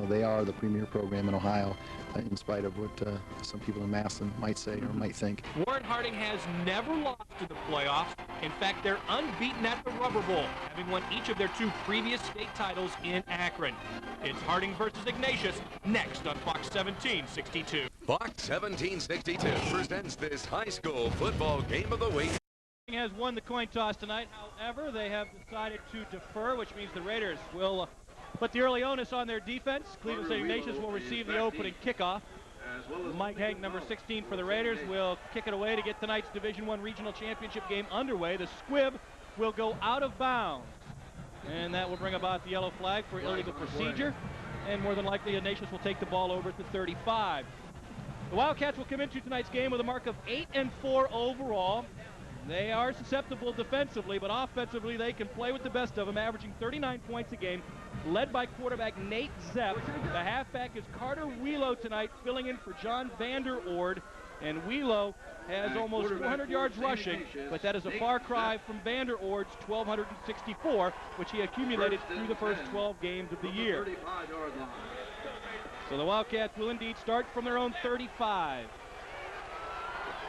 they are the premier program in Ohio, in spite of what some people in Massillon might say or might think. Warren Harding has never lost in the playoffs. In fact, they're unbeaten at the Rubber Bowl, having won each of their 2 previous state titles in Akron. It's Harding versus Ignatius next on Fox 1762. Fox 1762 presents this high school football game of the week. Has won the coin toss tonight. However, they have decided to defer, which means the Raiders will put the early onus on their defense. Cleveland St. Ignatius will receive the opening kickoff. Mike Hank, number 16 for the Raiders, will kick it away to get tonight's Division I Regional Championship game underway. The squib will go out of bounds, and that will bring about the yellow flag for illegal procedure, and more than likely Ignatius will take the ball over at the 35. The Wildcats will come into tonight's game with a mark of 8-4 overall. They are susceptible defensively, but offensively they can play with the best of them, averaging 39 points a game, led by quarterback Nate Zepp. The halfback is Carter Wheelow tonight, filling in for John Vander Ord. And Wheelow has almost 400 yards rushing, but that is a far cry from Vander Ord's 1,264, which he accumulated through the first 12 games of the year. So the Wildcats will indeed start from their own 35.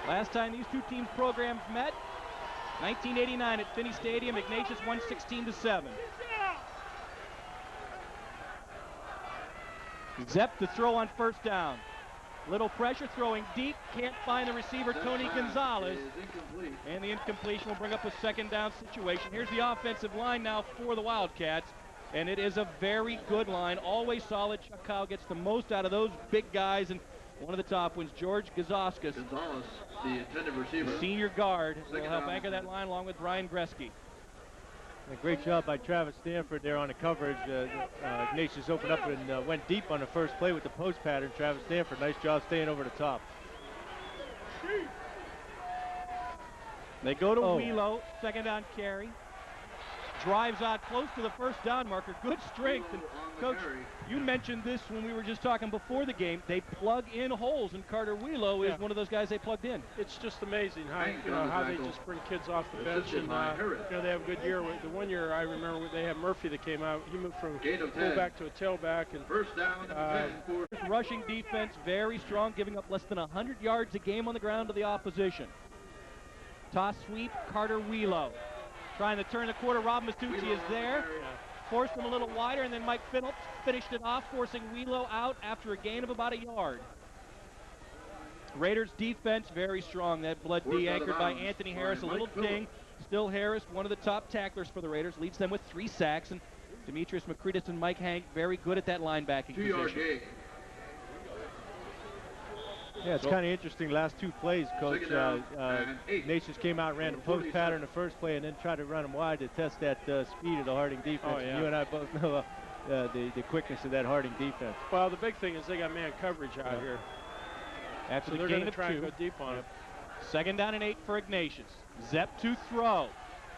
Last time these two teams' programs met, 1989 at Finney Stadium, Ignatius won 16-7. Zepp to throw on first down. Little pressure, throwing deep, can't find the receiver, Tony Gonzalez. And the incompletion will bring up a second down situation. Here's the offensive line now for the Wildcats, and it is a very good line, always solid. Chuck Kyle gets the most out of those big guys, and one of the top ones, George Gazauskas, the intended receiver, the senior guard, will help anchor that line along with Brian Greske. A great job by Travis Stanford there on the coverage. Ignatius opened up and went deep on the first play with the post pattern. Travis Stanford, nice job staying over the top. They go to Wheelow, second down carry. Drives out close to the first down marker. Good strength. And Coach, you mentioned this when we were just talking before the game. They plug in holes, and Carter Wheelow is one of those guys they plugged in. It's just amazing how they just bring kids off the bench, and they have a good year. The one year I remember they had Murphy that came out. He moved from fullback to a tailback, and first down. Rushing defense very strong, giving up less than 100 yards a game on the ground to the opposition. Toss sweep, Carter Wheelow. Trying to turn the quarter, Rob Mastucci is there. Forced him a little wider, and then Mike Phillips finished it off, forcing Wheelow out after a gain of about a yard. Raiders defense very strong. That blood D anchored by Anthony Harris, a little ding. Still Harris, one of the top tacklers for the Raiders, leads them with 3 sacks. And Demetrius Makritis and Mike Hank very good at that linebacking position. Yeah, it's kind of interesting. Last 2 plays, Coach. Ignatius came out and ran the post pattern the first play and then tried to run him wide to test that speed of the Harding defense. And you and I both know the quickness of that Harding defense. Well, the big thing is they got man coverage out here. After so the gain gain of 2. And go deep on it. Second down and 8 for Ignatius. Zepp to throw.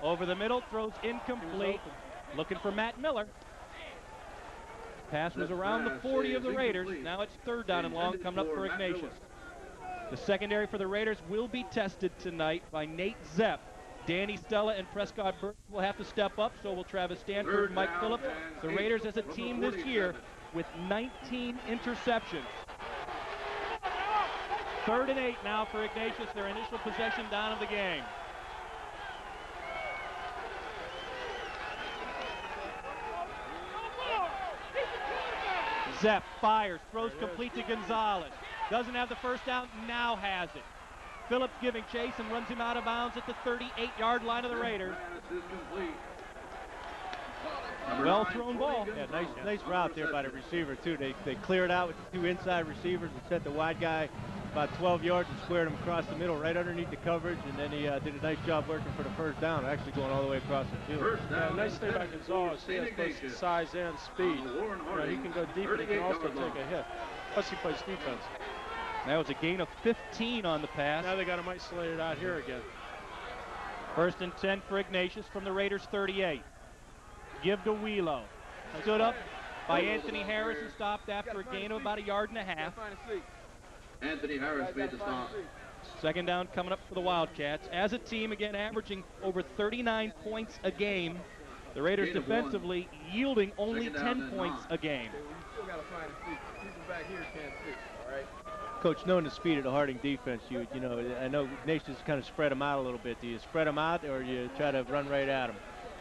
Over the middle, throws incomplete. Looking for Matt Miller. Pass was around the 40 of the Raiders. Now it's third down and long coming up for Ignatius. The secondary for the Raiders will be tested tonight by Nate Zepp. Danny Stella and Prescott Burke will have to step up, so will Travis Stanford and Mike Phillips. The Raiders as a team this year with 19 interceptions. Third and 8 now for Ignatius, their initial possession down of the game. Zepp fires, throws complete to Gonzalez. Doesn't have the first down, now has it. Phillips giving chase and runs him out of bounds at the 38-yard line of the Raiders. Well thrown ball. Yeah, nice route there by the receiver too. They cleared out with the 2 inside receivers and sent the wide guy about 12 yards and squared him across the middle right underneath the coverage, and then he did a nice job working for the first down, actually going all the way across the field. Yeah, nice thing about Gonzalez, he has both size and speed. He can go deep, but he can also take a hit. Plus he plays defense. That was a gain of 15 on the pass. Now they got him isolated out here again. First and 10 for Ignatius from the Raiders 38. Give to Wheelow. Stood up by Anthony Harris and stopped after a gain of about a yard and a half. Anthony Harris made the stop. Second down coming up for the Wildcats. As a team, again, averaging over 39 points a game. The Raiders Gain of defensively yielding only Second down 10 and points 9. a game. You still got to find a feet. People back here can't see, all right? Coach, knowing the speed of the Harding defense, you know, I know Ignatius kind of spread them out a little bit. Do you spread them out, or do you try to run right at them?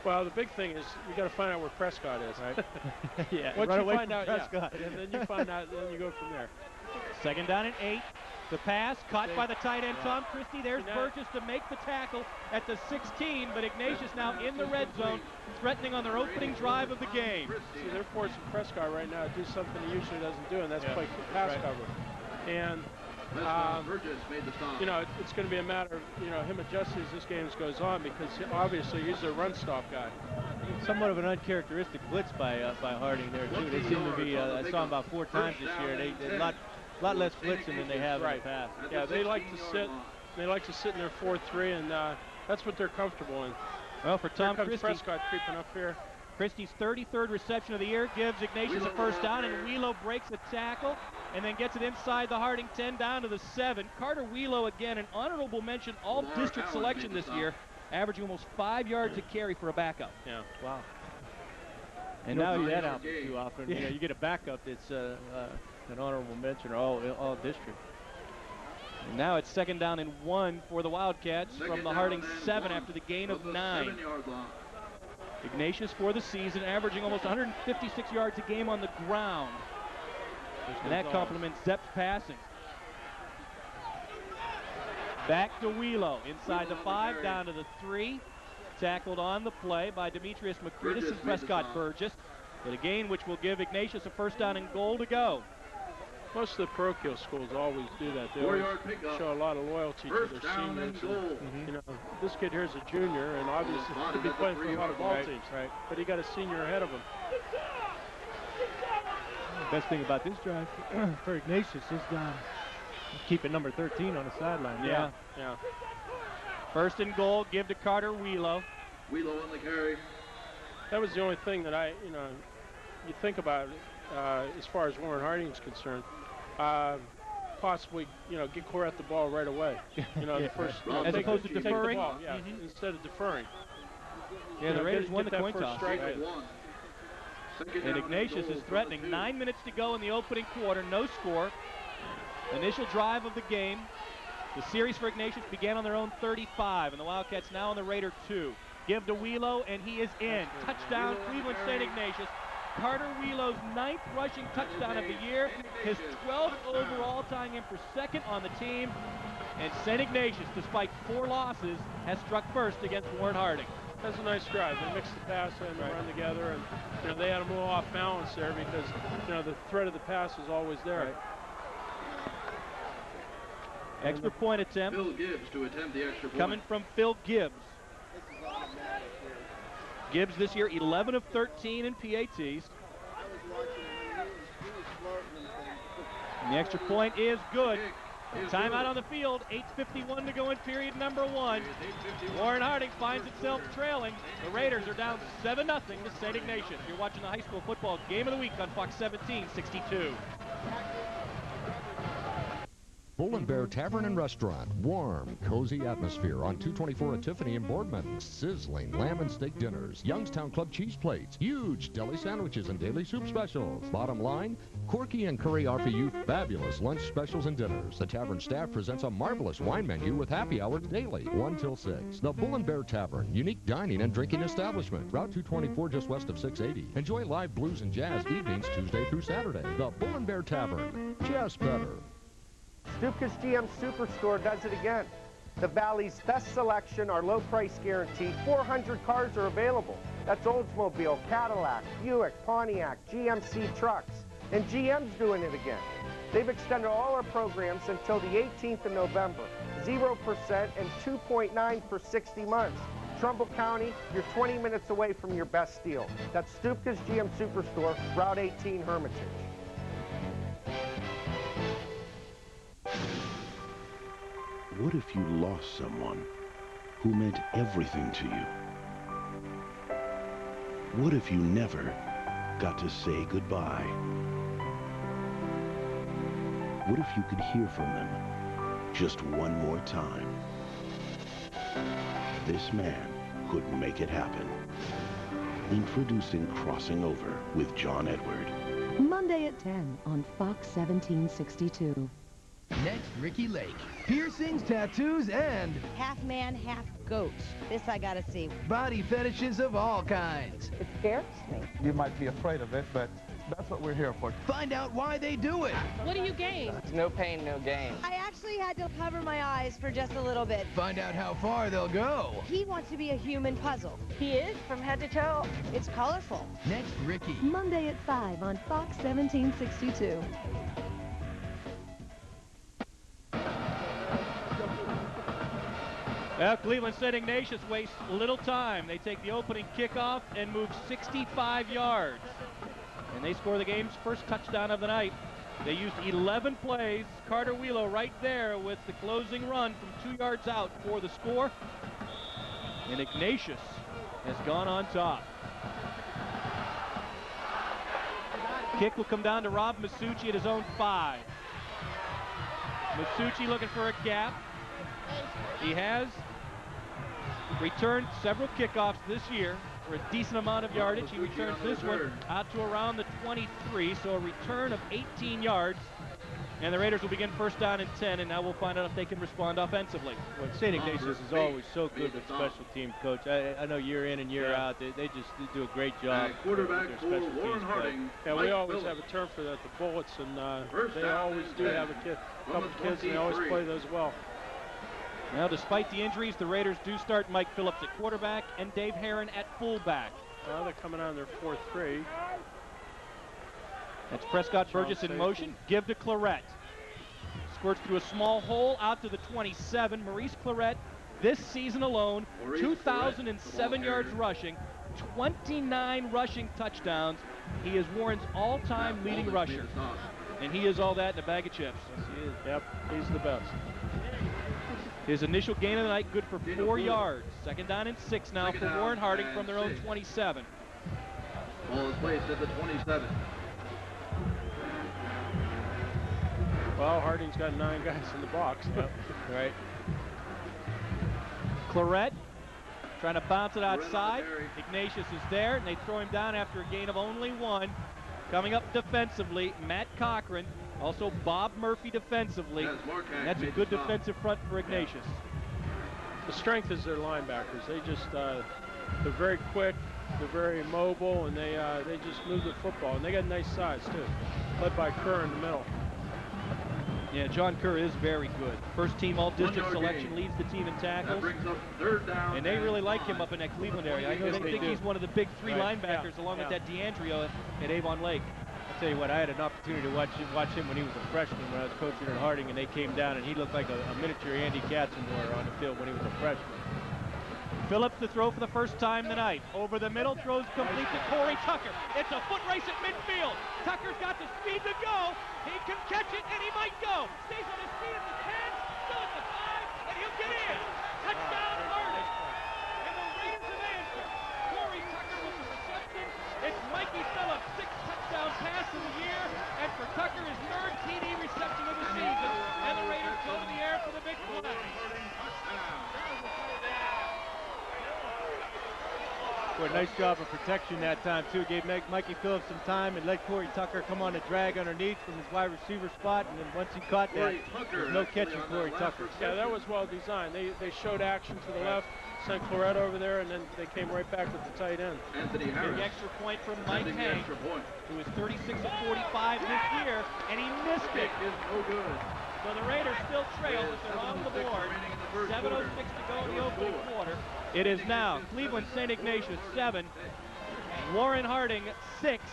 Well, the big thing is we got to find out where Prescott is. Right. Yeah. Once Run you away find from out, Prescott. yeah, and then you find out, then you go from there. Second down and 8. The pass caught by the tight end, Tom Christie. There's Now- Burgess to make the tackle at the 16, but Ignatius now in the red zone, threatening on their opening drive of the game. See, they're forcing Prescott right now to do something he usually doesn't do, and that's Yeah. play pass Right. cover. And Burgess made the stop. you know, it's going to be a matter of, you know, him adjusting as this game goes on, because obviously he's a run stop guy. Somewhat of an uncharacteristic blitz by Harding there too. They seem to be. I saw them about 4 times this year. They a lot less blitzing than they have in the past. Yeah, they like to sit. They like to sit in their 4-3, and that's what they're comfortable in. Well, for Tom Here comes Christie, Prescott creeping up here. Christie's 33rd reception of the year gives Ignatius a first down, and Wheelo breaks a tackle and then gets it inside the Harding 10 down to the 7. Carter Wheelo, again, an honorable mention, all-district selection this year, averaging almost 5 yards a carry for a backup. Yeah. Wow. And You now don't see you that happen too often. You know, you get a backup that's an honorable mention or all district. And now it's second down and 1 for the Wildcats from the Harding 7 after the gain of 9. 7-yard line. Ignatius for the season averaging almost 156 yards a game on the ground. And that complements Zepp's passing. Back to Wheelo, inside the 5, down to the 3. Tackled on the play by Demetrius McCreadis and Prescott Burgess. But a gain which will give Ignatius a first down and goal to go. Most of the parochial schools always do that. They 4-yard always pickup. show a lot of loyalty to First their down seniors. and goal. You know, this kid here's a junior, and obviously Spotted could be at the playing for a lot of 3-yard ball line. teams. Right. But he got a senior ahead of him. Best thing about this drive for Ignatius is keeping number 13 on the sideline. Yeah. First and goal, give to Carter Wheelo. Wheelo on the carry. That was the only thing that you think about as far as Warren Harding's concerned. Possibly, you know, get Corette the ball right away. You know, the first As opposed to take the deferring? ball, yeah, instead of deferring. Yeah, You the know, Raiders get won the that coin first toss. strike. Second one. Second And down Ignatius goal is from threatening. the 2. 9 minutes to go in the opening quarter. No score. Initial drive of the game. The series for Ignatius began on their own 35, and the Wildcats now on the Raider 2. Give to Wheelo, and he is in. Touchdown, Cleveland St. Ignatius. Carter Wheelo's 9th rushing touchdown of the year. His 12th overall, tying him for second on the team. And St. Ignatius, despite 4 losses, has struck first against Warren Harding. That's a nice drive. They mixed the pass and run together, and you know they had them a little off balance there because you know the threat of the pass is always there. Extra point attempt Phil Gibbs to attempt the extra point. coming from Phil Gibbs. Gibbs this year 11 of 13 in PATs. And the extra point is good. Timeout on the field, 8:51 to go in period number 1. Warren Harding finds itself trailing. The Raiders are down 7-0 to St. Ignatius. You're watching the high school football game of the week on Fox 1762. Bull and Bear Tavern and Restaurant. Warm, cozy atmosphere on 224 at Tiffany and Boardman. Sizzling lamb and steak dinners. Youngstown Club cheese plates. Huge deli sandwiches and daily soup specials. Bottom line, Corky and Curry offer you fabulous lunch specials and dinners. The tavern staff presents a marvelous wine menu with happy hours daily, 1 till 6. The Bull and Bear Tavern, unique dining and drinking establishment. Route 224 just west of 680. Enjoy live blues and jazz evenings Tuesday through Saturday. The Bull and Bear Tavern, just better. Stuka's GM Superstore does it again. The Valley's best selection, our low price guarantee. 400 cars are available. That's Oldsmobile, Cadillac, Buick, Pontiac, GMC trucks. And GM's doing it again. They've extended all our programs until the 18th of November. 0% and 2.9 for 60 months. Trumbull County, you're 20 minutes away from your best deal. That's Stuka's GM Superstore, Route 18, Hermitage. What if you lost someone who meant everything to you? What if you never got to say goodbye? What if you could hear from them just one more time? This man could make it happen. Introducing Crossing Over with John Edward. Monday at 10 on Fox 1762. Next, Ricky Lake. Piercings, tattoos, and half man, half goat. This I gotta see. Body fetishes of all kinds. It scares me. You might be afraid of it, but that's what we're here for. Find out why they do it. What do you gain? It's no pain, no gain. I actually had to cover my eyes for just a little bit. Find out how far they'll go. He wants to be a human puzzle. He is, from head to toe. It's colorful. Next, Ricky. Monday at 5 on Fox 1762. Well, Cleveland St. Ignatius wastes little time. They take the opening kickoff and move 65 yards. And they score the game's first touchdown of the night. They used 11 plays. Carter Wheelo right there with the closing run from 2 yards out for the score. And Ignatius has gone on top. Kick will come down to Rob Masucci at his own 5. Masucci looking for a gap. He has returned several kickoffs this year for a decent amount of yardage. He returns this one out to around the 23, so a return of 18 yards. And the Raiders will begin first down and 10, and now we'll find out if they can respond offensively. Well, St. Ignatius is always so good with special teams, Coach. I know year in and year out, they just do a great job with their special teams play. Yeah, we always have a term for that, the Bullets, and they always do have a couple kids, and they always play those well. Now, despite the injuries, the Raiders do start Mike Phillips at quarterback and Dave Herron at fullback. Well, they're coming on their 4-3. That's Prescott Burgess in motion. Give to Claret. Squirts through a small hole out to the 27. Maurice Claret, this season alone, 2,007 yards rushing, 29 rushing touchdowns. He is Warren's all-time leading rusher. And he is all that in a bag of chips. Yes, he is. Yep, he's the best. His initial gain of the night, good for 4 yards. Second down and 6 now for Warren Harding from their own 27. Ball is placed at the 27. Well, Harding's got 9 guys in the box. Yep. Right. Claret trying to bounce it outside. Ignatius is there, and they throw him down after a gain of only 1. Coming up defensively, Matt Cochran. Also Bob Murphy defensively. That's a good defensive front for Ignatius. The strength is their linebackers. They just, they're very quick, they're very mobile, and they just move the football. And they got nice size, too. Led by Kerr in the middle. Yeah, John Kerr is very good. First team all-district selection, leads the team in tackles. And they really like him up in that Cleveland area. I know they think he's one of the big 3 linebackers, along with that DeAndrea at Avon Lake. I'll tell you what, I had an opportunity to watch him when he was a freshman when I was coaching at Harding, and they came down, and he looked like a miniature Andy Katzenmoyer on the field when he was a freshman. Phillips to throw for the first time tonight. Over the middle, throws complete to Corey Tucker. It's a foot race at midfield. Tucker's got the speed to go. He can catch it, and he might go. Stays on his feet at the 10, still at the 5, and he'll get in. Touchdown, Harding. And the Raiders have answered. Corey Tucker with the reception. It's Mikey Phillips, 6th touchdown pass of the year, and for Tucker, his 3rd TD reception of the season. And the Raiders go to the air for the big play. Boy, nice job of protection that time, too. Gave Mikey Phillips some time and let Corey Tucker come on a drag underneath from his wide receiver spot. And then once he caught that, there's no catching Corey Tucker. Yeah, that was well designed. They showed action to the left, sent Claret over there, and then they came right back with the tight end. Big extra point from Mike Hank, who is 36 of 45 this year, and he missed it. So the Raiders still trail, but they're on the board. 7:06 to go in the opening quarter. It is now Cleveland St. Ignatius 7, Warren Harding 6,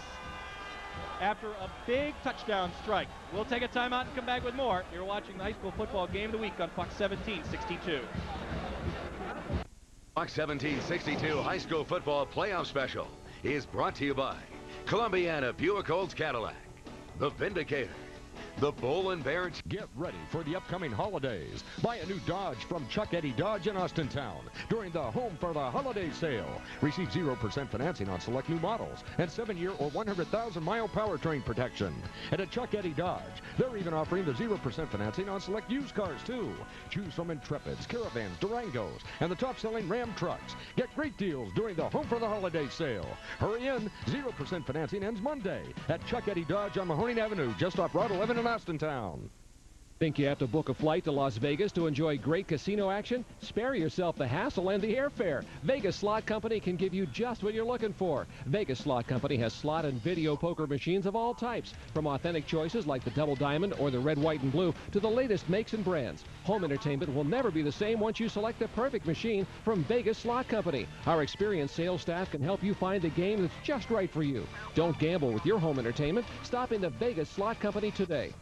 after a big touchdown strike. We'll take a timeout and come back with more. You're watching the high school football game of the week on Fox 1762. Fox 1762 High School Football Playoff Special is brought to you by Columbiana Buick Olds Cadillac, The Vindicator, The Bull and Bear. Get ready for the upcoming holidays. Buy a new Dodge from Chuck Eddy Dodge in Austintown during the Home for the Holiday sale. Receive 0% financing on select new models and 7-year or 100,000-mile powertrain protection. And at Chuck Eddy Dodge, they're even offering the 0% financing on select used cars, too. Choose from Intrepids, Caravans, Durangos, and the top-selling Ram trucks. Get great deals during the Home for the Holiday sale. Hurry in. 0% financing ends Monday at Chuck Eddy Dodge on Mahoning Avenue, just off Route 11 in Austintown. Think you have to book a flight to Las Vegas to enjoy great casino action? Spare yourself the hassle and the airfare. Vegas Slot Company can give you just what you're looking for. Vegas Slot Company has slot and video poker machines of all types, from authentic choices like the Double Diamond or the Red, White, and Blue to the latest makes and brands. Home entertainment will never be the same once you select the perfect machine from Vegas Slot Company. Our experienced sales staff can help you find the game that's just right for you. Don't gamble with your home entertainment. Stop into Vegas Slot Company today.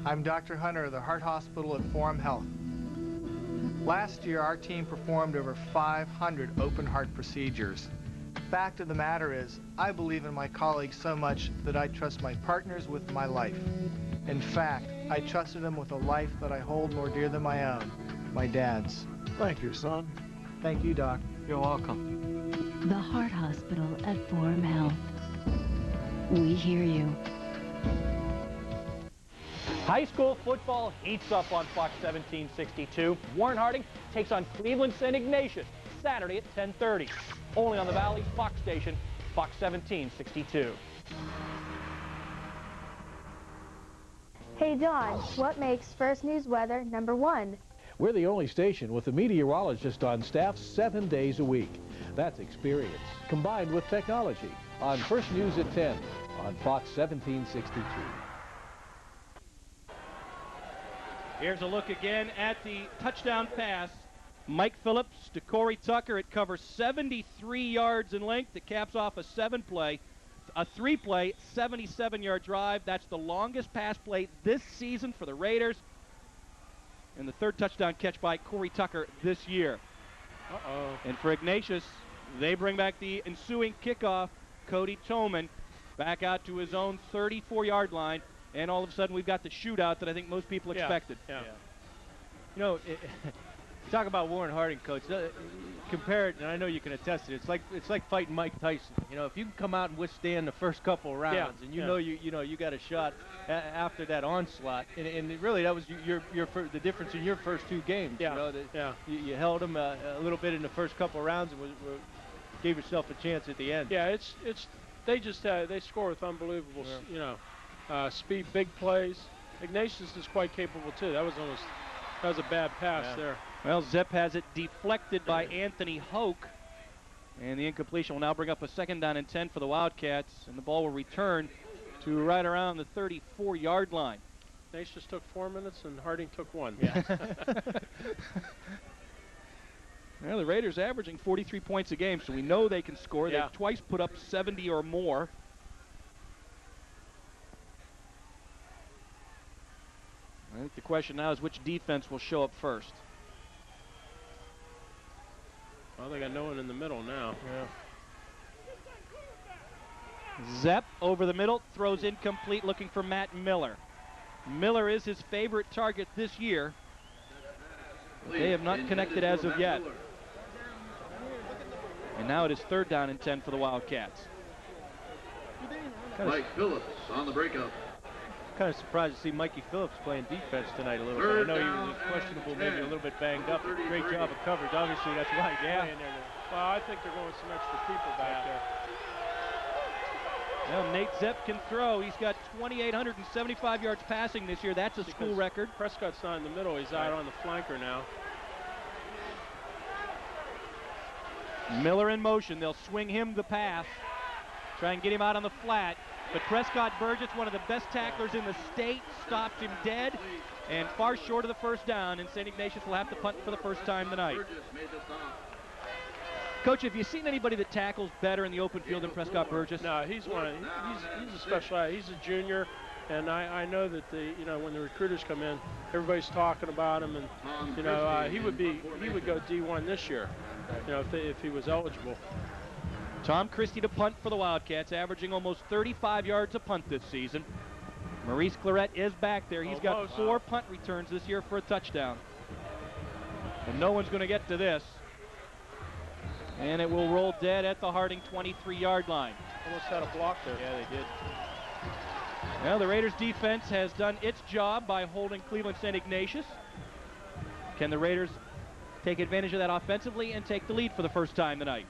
I'm Dr. Hunter of the Heart Hospital at Forum Health. Last year, our team performed over 500 open heart procedures. Fact of the matter is, I believe in my colleagues so much that I trust my partners with my life. In fact, I trusted them with a life that I hold more dear than my own, my dad's. Thank you, son. Thank you, Doc. You're welcome. The Heart Hospital at Forum Health. We hear you. High school football heats up on Fox 1762. Warren Harding takes on Cleveland St. Ignatius Saturday at 10:30. Only on the Valley's Fox station, Fox 1762. Hey Don, what makes First News Weather #1? We're the only station with a meteorologist on staff 7 days a week. That's experience combined with technology on First News at 10 on Fox 1762. Here's a look again at the touchdown pass. Mike Phillips to Corey Tucker. It covers 73 yards in length. It caps off a 7-play, a 3-play, 77-yard drive. That's the longest pass play this season for the Raiders. And the third touchdown catch by Corey Tucker this year. And for Ignatius, they bring back the ensuing kickoff. Cody Toman back out to his own 34-yard line. And all of a sudden, we've got the shootout that I think most people expected. Yeah. You know, talk about Warren Harding, Coach. Compare it, and I know you can attest to it. It's like fighting Mike Tyson. You know, if you can come out and withstand the first couple of rounds, and you know you got a shot after that onslaught, and really that was the difference in your first 2 games. Yeah. You know, you held them a little bit in the first couple of rounds and gave yourself a chance at the end. Yeah, they score with unbelievable, speed, big plays. Ignatius is quite capable too. That was a bad pass there. Well, Zepp has it deflected by Anthony Hoke, and the incompletion will now bring up a 2nd down and 10 for the Wildcats, and the ball will return to right around the 34-yard line. Ignatius took 4 minutes and Harding took 1. Yeah. Well, the Raiders averaging 43 points a game, so we know they can score. They've twice put up 70 or more. I think the question now is which defense will show up first. Well, they got no one in the middle now. Zepp over the middle, throws incomplete, looking for Matt Miller. Miller is his favorite target this year. But they have not connected as of yet. And now it is 3rd down and 10 for the Wildcats. Mike Phillips on the breakup. Kind of surprised to see Mikey Phillips playing defense tonight a little bit. I know he was questionable, maybe a little bit banged up. Great job of coverage. Obviously, that's why he's playing there. Well, I think they're going with some extra people back there. Well, Nate Zepp can throw. He's got 2,875 yards passing this year. That's a school record. Prescott's not in the middle. He's out on the flanker now. Miller in motion. They'll swing him the pass. Try and get him out on the flat. But Prescott Burgess, one of the best tacklers in the state, stopped him dead and far short of the 1st down, and St. Ignatius will have to punt for the first time tonight. Coach, have you seen anybody that tackles better in the open field than Prescott Burgess? No, he's a special guy. He's a junior, and I know that when the recruiters come in, everybody's talking about him, and he would go D1 this year, if he was eligible. Tom Christie to punt for the Wildcats, averaging almost 35 yards a punt this season. Maurice Claret is back there. He's got Almost. 4 punt returns this year for a touchdown. And no one's going to get to this. And it will roll dead at the Harding 23-yard line. Almost had a block there. Yeah, they did. Well, the Raiders defense has done its job by holding Cleveland St. Ignatius. Can the Raiders take advantage of that offensively and take the lead for the first time tonight?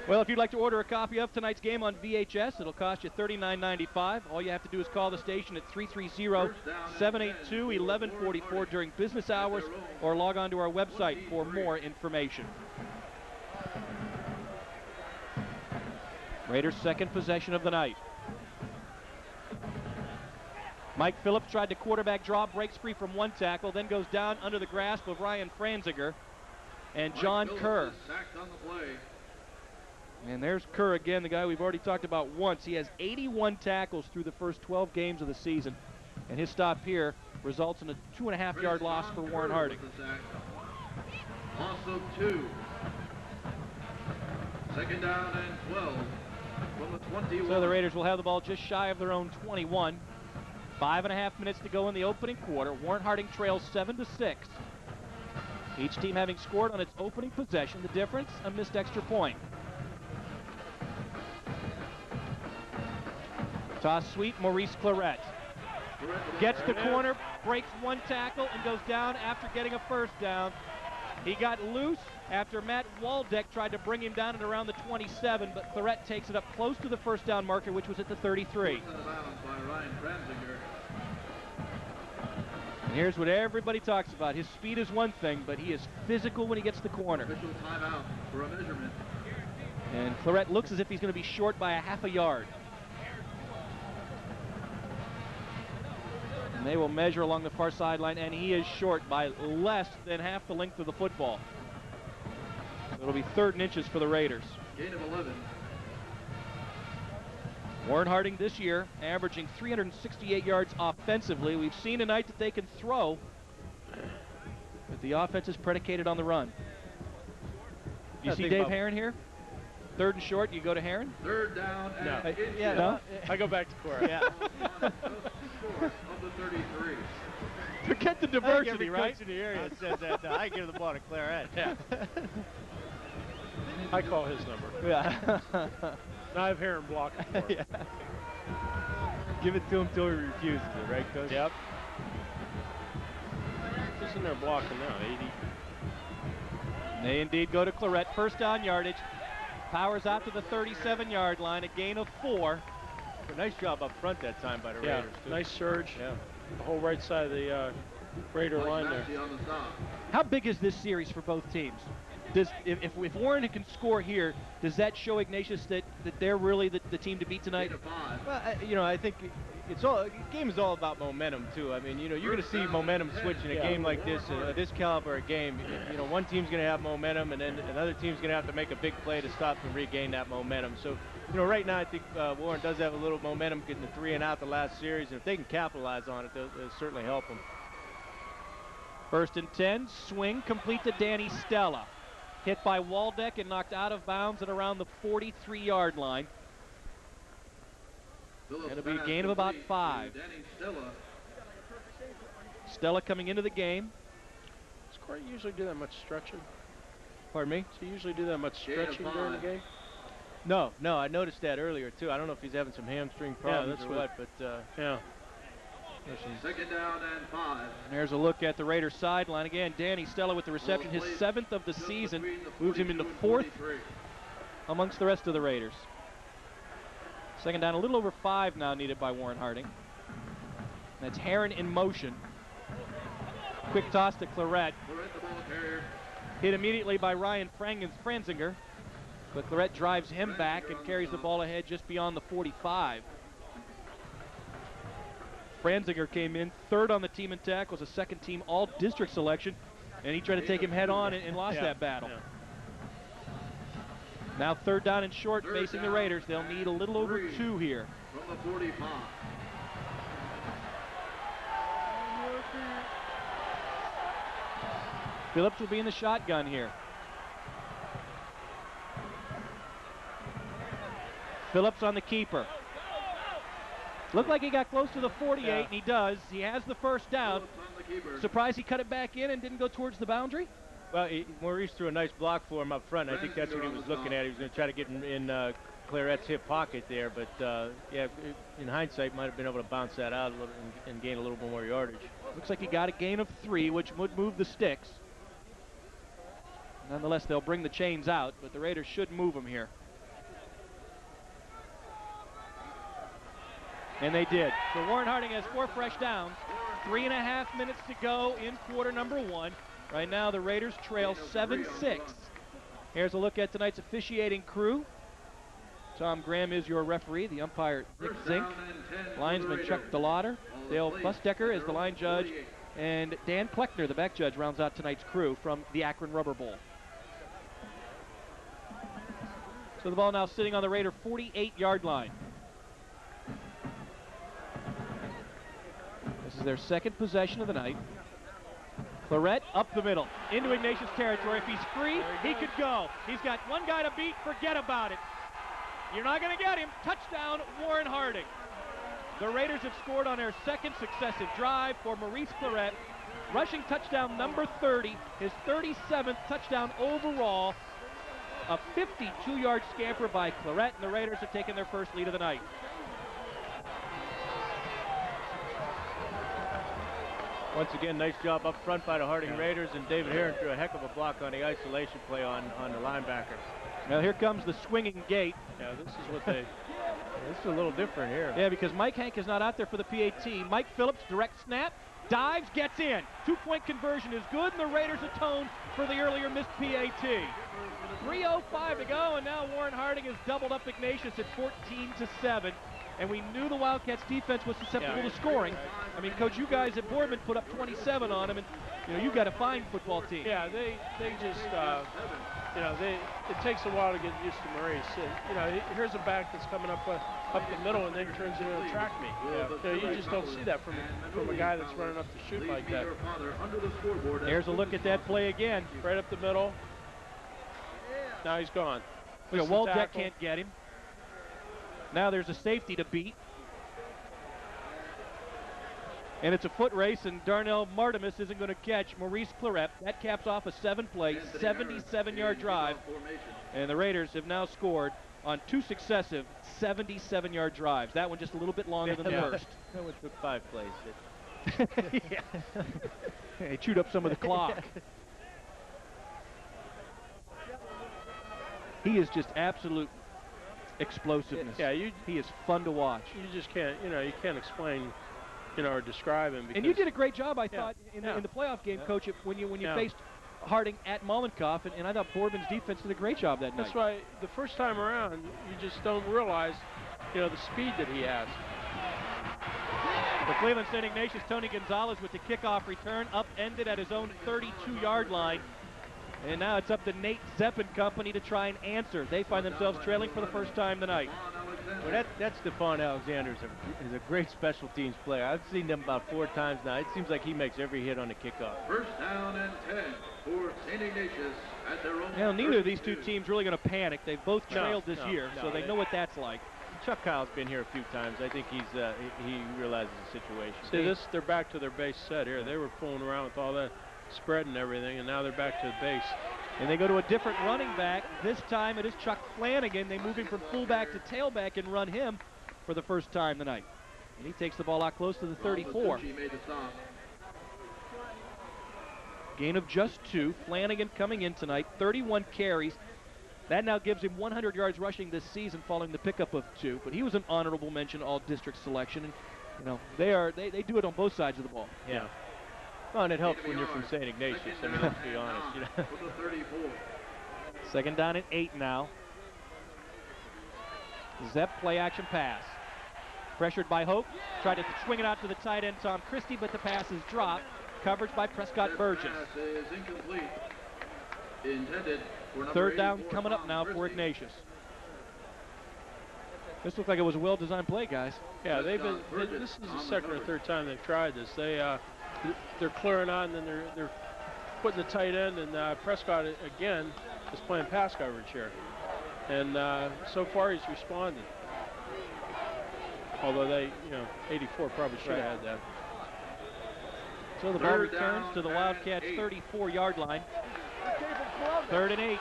Well, if you'd like to order a copy of tonight's game on VHS, it'll cost you $39.95. All you have to do is call the station at 330-782-1144 during business hours or log on to our website for more information. Raiders' second possession of the night. Mike Phillips tried to quarterback draw, breaks free from one tackle, then goes down under the grasp of Ryan Franzinger and John Kerr. And there's Kerr again, the guy we've already talked about once. He has 81 tackles through the first 12 games of the season. And his stop here results in a 2.5-yard loss for Warren Harding. Loss of 2. Second down and 12 from the 21. So the Raiders will have the ball just shy of their own 21. 5.5 minutes to go in the opening quarter. Warren Harding trails 7-6. Each team having scored on its opening possession. The difference, a missed extra point. Toss sweep, Maurice Claret. Gets the corner, breaks one tackle, and goes down after getting a first down. He got loose after Matt Waldeck tried to bring him down at around the 27, but Claret takes it up close to the first down marker, which was at the 33. And here's what everybody talks about. His speed is one thing, but he is physical when he gets the corner. Official timeout for a measurement. And Claret looks as if he's going to be short by a half a yard. And they will measure along the far sideline, and he is short by less than half the length of the football. So it'll be 3rd and inches for the Raiders. Gain of 11. Warren Harding this year averaging 368 yards offensively. We've seen tonight that they can throw, but the offense is predicated on the run. You see Dave Herron here? 3rd and short, you go to Herron? 3rd down and Yeah, no? I go back to Cora. Yeah. of the 33. Forget the diversity, right? Coach in the area says that I give the ball to Claret. Yeah. I call his number. Yeah. Now I have Heron blocking for him. Yeah. Give it to him till he refuses it, right, Coach? Yep. He's in there blocking now, 80. They indeed go to Claret. First down yardage. Powers out to the 37-yard line, a gain of 4. A nice job up front that time by the Yeah, Raiders, too. nice surge. Yeah. The whole right side of the Raider line there. How big is this series for both teams? If Warren can score here, does that show Ignatius that they're really the team to beat tonight? Well, I think game is all about momentum too. I mean, you're going to see momentum switch in a game like this, this caliber of game. One team's going to have momentum, and then another team's going to have to make a big play to stop and regain that momentum. So, right now I think Warren does have a little momentum getting the 3 and out the last series, and if they can capitalize on it, it'll certainly help them. 1st and 10, swing complete to Danny Stella. Hit by Waldeck and knocked out of bounds at around the 43-yard line. It'll be a gain of about 5. Stella coming into the game. Does Corey usually do that much stretching? Pardon me? Does he usually do that much stretching during the game? No, I noticed that earlier too. I don't know if he's having some hamstring problems or what, but yeah. Second down and 5. And there's a look at the Raiders sideline again. Danny Stella with the reception, his 7th of the season, moves him into 4th amongst the rest of the Raiders. Second down, a little over 5 now needed by Warren Harding. That's Herron in motion. Quick toss to Claret. Hit immediately by Ryan Franzinger, but Claret drives him back and carries the ball ahead just beyond the 45. Franzinger came in 3rd on the team in tackles, a 2nd team all-district selection, and he tried to take him head on and lost that battle. Yeah. Now 3rd down and short facing the Raiders. They'll need a little over 2 here. From the 45. Phillips will be in the shotgun here. Phillips on the keeper. Looked like he got close to the 48, and he does. He has the first down. Surprised he cut it back in and didn't go towards the boundary? Well, Maurice threw a nice block for him up front. I think that's what he was looking at. He was going to try to get in Claret's hip pocket there, but yeah, in hindsight, might have been able to bounce that out a little and gain a little more yardage. Looks like he got a gain of 3, which would move the sticks. Nonetheless, they'll bring the chains out, but the Raiders should move them here. And they did. So Warren Harding has 4 fresh downs. 3.5 minutes to go in quarter number 1. Right now, the Raiders trail 7-6. Here's a look at tonight's officiating crew. Tom Graham is your referee. The umpire, Nick Zink. Linesman, Chuck DeLauder. Dale Busdecker is the line judge. And Dan Kleckner, the back judge, rounds out tonight's crew from the Akron Rubber Bowl. So the ball now sitting on the Raider 48-yard line. This is their second possession of the night. Claret up the middle, into Ignatius territory. If he's free, he could go. He's got one guy to beat, forget about it. You're not going to get him. Touchdown, Warren Harding. The Raiders have scored on their second successive drive for Maurice Claret. Rushing touchdown number 30, his 37th touchdown overall. A 52-yard scamper by Claret, and the Raiders have taken their first lead of the night. Once again, nice job up front by the Harding Raiders, and David Heron threw a heck of a block on the isolation play on the linebacker. Now here comes the swinging gate. Yeah, this is what they... This is a little different here. Yeah, because Mike Hank is not out there for the PAT. Mike Phillips, direct snap, dives, gets in. 2-point conversion is good, and the Raiders atone for the earlier missed PAT. 3:05 to go, and now Warren Harding has doubled up Ignatius at 14-7. And we knew the Wildcats defense was susceptible to scoring. I mean, Coach, you guys at Boardman put up 27 on them, and you know, you've got a fine football team. Yeah, they just, you know, it takes a while to get used to Maurice. You know, here's a back that's coming up the middle and then turns into a track meet. You know, you just don't see that from a guy that's running up to shoot like that. Here's a look at that play again. Right up the middle. Now he's gone. You know, Waldeck can't get him. Now there's a safety to beat. And it's a foot race, and Darnell Martimus isn't going to catch Maurice Claret. That caps off a 7-play, 77-yard drive. And the Raiders have now scored on 2 successive 77-yard drives. That one just a little bit longer than the first. That one took 5 plays. Yeah. They chewed up some of the clock. He is just absolute explosiveness. Yeah, he is fun to watch. You just can't, you know, you can't explain, you know, or describe him. And you did a great job, I thought, in the playoff game, Coach, when you faced Harding at Mollenkopf, and I thought Boardman's defense did a great job that night. That's why the first time around, you just don't realize, you know, the speed that he has. For Cleveland St. Ignatius, Tony Gonzalez with the kickoff return, upended at his own 32-yard line. And now it's up to Nate Zepp and company to try and answer. They find themselves trailing for the first time tonight. Well, that's Stephon Alexander is a great special teams player. I've seen them about 4 times now. It seems like he makes every hit on the kickoff. First down and 10 for St. Ignatius at their own. Now, neither of these two teams really going to panic. They've both trailed this year, so they know what that's like. Chuck Kyle's been here a few times. I think he realizes the situation. See, they're back to their base set here. They were fooling around with all that spread and everything, and now they're back to the base. And they go to a different running back. This time it is Chuck Flanagan. They move him from fullback to tailback and run him for the first time tonight. And he takes the ball out close to the 34. Gain of just 2. Flanagan coming in tonight, 31 carries. That now gives him 100 yards rushing this season following the pickup of 2. But he was an honorable mention all-district selection. And, you know, they do it on both sides of the ball. Yeah. Well, and it helps when you're from St. Ignatius. I mean, let's be honest. You know. Second down and 8 now. Zepp play action pass. Pressured by Hope. Tried to swing it out to the tight end, Tom Christie, but the pass is dropped. Coverage by Prescott Burgess. Third down coming up now for Ignatius. This looked like it was a well-designed play, guys. Yeah, this is the second or third time they've tried this. They're clearing on, and then they're putting the tight end, and Prescott again is playing pass coverage here, and so far he's responded. Although they, 84 probably should have had that. So the ball returns to the Wildcats' 34-yard line. 3rd and 8.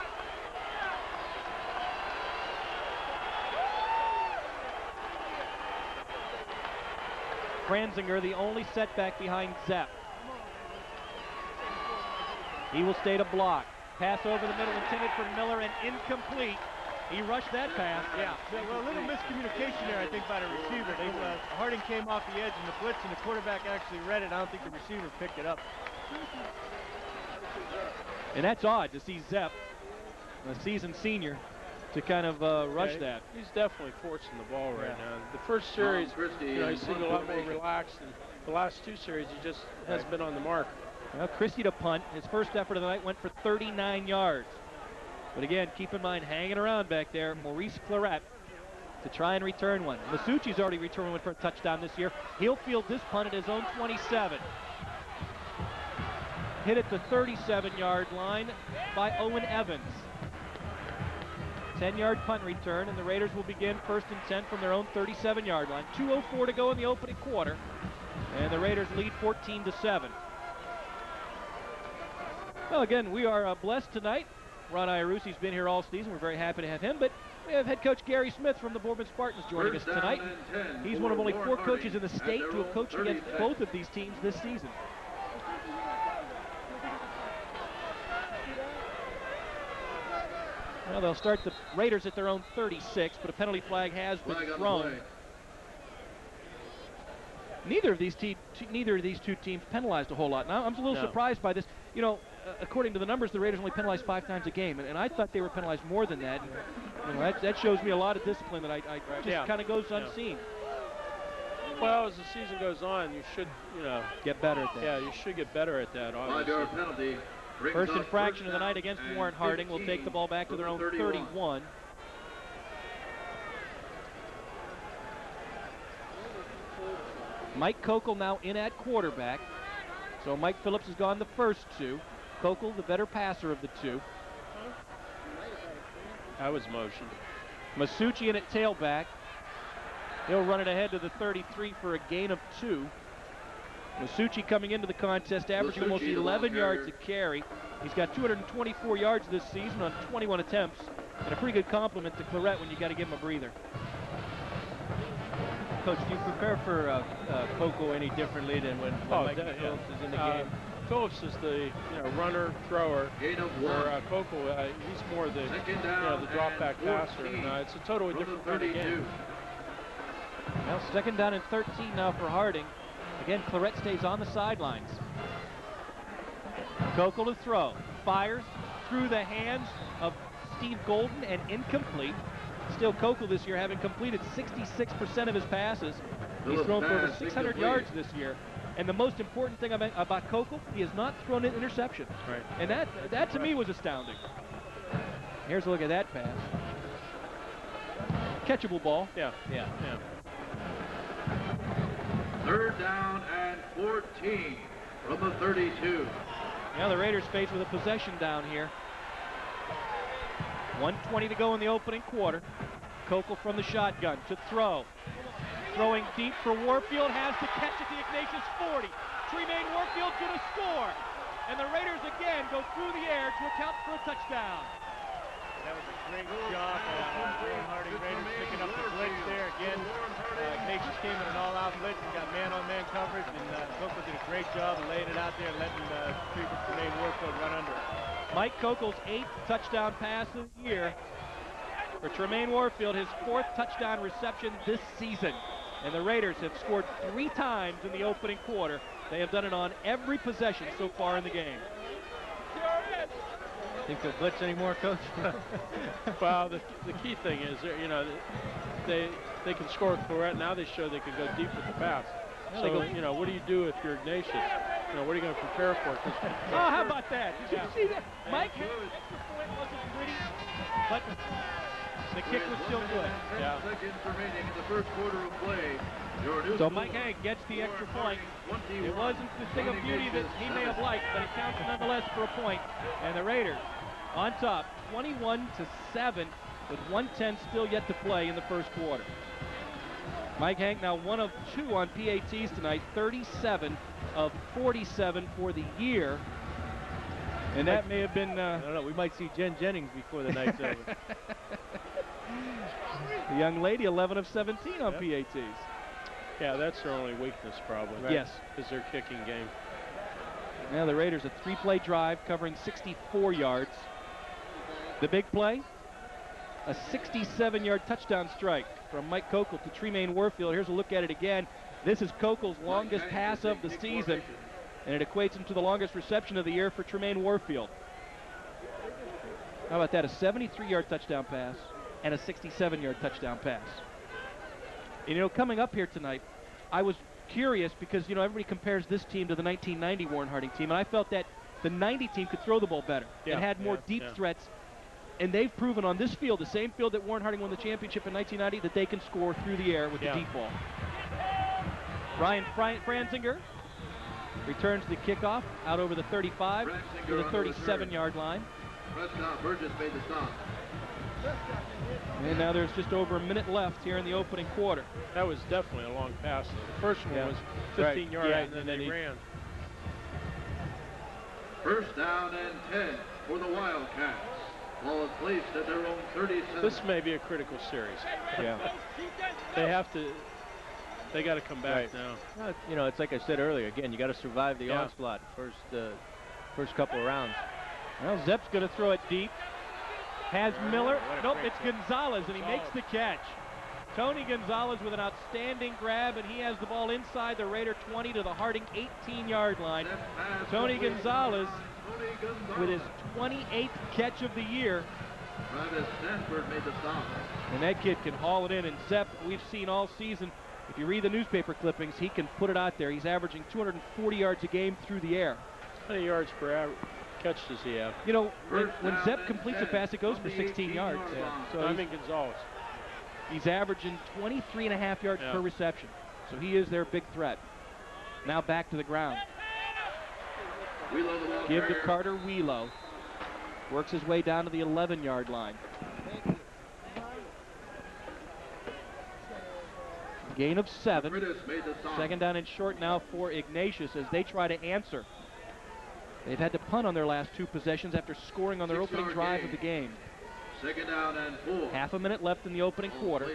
Franzinger, the only setback behind Zepp. He will stay to block. Pass over the middle intended for Miller and incomplete. He rushed that pass. Yeah, well, a little miscommunication there, I think, by the receiver. Harding came off the edge in the blitz, and the quarterback actually read it. I don't think the receiver picked it up. And that's odd to see Zepp, a seasoned senior, to kind of rush that. He's definitely forcing the ball right now. The first series, he seemed a lot more relaxed, and the last 2 series, he just hasn't been on the mark. Well, Christie to punt. His first effort of the night went for 39 yards. But again, keep in mind, hanging around back there, Maurice Claret to try and return one. Masucci's already returned one for a touchdown this year. He'll field this punt at his own 27. Hit at the 37-yard line by Owen Evans. 10-yard punt return, and the Raiders will begin 1st and 10 from their own 37-yard line. 2:04 to go in the opening quarter, and the Raiders lead 14-7. Well, again, we are blessed tonight. Ron Iarusse's been here all season. We're very happy to have him, but we have head coach Gary Smith from the Boardman Spartans joining us tonight. He's one of only 4 coaches in the state to have coached against both of these teams this season. Well, they'll start the Raiders at their own 36, but a penalty flag has been thrown. Neither of these two teams penalized a whole lot. Now, I'm a little surprised by this. You know, according to the numbers, the Raiders only penalized 5 times a game, and I thought they were penalized more than that. And, that shows me a lot of discipline that just kind of goes unseen. Well, as the season goes on, you should, get better at that. Yeah, you should get better at that, obviously. 5-yard penalty. First infraction of the night against Warren Harding. Will take the ball back to their own 31. Mike Kokel now in at quarterback. So Mike Phillips has gone the first 2. Kokel, the better passer of the 2. That was motion. Masucci in at tailback. He'll run it ahead to the 33 for a gain of 2. Masucci coming into the contest, averaging almost 11 yards a carry. He's got 224 yards this season on 21 attempts, and a pretty good compliment to Claret when you got to give him a breather. Coach, do you prepare for Kokel any differently than when Mike Phillips is in the game? Phillips is the runner, thrower. Where Kokel, he's more the drop back passer. And, it's a totally different kind of game. Well, 2nd down and 13 now for Harding. Again, Claret stays on the sidelines. Kokel to throw. Fires through the hands of Steve Golden and incomplete. Still, Kokel this year having completed 66% of his passes. He's thrown for over 600 yards this year. And the most important thing about Kokel, he has not thrown an interception. Right. And that to me was astounding. Here's a look at that pass. Catchable ball. Yeah. 3rd down and 14 from the 32. Now the Raiders faced with a possession down here. 1:20 to go in the opening quarter. Kokel from the shotgun to throw. Throwing deep for Warfield, has to catch at the Ignatius 40. Tremaine Warfield's going to score. And the Raiders again go through the air to account for a touchdown. That was a great job by Warren Harding Raiders picking up the blitz there again. Ignatius came in an all-out blitz and got man-on-man coverage, and Kokel did a great job of laying it out there and letting Tremaine Warfield run under it. Mike Kokel's 8th touchdown pass of the year. For Tremaine Warfield, his 4th touchdown reception this season. And the Raiders have scored 3 times in the opening quarter. They have done it on every possession so far in the game. Think they'll blitz anymore, Coach? Well, the key thing is, they can score with Claret. Now they show they can go deep with the pass. Yeah, So, what do you do if you're Ignatius? What are you going to prepare for? Oh, how about that? Did you see that? Mike, extra point wasn't pretty, but the kick was still good. 10 seconds remaining in the first quarter of play. So Mike Hank gets the extra point. It wasn't the thing of beauty that he may have liked, but it counts nonetheless for a point. And the Raiders on top, 21-7, with 1:10 still yet to play in the first quarter. Mike Hank now 1 of 2 on PATs tonight, 37 of 47 for the year. And that may have been... I don't know, we might see Jen Jennings before the night's over. The young lady, 11 of 17 on PATs. Yeah, that's their only weakness probably. Right. Yes. Is their kicking game. Now the Raiders, a 3-play drive covering 64 yards. The big play, a 67-yard touchdown strike from Mike Kokel to Tremaine Warfield. Here's a look at it again. This is Kokel's longest pass of the season, and it equates him to the longest reception of the year for Tremaine Warfield. How about that? A 73-yard touchdown pass and a 67-yard touchdown pass. And, you know, coming up here tonight, I was curious because, you know, everybody compares this team to the 1990 Warren Harding team, and I felt that the 90 team could throw the ball better and had more deep threats. And they've proven on this field, the same field that Warren Harding won the championship in 1990, that they can score through the air with the deep ball. Ryan Franzinger returns the kickoff out over the 35 to the 37-yard line. Burgess made the stop. And now there's just over a minute left here in the opening quarter. That was definitely a long pass. The first one was 15 yards, and then he ran. First down and 10 for the Wildcats. Ball is placed at their own 37. This may be a critical series. Yeah. They got to come back now. Well, you know, it's like I said earlier. Again, you got to survive the onslaught first couple of rounds. Well, Zepp's going to throw it deep. Has Miller. Nope, it's Gonzalez, and he makes the catch. Tony Gonzalez with an outstanding grab, and he has the ball inside the Raider 20 to the Harding 18-yard line. Tony Gonzalez with his 28th catch of the year. Travis Stanford made the stop. And that kid can haul it in. And Zepp, we've seen all season, if you read the newspaper clippings, he can put it out there. He's averaging 240 yards a game through the air. How many yards per catch does he have? You know, when Zepp completes a pass, it goes for 16 yards. So I mean Gonzalez. He's averaging 23.5 yards per reception. So he is their big threat. Now back to the ground. Give to Carter Wheelo. Works his way down to the 11-yard line. Gain of 7. Second down and short now for Ignatius as they try to answer. They've had to punt on their last 2 possessions after scoring on their opening drive of the game. Second down and 4. Half a minute left in the opening quarter.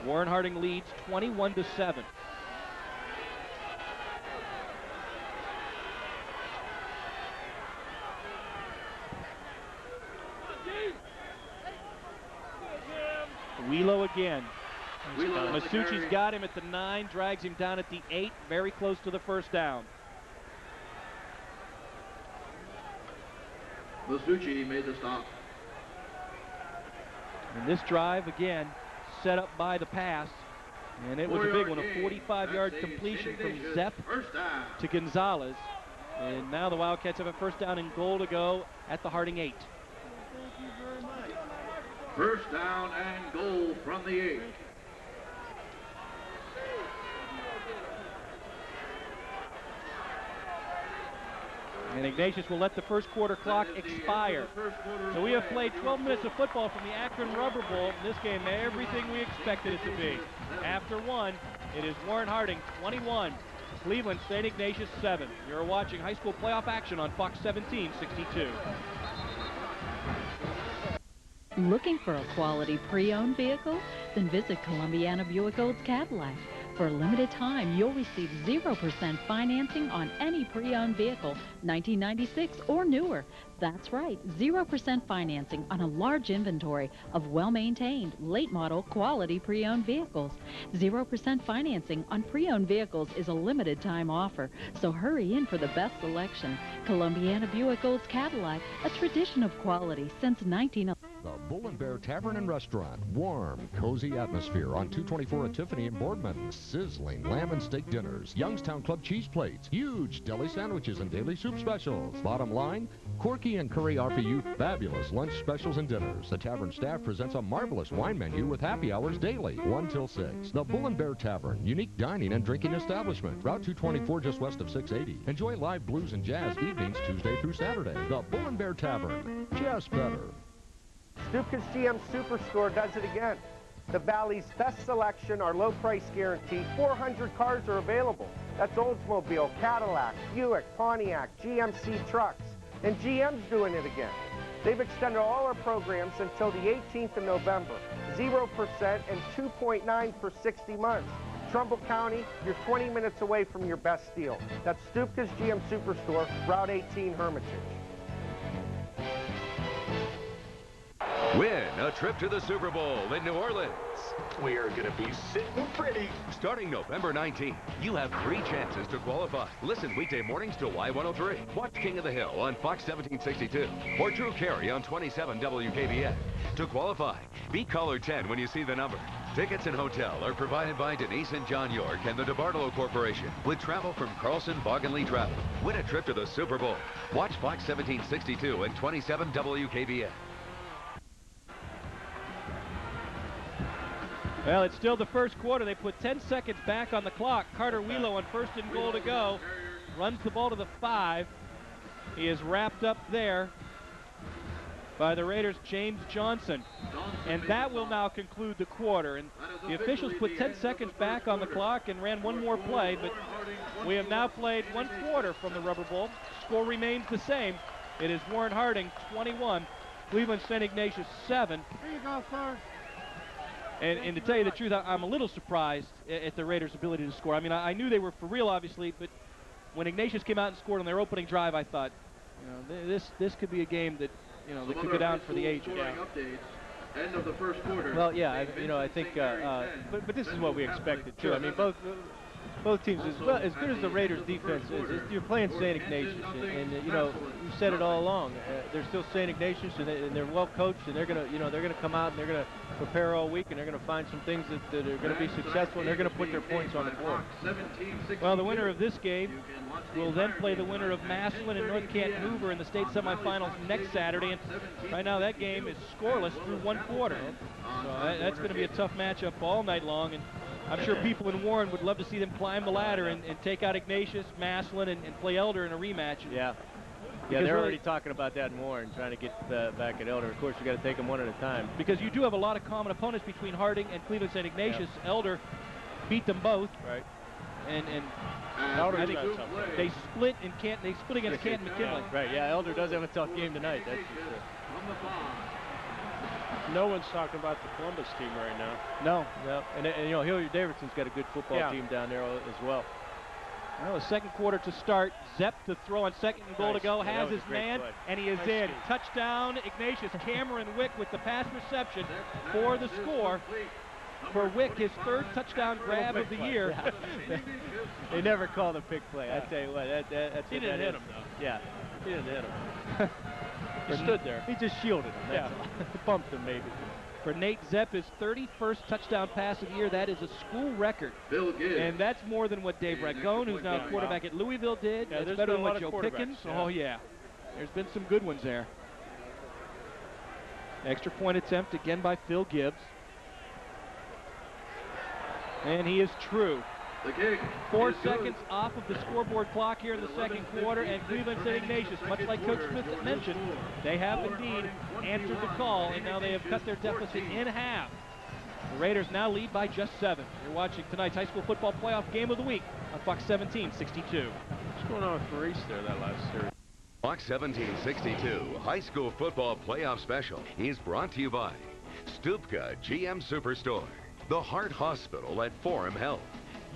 Warren Harding leads 21-7. Wheelo again. Masucci's got him at the 9, drags him down at the 8, very close to the first down. Masucci made the stop. And this drive, again, set up by the pass. And it was a big one, a 45-yard completion from Zepp to Gonzalez. And now the Wildcats have a first down and goal to go at the Harding 8. First down and goal from the 8. And Ignatius will let the first quarter clock expire. So we have played 12 minutes of football from the Akron Rubber Bowl. This game, everything we expected it to be. After 1, it is Warren Harding 21, Cleveland St. Ignatius 7. You're watching high school playoff action on Fox 1762. Looking for a quality pre-owned vehicle? Then visit Columbiana Buick Olds Cadillac. For a limited time, you'll receive 0% financing on any pre-owned vehicle, 1996 or newer. That's right, 0% financing on a large inventory of well-maintained, late-model, quality pre-owned vehicles. 0% financing on pre-owned vehicles is a limited-time offer, so hurry in for the best selection. Columbiana Buick Olds Cadillac, a tradition of quality since 1911. The Bull and Bear Tavern and Restaurant. Warm, cozy atmosphere on 224 at Tiffany in Boardman. Sizzling lamb and steak dinners. Youngstown Club cheese plates. Huge deli sandwiches and daily soup specials. Bottom line, Corky and Curry offer you fabulous lunch specials and dinners. The tavern staff presents a marvelous wine menu with happy hours daily, 1 till 6. The Bull and Bear Tavern. Unique dining and drinking establishment. Route 224 just west of 680. Enjoy live blues and jazz evenings Tuesday through Saturday. The Bull and Bear Tavern. Just better. Stupka's GM Superstore does it again. The Valley's best selection, our low price guarantee, 400 cars are available. That's Oldsmobile, Cadillac, Buick, Pontiac, GMC trucks. And GM's doing it again. They've extended all our programs until the 18th of November. 0% and 2.9 for 60 months. Trumbull County, you're 20 minutes away from your best deal. That's Stupka's GM Superstore, Route 18, Hermitage. Win a trip to the Super Bowl in New Orleans. We are going to be sitting pretty. Starting November 19th, you have 3 chances to qualify. Listen weekday mornings to Y103. Watch King of the Hill on Fox 1762 or Drew Carey on 27 WKBN. To qualify, beat caller 10 when you see the number. Tickets and hotel are provided by Denise and John York and the DeBartolo Corporation with travel from Carlson Bogganley Travel. Win a trip to the Super Bowl. Watch Fox 1762 and 27 WKBN. Well, it's still the first quarter. They put 10 seconds back on the clock. Carter Wheelo on 1st and goal to go. Runs the ball to the 5. He is wrapped up there by the Raiders' James Johnson. And that will now conclude the quarter. And the officials put 10 seconds back on the clock and ran one more play, but we have now played 1 quarter from the Rubber Bowl. Score remains the same. It is Warren Harding 21, Cleveland St. Ignatius 7. Here you go, sir. And to tell you the truth, I'm a little surprised at the Raiders' ability to score. I mean, I knew they were for real, obviously, but when Ignatius came out and scored on their opening drive, I thought, you know, this could be a game that, you know, that could go down for the ages. End of the first quarter. Well, yeah, I think, but this is what we expected too. I mean, both teams, as good as the Raiders' defense is, you're playing St. Ignatius, and you know, you said it all along. They're still St. Ignatius, and they're well coached, and they're gonna come out and they're gonna prepare all week, and they're gonna find some things that are gonna be successful, and they're gonna put their points on the board. Well, the winner of this game will then play the winner of Massillon and North Canton Hoover in the state semifinals next Saturday, and right now that game is scoreless through 1 quarter. So that's going to be a tough matchup all night long, and I'm sure people in Warren would love to see them climb the ladder and take out Ignatius, Massillon, and play Elder in a rematch. Yeah. Yeah, they're already talking about that in Warren, trying to get back at Elder. Of course, you got to take them one at a time. Because you do have a lot of common opponents between Harding and Cleveland St. Ignatius. Yep. Elder beat them both. Right. And I think they split in Canton. They split against Canton McKinley. Right. Yeah, Elder does have a tough game tonight. That's for sure. No one's talking about the Columbus team right now. No. And you know, Hilliard Davidson's got a good football team down there as well. Well, the second quarter to start. Zepp to throw on 2nd and goal to go. Has his man, and he is in. Touchdown, Ignatius. Cameron Wick with the pass reception for the score. For Wick, his 3rd touchdown grab of the year. Yeah. They never called a pick play. I tell you what, that's he didn't hit him though. Yeah, he didn't hit him. He stood there. He just shielded him. Yeah, bumped him maybe. For Nate Zepp, his 31st touchdown pass of the year. That is a school record. And that's more than what Dave Ragone, who's now quarterback at Louisville, did. Yeah, that's better than what Joe Pickens. Yeah. Oh, yeah. There's been some good ones there. Extra point attempt again by Phil Gibbs. And he is true. 4 seconds off of the scoreboard clock here in the second quarter, and Cleveland St. Ignatius, much like Coach Smith mentioned, they have indeed answered the call, and now they have cut their deficit in half. The Raiders now lead by just 7. You're watching tonight's high school football playoff game of the week on Fox 1762. What's going on with Maurice there that last series? Fox 1762 High School Football Playoff Special is brought to you by Stupka GM Superstore, the Heart Hospital at Forum Health,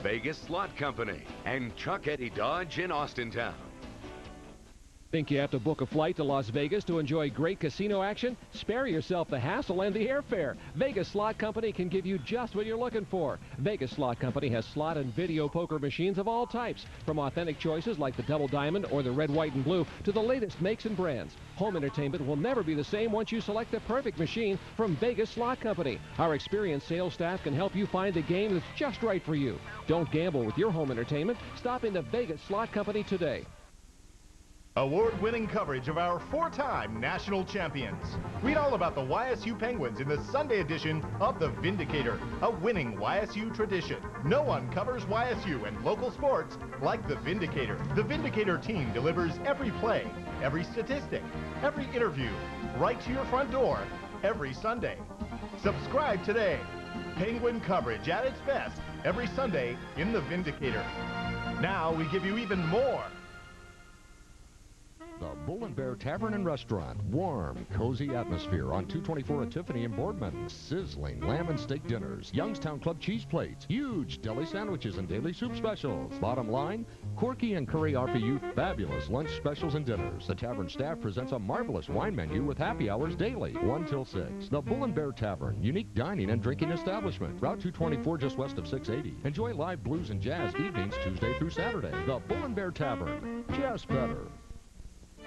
Vegas Slot Company, and Chuck Eddie Dodge in Austintown. Think you have to book a flight to Las Vegas to enjoy great casino action? Spare yourself the hassle and the airfare. Vegas Slot Company can give you just what you're looking for. Vegas Slot Company has slot and video poker machines of all types, from authentic choices like the Double Diamond or the Red, White, and Blue to the latest makes and brands. Home entertainment will never be the same once you select the perfect machine from Vegas Slot Company. Our experienced sales staff can help you find the game that's just right for you. Don't gamble with your home entertainment. Stop into Vegas Slot Company today. Award-winning coverage of our 4-time national champions. Read all about the YSU Penguins in the Sunday edition of The Vindicator, a winning YSU tradition. No one covers YSU and local sports like The Vindicator. The Vindicator team delivers every play, every statistic, every interview, right to your front door every Sunday. Subscribe today. Penguin coverage at its best every Sunday in the Vindicator. Now we give you even more. The Bull and Bear Tavern and Restaurant. Warm, cozy atmosphere on 224 at Tiffany in Boardman. Sizzling lamb and steak dinners. Youngstown Club cheese plates. Huge deli sandwiches and daily soup specials. Bottom line, Corky and Curry offer you fabulous lunch specials and dinners. The tavern staff presents a marvelous wine menu with happy hours daily, 1 till 6. The Bull and Bear Tavern. Unique dining and drinking establishment. Route 224 just west of 680. Enjoy live blues and jazz evenings Tuesday through Saturday. The Bull and Bear Tavern. Just better.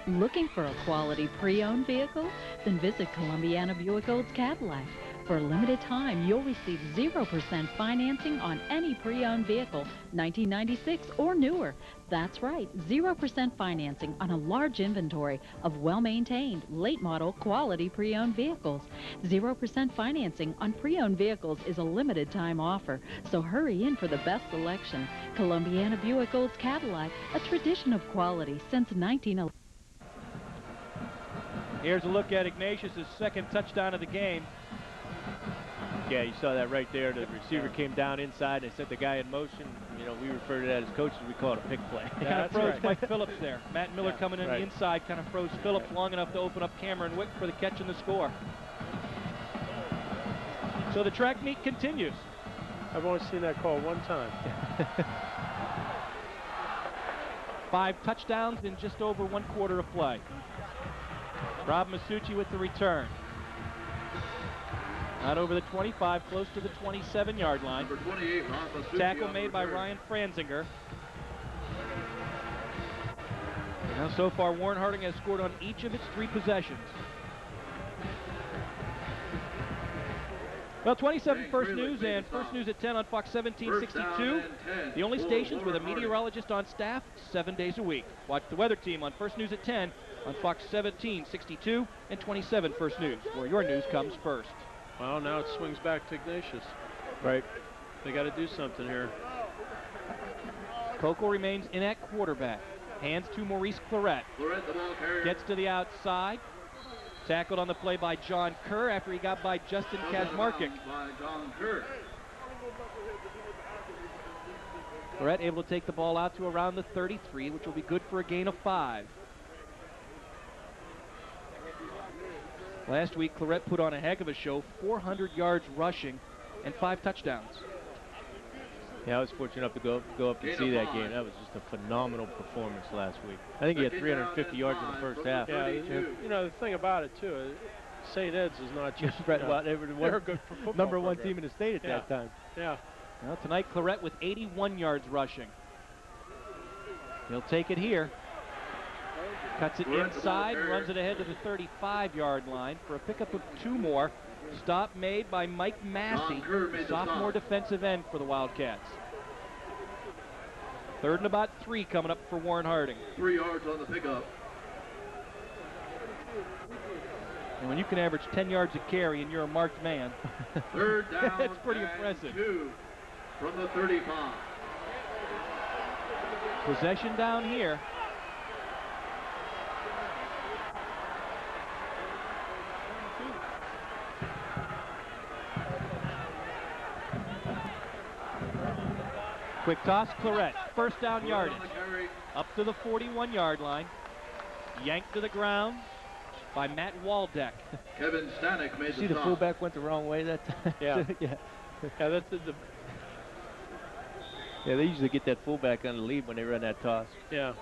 Looking for a quality pre-owned vehicle? Then visit Columbiana Buick Olds Cadillac. For a limited time, you'll receive 0% financing on any pre-owned vehicle, 1996 or newer. That's right, 0% financing on a large inventory of well-maintained, late-model, quality pre-owned vehicles. 0% financing on pre-owned vehicles is a limited-time offer, so hurry in for the best selection. Columbiana Buick Olds Cadillac, a tradition of quality since 1911. Here's a look at Ignatius' second touchdown of the game. Yeah, you saw that right there. The receiver came down inside and set the guy in motion. You know, we refer to that as coaches, we call it a pick play. Kind of froze Mike Phillips there. Matt Miller coming in the inside kind of froze Phillips long enough to open up Cameron Wick for the catch and the score. So the track meet continues. I've only seen that call one time. 5 touchdowns in just over 1 quarter of play. Rob Masucci with the return. Not over the 25, close to the 27-yard line. Number 28, Rob Masucci. Tackle made by Ryan Franzinger. Now so far, Warren Harding has scored on each of its 3 possessions. Well, 27 First News and First News at 10 on Fox 1762. The only stations with a meteorologist on staff 7 days a week. Watch the weather team on First News at 10 on Fox 1762 and 27 First News, where your news comes first. Well, now it swings back to Ignatius. Right. They got to do something here. Kokel remains in at quarterback. Hands to Maurice Claret. Claret, the ball carrier. Gets to the outside. Tackled on the play by John Kerr after he got by Justin Kazmarkic. By John Kerr. Claret able to take the ball out to around the 33, which will be good for a gain of 5. Last week, Claret put on a heck of a show, 400 yards rushing and 5 touchdowns. Yeah, I was fortunate enough to go up and see that game. That was just a phenomenal performance last week. I think he had 350 yards in the first half. Yeah, you know, the thing about it, too, St. Ed's is not just, they're a good number 1 program. team in the state at that time. Yeah. Well, tonight, Claret with 81 yards rushing. He'll take it here. Cuts it inside, runs it ahead to the 35-yard line for a pickup of 2 more. Stop made by Mike Massey, sophomore defensive end for the Wildcats. 3rd and about 3 coming up for Warren Harding. 3 yards on the pickup. And when you can average 10 yards a carry and you're a marked man, 3rd down. That's pretty impressive. 2 from the 35. Possession down here. Quick toss, Claret. 1st down yardage. Up to the 41-yard line. Yanked to the ground by Matt Waldeck. Kevin Stanek made the See, the fullback went the wrong way that time. Yeah. Yeah, that's they usually get that fullback on the lead when they run that toss. Yeah.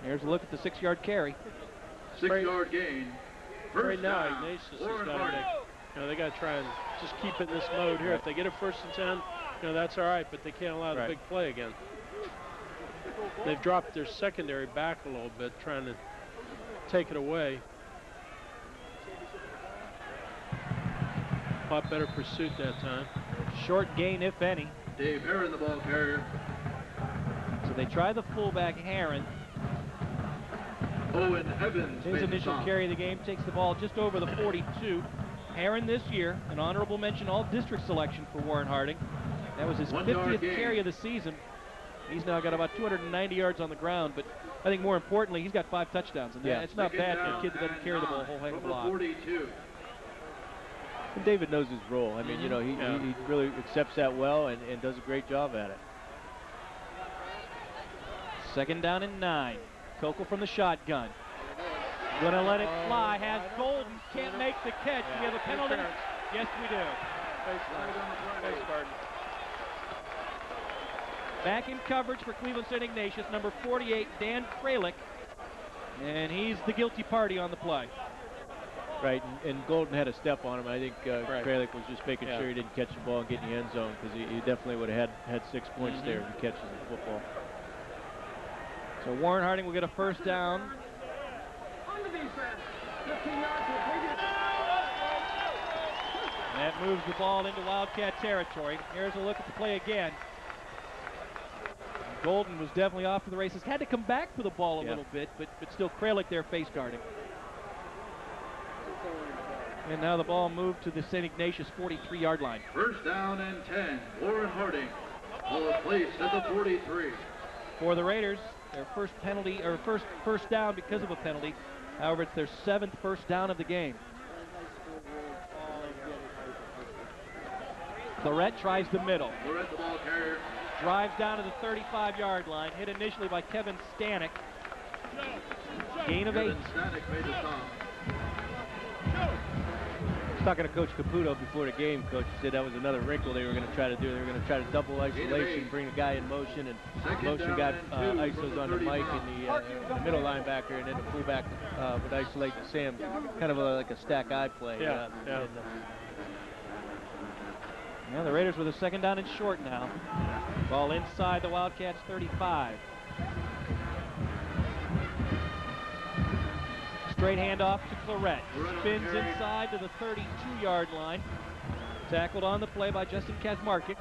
Here's a look at the 6-yard carry. 6-yard gain. Right now, Ignatius has got to make, you know, they got to try and just keep it in this mode here. If they get a 1st and 10, you know, that's all right, but they can't allow the big play again. They've dropped their secondary back a little bit, trying to take it away. A lot better pursuit that time. Short gain, if any. Dave Herron, the ball carrier. So they try the fullback, Herron. Owen Evans. His initial carry of the game takes the ball just over the 42. Herron this year, an honorable mention all-district selection for Warren Harding. That was his 50th carry of the season. He's now got about 290 yards on the ground, but I think more importantly, he's got 5 touchdowns. And it's not bad for a kid that doesn't carry the ball a whole heck of a lot. 42. David knows his role. I mean, you know, he really accepts that well and does a great job at it. 2nd down and 9. Kokel from the shotgun. Gonna let it fly. Has Golden. Can't make the catch. Do we have a penalty? Yes, we do. Back in coverage for Cleveland St. Ignatius, number 48, Dan Kralik. And he's the guilty party on the play. Right, and Golden had a step on him. I think Kralik was just making sure he didn't catch the ball and get in the end zone, because he definitely would have had 6 points there if he catches the football. So Warren Harding will get a first down. That moves the ball into Wildcat territory. Here's a look at the play again. Golden was definitely off to the races. Had to come back for the ball a little bit, but still Kralik there face guarding. And now the ball moved to the St. Ignatius 43-yard line. First down and 10. Warren Harding. Ball placed at the 43. For the Raiders, their first penalty, or first down because of a penalty. However, it's their 7th first down of the game. Claret tries the middle. Claret, the ball carrier. Drives down to the 35-yard line. Hit initially by Kevin Stanek. Gain of 8. Stanek made the stop. I was talking to Coach Caputo before the game. Coach said that was another wrinkle they were going to try to do. They were going to try to double isolation, bring the guy in motion, and motion got isos on the Mike and the middle linebacker, and then the fullback would isolate the Sam. Kind of like a stack eye play. Now the Raiders with a 2nd down and short now. Ball inside the Wildcats 35. Straight handoff to Claret. Spins inside to the 32-yard line. Tackled on the play by Justin Kazmarkic.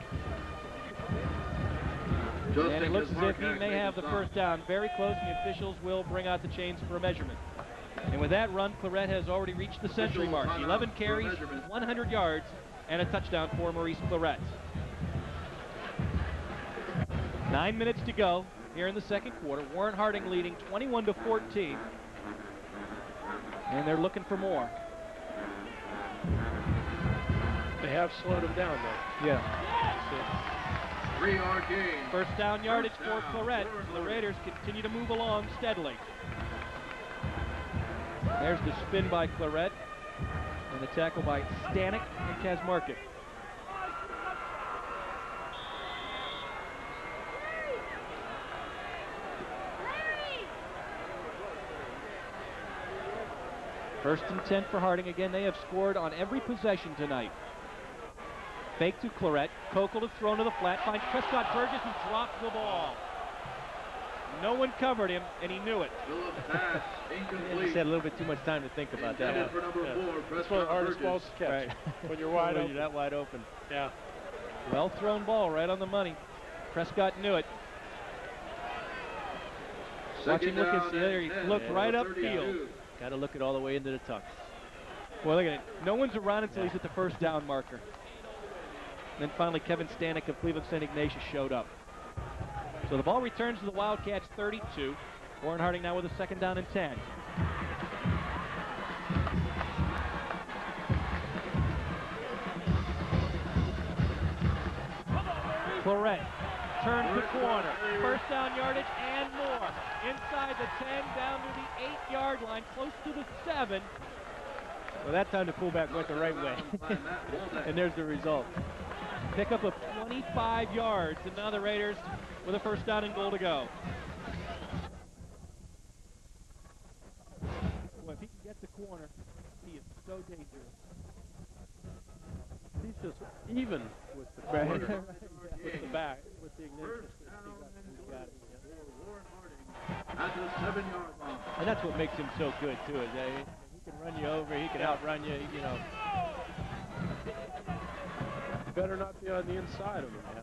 And it looks as if he may have the first down. Very close, and the officials will bring out the chains for a measurement. And with that run, Claret has already reached the century mark. 11 carries, 100 yards, and a touchdown for Maurice Claret. 9 minutes to go here in the second quarter. Warren Harding leading 21-14. And they're looking for more. They have slowed him down, though. Yeah. 3-yard gain. First down yardage for Claret. The Raiders continue to move along steadily. There's the spin by Claret. And the tackle by Stanek and Kazmarkic. First and 10 for Harding. Again, they have scored on every possession tonight. Fake to Claret. Kokel is thrown to the flat. Finds Prescott Burgess, who drops the ball. No one covered him, and he knew it. He just had a little bit too much time to think about that. For number 4, That's one of the hardest balls to catch. Right. When you're wide open. You're that wide open. Yeah. Well thrown ball right on the money. Prescott knew it. Watch him look he looked right upfield. Got to look it all the way into the tuck. Boy, look at it. No one's around until he's at the first down marker. And then finally, Kevin Stanek of Cleveland St. Ignatius showed up. So the ball returns to the Wildcats 32. Warren Harding now with a 2nd down and 10. Claret turns the corner. First down yardage and more. Inside the 10, down to the 8-yard line, close to the 7. Well, that time the fullback went the right way. And there's the result. Pick up of 25 yards, and now the Raiders with a first down and goal to go. Boy, if he can get the corner, he is so dangerous. He's just even with the corner, with the back, with the Ignatius. At the 7-yard line. And that's what makes him so good, too. Is that he can run you over, he can outrun you, you know. Better not be on the inside of him. Yeah.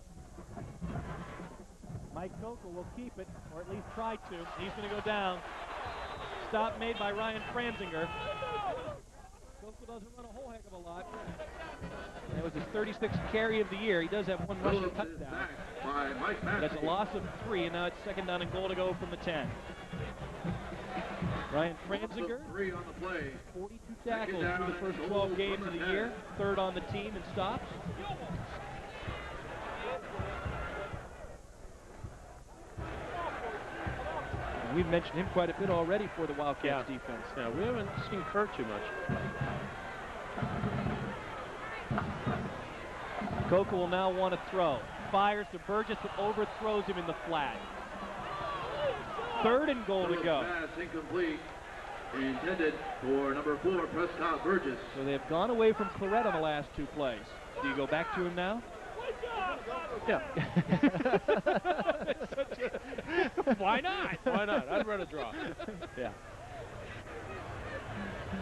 Mike Kokel will keep it, or at least try to. He's going to go down. Stop made by Ryan Franzinger. Kokel doesn't run a whole heck of a lot. That was his 36th carry of the year. He does have one rushing touchdown. That's a loss of 3, and now it's 2nd down and goal to go from the 10. Ryan Franziger, 3 on the play. 42 tackles through the first 12 games of the year, third on the team in stops. We've mentioned him quite a bit already for the Wildcats defense. Yeah, we haven't seen Kurt too much. Coca will now want to throw. Fires to Burgess, but overthrows him in the flat. 3rd and goal to go. Pass incomplete. Intended for number 4, Prescott Burgess. So they have gone away from Claret on the last 2 plays. Do you go back to him now? Yeah. Why not? Why not? I'd run a draw. Yeah.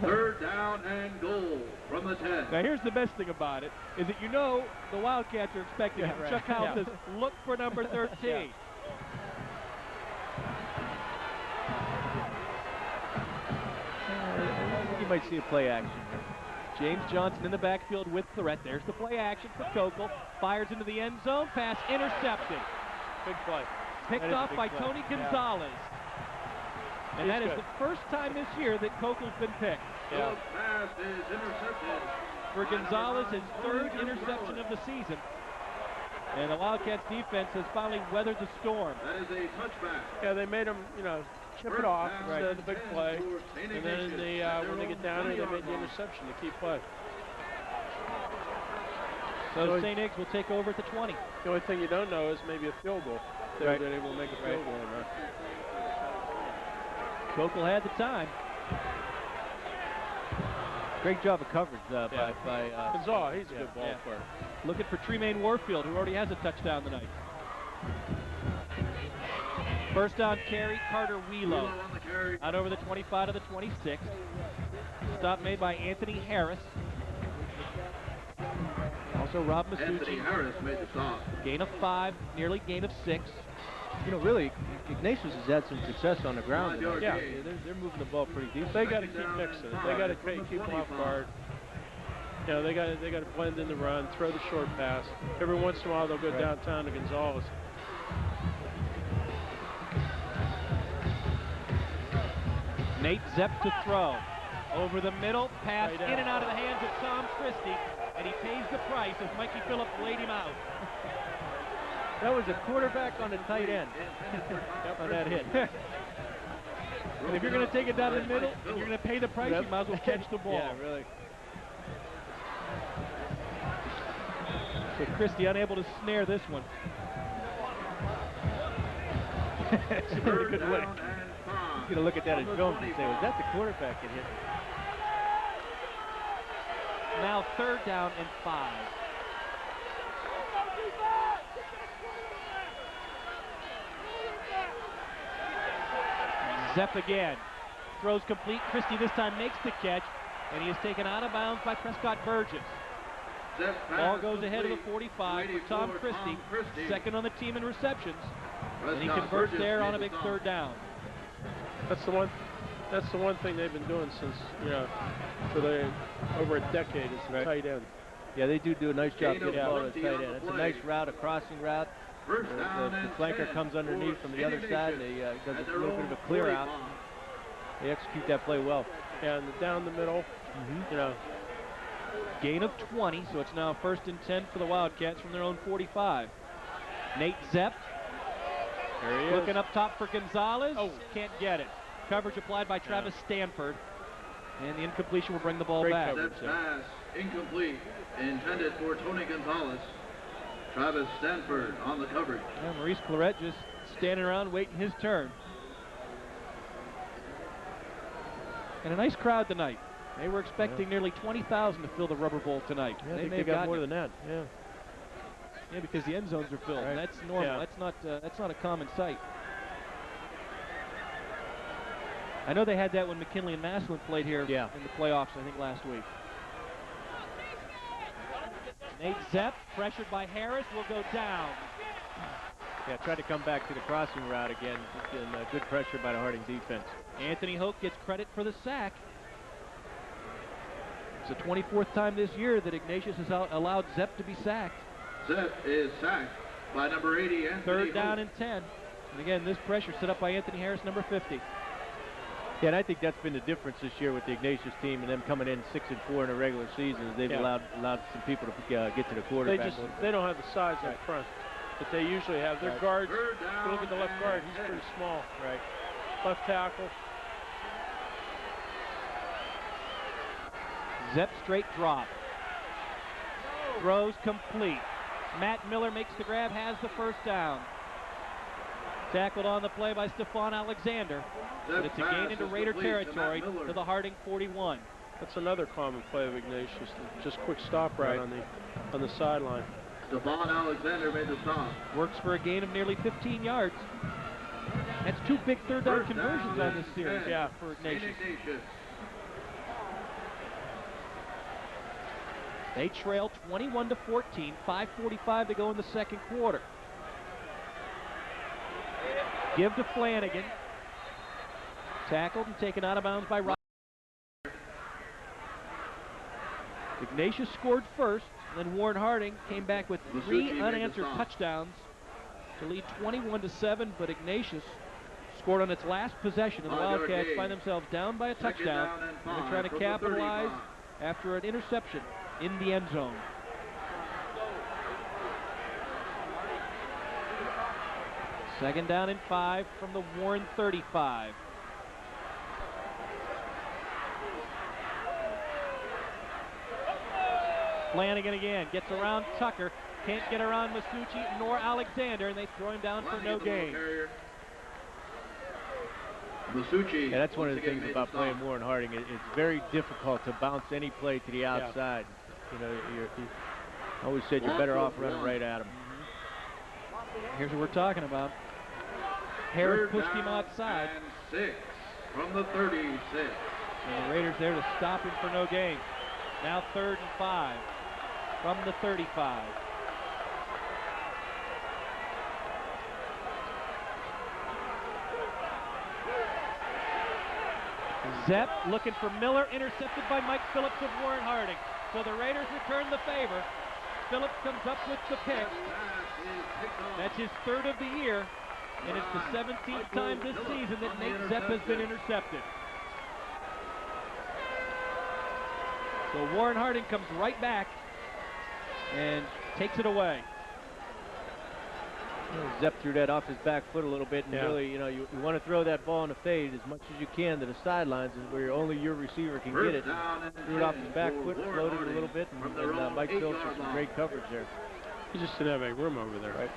3rd down and goal from the 10. Now here's the best thing about it, is that you know the Wildcats are expecting it. Right. Chuck Howell says, look for number 13. Yeah. You might see a play action. James Johnson in the backfield with Claret. There's the play action for Kokel. Fires into the end zone. Pass intercepted. Big play. Picked off by Tony Gonzalez. And that is the first time this year that Kokel's been picked. The pass is intercepted. For Gonzalez, his 3rd interception of the season. And the Wildcats defense has finally weathered the storm. That is a touchback. Yeah, they made him, chip it off instead of the big play. And then when they get down there, they made the interception to keep play. So St. Iggs will take over at the 20. The only thing you don't know is maybe a field goal. They're able to make a field goal in there. Kokel had the time. Great job of coverage by Gonzalez. He's a good ball player. Looking for Tremaine Warfield, who already has a touchdown tonight. First down carry, Carter Wheelo. Out over the 25 to the 26. Stop made by Anthony Harris. Also Rob Masucci. Anthony Harris made the stop. Gain of 5, nearly gain of 6. You know, really, Ignatius has had some success on the ground. Yeah, they're moving the ball pretty decent. They got to keep mixing it. They got to keep them off guard. You know, they got to blend in the run, throw the short pass. Every once in a while, they'll go downtown to Gonzalez. Nate Zepp to throw. Over the middle, pass in and out of the hands of Tom Christie, and he pays the price as Mikey Phillips laid him out. That was a quarterback on the tight end on that hit. And if you're going to take it down the middle and you're going to pay the price, you might as well catch the ball. Yeah, really. So Christie unable to snare this one. It's a really good lick. He's going to look at that in film and say, was that the quarterback that hit me? Now 3rd down and 5. Zepp again. Throws complete. Christie this time makes the catch, and he is taken out of bounds by Prescott Burgess. Ball goes ahead of the 45 for Tom Christie, 2nd on the team in receptions, and he converts there on a big 3rd down. That's the one thing they've been doing since, for over a decade is the tight end. Yeah, they do a nice job getting the ball to the tight end. It's a nice route, a crossing route. The flanker comes underneath from the other side, and he does a little bit of a clear out. They execute that play well. And down the middle, Gain of 20, so it's now 1st and 10 for the Wildcats from their own 45. Nate Zepp. There he is. Looking up top for Gonzalez. Oh, can't get it. Coverage applied by Travis Stanford. And the incompletion will bring the ball back. That pass incomplete, intended for Tony Gonzalez. Travis Stanford on the coverage. Yeah, Maurice Claret just standing around waiting his turn. And a nice crowd tonight. They were expecting nearly 20,000 to fill the Rubber Bowl tonight. Yeah, they may have got more than that. Yeah. Yeah, because the end zones are filled. Right. That's normal. Yeah. That's not a common sight. I know they had that when McKinley and Massillon played here in the playoffs, I think, last week. Nate Zepp, pressured by Harris, will go down. Yeah, tried to come back to the crossing route again. And good pressure by the Harding defense. Anthony Hoke gets credit for the sack. It's the 24th time this year that Ignatius has allowed Zepp to be sacked. Zepp is sacked by number 80, Anthony 3rd down Hoke. and 10. And again, this pressure set up by Anthony Harris, number 50. Yeah, and I think that's been the difference this year with the Ignatius team and them coming in 6-4 in a regular season. Is they've allowed some people to get to the quarterback. They don't have the size up front that they usually have. Their guards, if you look at the left guard, he's pretty small. Right. Left tackle. Zepp straight drop. Throws complete. Matt Miller makes the grab, has the first down. Tackled on the play by Stephon Alexander. But it's a gain into Raider territory to the Harding 41. That's another common play of Ignatius. Just quick stop right on the sideline. Stephon Alexander made the stop. Works for a gain of nearly 15 yards. That's 2 big third down conversions on this series for Ignatius. They trail 21-14, 5:45 to go in the second quarter. Give to Flanagan. Tackled and taken out of bounds by Rob. Ignatius scored first, and then Warren Harding came back with 3 unanswered touchdowns to lead 21-7, but Ignatius scored on its last possession, and the Wildcats find themselves down by a touchdown. They're trying to capitalize after an interception in the end zone. Second down and 5 from the Warren 35. Flanagan again gets around Tucker. Can't get around Masucci nor Alexander, and they throw him down for no gain. Masucci. Yeah, that's one of the things about playing Warren Harding. It's very difficult to bounce any play to the outside. You know, I always said you're better off running right at him. Here's what we're talking about. Harris pushed him outside. And 6 from the 36. And the Raiders there to stop him for no gain. Now 3rd and 5 from the 35. Zepp looking for Miller, intercepted by Mike Phillips of Warren Harding. So the Raiders return the favor. Phillips comes up with the pick. That's his 3rd of the year, and it's the 17th time this season that Nate Zepp has been intercepted. So Warren Harding comes right back and takes it away. Zepp threw that off his back foot a little bit, and really, you know, you want to throw that ball in the fade as much as you can to the sidelines, where only your receiver can get it. Threw it off his back foot, floated it a little bit, and Mike Phillips with some great coverage there. He just didn't have any room over there. Right.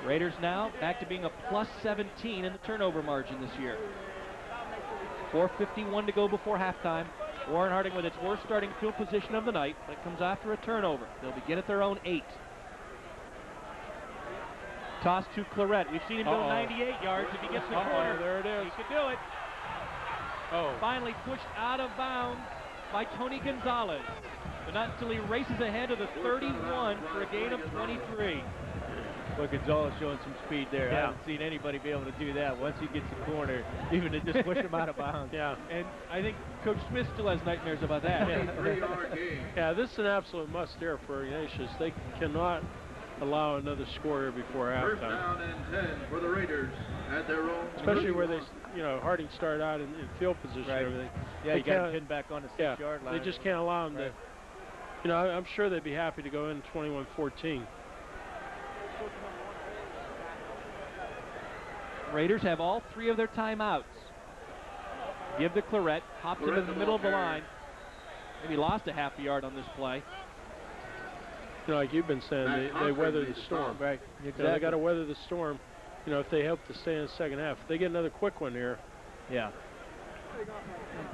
Raiders now back to being a plus 17 in the turnover margin this year. 4:51 to go before halftime. Warren Harding with its worst starting field position of the night, but it comes after a turnover. They'll begin at their own 8. Toss to Claret. We've seen him go 98 yards. If he gets the corner, there it is. He could do it. Finally pushed out of bounds by Tony Gonzalez. But not until he races ahead to the 31 for a gain of 23. But Gonzalez showing some speed there. I haven't seen anybody be able to do that. Once he gets the corner, even to just push him out of bounds. And I think Coach Smith still has nightmares about that. Yeah, this is an absolute must there for Ignatius. They cannot allow another score here before halftime. 1st down and 10 for the Raiders at their own. Especially where they, you know, Harding started out in field position and everything. Yeah, you got to pin back on the 6-yard line. They just can't allow them to, you know, I'm sure they'd be happy to go in 21-14. Raiders have all 3 of their timeouts. Give to Claret, hops into the middle of the line. Maybe lost a half a yard on this play. You know, like you've been saying, they weather the storm. Right. Exactly. You know, they got to weather the storm. You know, if they hope to stay in the second half, if they get another quick one here. Yeah.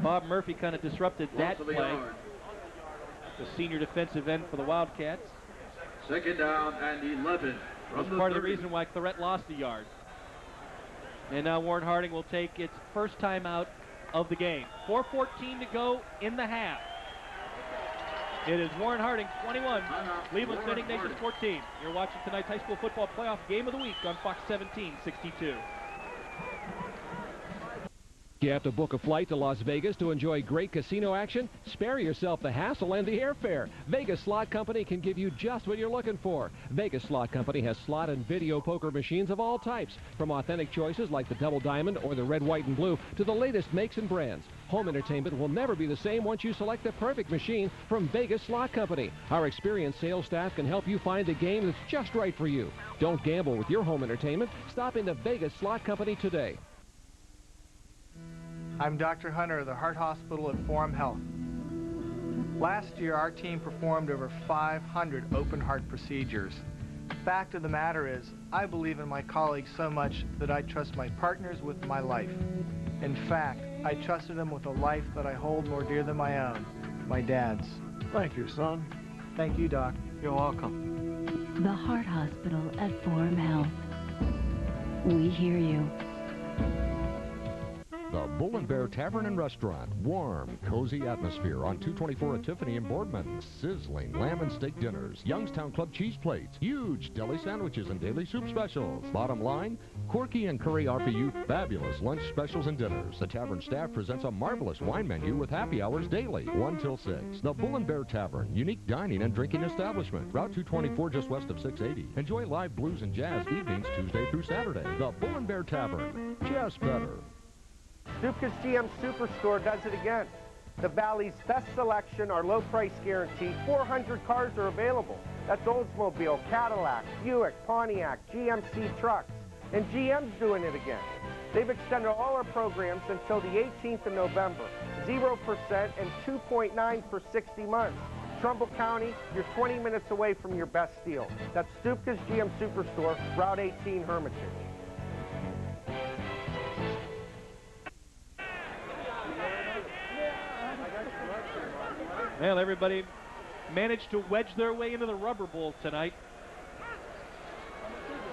Bob Murphy kind of disrupted that play. The senior defensive end for the Wildcats. 2nd down and 11. That's part of the reason why Claret lost a yard. And now Warren Harding will take its first timeout of the game. 4:14 to go in the half. It is Warren Harding 21, Cleveland State Ignatius 14. You're watching tonight's high school football playoff game of the week on Fox 1762. You have to book a flight to Las Vegas to enjoy great casino action? Spare yourself the hassle and the airfare. Vegas Slot Company can give you just what you're looking for. Vegas Slot Company has slot and video poker machines of all types, from authentic choices like the Double Diamond or the Red, White, and Blue to the latest makes and brands. Home entertainment will never be the same once you select the perfect machine from Vegas Slot Company. Our experienced sales staff can help you find the game that's just right for you. Don't gamble with your home entertainment. Stop into Vegas Slot Company today. I'm Dr. Hunter of the Heart Hospital at Forum Health. Last year, our team performed over 500 open heart procedures. Fact of the matter is, I believe in my colleagues so much that I trust my partners with my life. In fact, I trusted them with a life that I hold more dear than my own, my dad's. Thank you, son. Thank you, Doc. You're welcome. The Heart Hospital at Forum Health. We hear you. The Bull and Bear Tavern and Restaurant. Warm, cozy atmosphere on 224 at Tiffany in Boardman. Sizzling lamb and steak dinners. Youngstown Club cheese plates. Huge deli sandwiches and daily soup specials. Bottom line, Corky and Curry offer you fabulous lunch specials and dinners. The tavern staff presents a marvelous wine menu with happy hours daily, 1 till 6. The Bull and Bear Tavern. Unique dining and drinking establishment. Route 224 just west of 680. Enjoy live blues and jazz evenings Tuesday through Saturday. The Bull and Bear Tavern. Just better. Stupka's GM Superstore does it again. The Valley's best selection, our low price guarantee. 400 cars are available. That's Oldsmobile, Cadillac, Buick, Pontiac, GMC trucks. And GM's doing it again. They've extended all our programs until the 18th of November. 0% and 2.9 for 60 months. Trumbull County, you're 20 minutes away from your best deal. That's Stupka's GM Superstore, Route 18, Hermitage. Well, everybody managed to wedge their way into the Rubber Bowl tonight.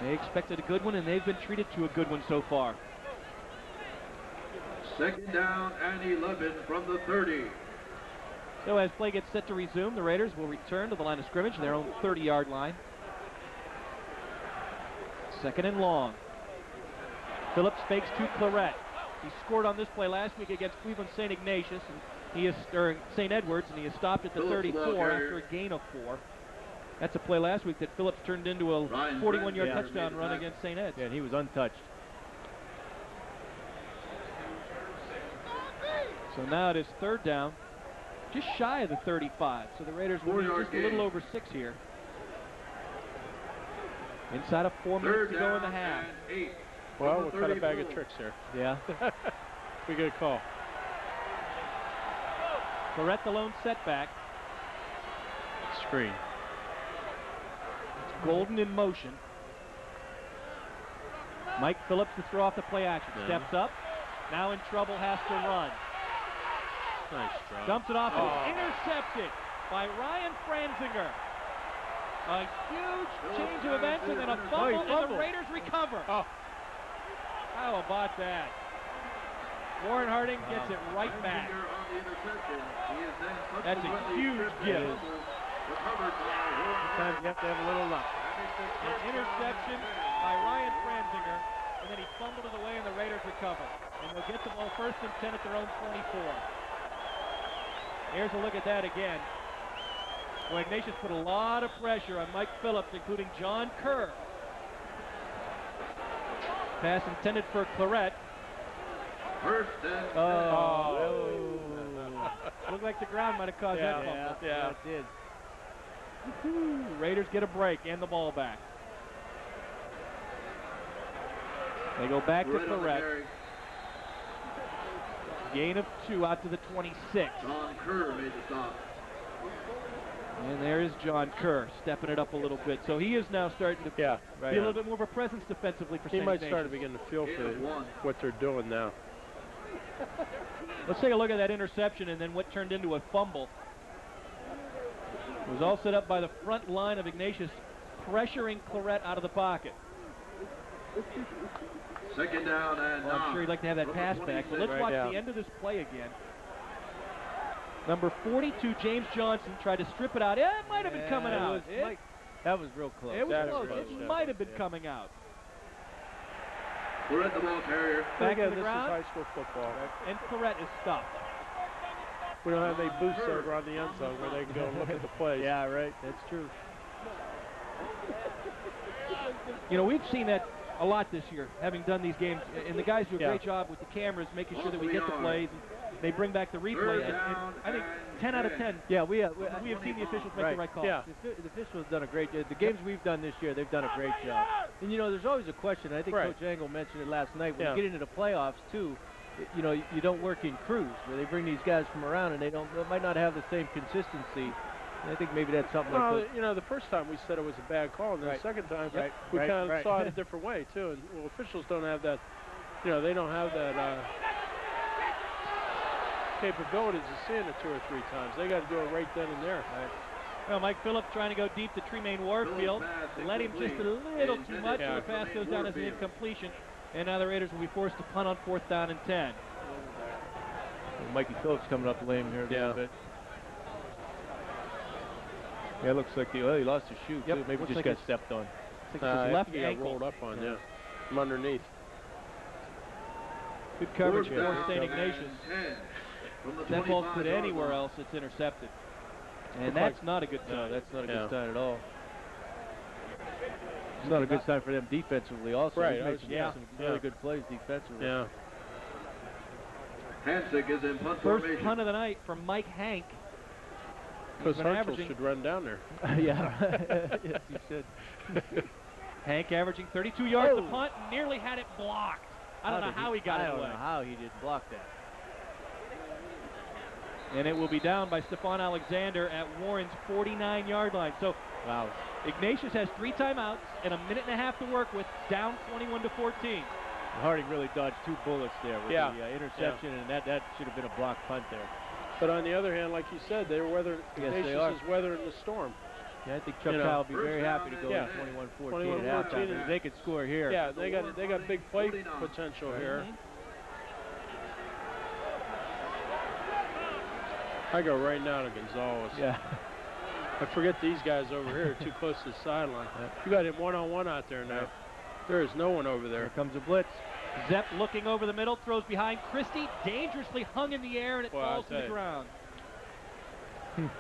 They expected a good one, and they've been treated to a good one so far. Second down and 11 from the 30. So as play gets set to resume, the Raiders will return to the line of scrimmage, their own 30-yard line. Second and long. Phillips fakes to Claret. He scored on this play last week against Cleveland St. Ignatius, and he is St. Edwards, and he is stopped at the 34 after a gain of 4. That's a play last week that Phillips turned into a 41-yard touchdown run against St. Ed's. Yeah, and he was untouched. So now it is third down, just shy of the 35. So the Raiders will be just a little over 6 here. Inside of 4 minutes to go in the half. Well, we'll cut a bag of tricks here. Yeah. We get a call. Claret the lone setback. Screen. Golden in motion. Mike Phillips to throw off the play action. Steps up. Now in trouble, has to run. Nice drop. Dumps it off. Intercepted by Ryan Franzinger. A huge change of events and then a fumble, and the Raiders recover. Oh. How about that? Warren Harding gets it right back. That's a huge gift. Sometimes you have to have a little luck. An interception by Ryan Franzinger, and then he fumbled it away, and the Raiders recover. And we'll get the ball first and 10 at their own 24. Here's a look at that again. Well, Ignatius put a lot of pressure on Mike Phillips, including John Kerr. Pass intended for Claret. First and 10. Oh. Looked like the ground might have caused that fumble. Yeah, it did. Raiders get a break and the ball back. They go back to Claret. Gain of 2 out to the 26. John Kerr made the stop. And there is John Kerr stepping it up a little bit. So he is now starting to be a little bit more of a presence defensively for St. He might Ignatius. start to begin to feel for what they're doing now. Let's take a look at that interception and then what turned into a fumble. It was all set up by the front line of Ignatius, pressuring Claret out of the pocket. Second down and I'm sure he'd like to have that pass back, but let's watch the end of this play again. Number 42, James Johnson, tried to strip it out. It might have been coming out. That was real close. It was close. It might have been coming out. Claret, the ball carrier. Back Again, to the this ground. is high school football. And Claret is stopped. We don't have any booths over on the end zone where they can go and look at the plays. Yeah, right. That's true. You know, we've seen that a lot this year, having done these games, and the guys do a Yeah. great job with the cameras, making sure that we get the plays, and they bring back the replay, and I think 10 out of 10, Yeah, we have seen the officials make the right call. Yeah. The officials have done a great job. The games we've done this year, they've done a great job. And, you know, there's always a question. I think Right. Coach Engel mentioned it last night. When Yeah. you get into the playoffs, too, you know, you don't work in crews, where they bring these guys from around, and they might not have the same consistency. And I think maybe that's something Well, like you know, the first time we said it was a bad call, and then Right. the second time Right, we right, kind of right. saw it a different way, too. And, well, officials don't have that, you know, they don't have that capabilities of seeing it 2 or 3 times. They got to do it right then and there. Right. Well, Mike Phillips trying to go deep to Tremaine Warfield. Let him just a little too much, so the pass goes down as an incompletion. And now the Raiders will be forced to punt on 4th down and 10. Mikey Phillips coming up the lane here a little bit. Yeah, it looks like he lost his shoe, too. Maybe looks just like got it's- stepped on. I think it's his left he got ankle. rolled up on, yeah, from underneath. Good coverage Fourth for down St. and Ignatius. 10 from the If that ball's 25 put yard anywhere line. else, it's intercepted. And Looks that's like- not a good sign. No, that's not a Yeah. good sign at all. It's not a good sign for them defensively also. Right, He's I made was- some, yeah, some yeah. really good plays defensively. Yeah. Hansick is in punt First formation. punt of the night from Mike Hank. Because been Hartzell averaging- should run down there. Yeah, yes, he should. Hank averaging 32 yards to punt, nearly had it blocked. I don't know how he got it I don't away. know how he didn't block that. And it will be down by Stephon Alexander at Warren's 49-yard line. So Wow. Ignatius has 3 timeouts and a minute and a half to work with, down 21-14. Harding really dodged 2 bullets there with Yeah. the interception, and that should have been a blocked punt there. But on the other hand, like you said, they're weathering. Yes, they Ignatius are. is weathering the storm. Yeah, I think Chuck You know, Kyle will be very happy to go Yeah. 21-14 at 21-14, halftime. If they could score here. Yeah, they got big play potential here. I go right now to Gonzalez. Yeah. I forget these guys over here are too close to the sideline. You got him one-on-one out there now. There is no one over there. Here comes a blitz. Zepp looking over the middle, throws behind Christie, dangerously hung in the air, and it Well, falls I'll to the tell you. ground.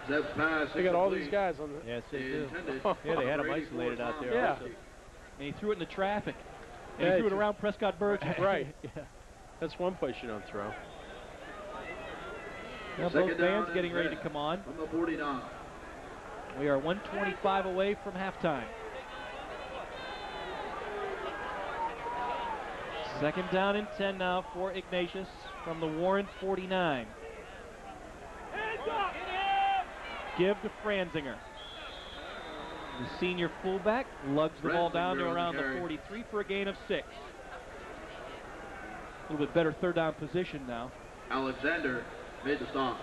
Zepp's pass. They got all these guys on the. Yes, they do. Intended Yeah, they had him for isolated out there. Yeah. Also. And he threw it into traffic. And Yeah, he threw it he- around Prescott Burgess. Right. Yeah. That's one place you don't throw. Now Second both down bands and getting ready 10 to come on. From the 49. We are 1:25 away from halftime. Second down and 10 now for Ignatius from the Warren 49. Give to Franzinger. The senior fullback lugs the ball down to Franzinger on the around the carry. 43 for a gain of 6. A little bit better third down position now. Alexander made the stop.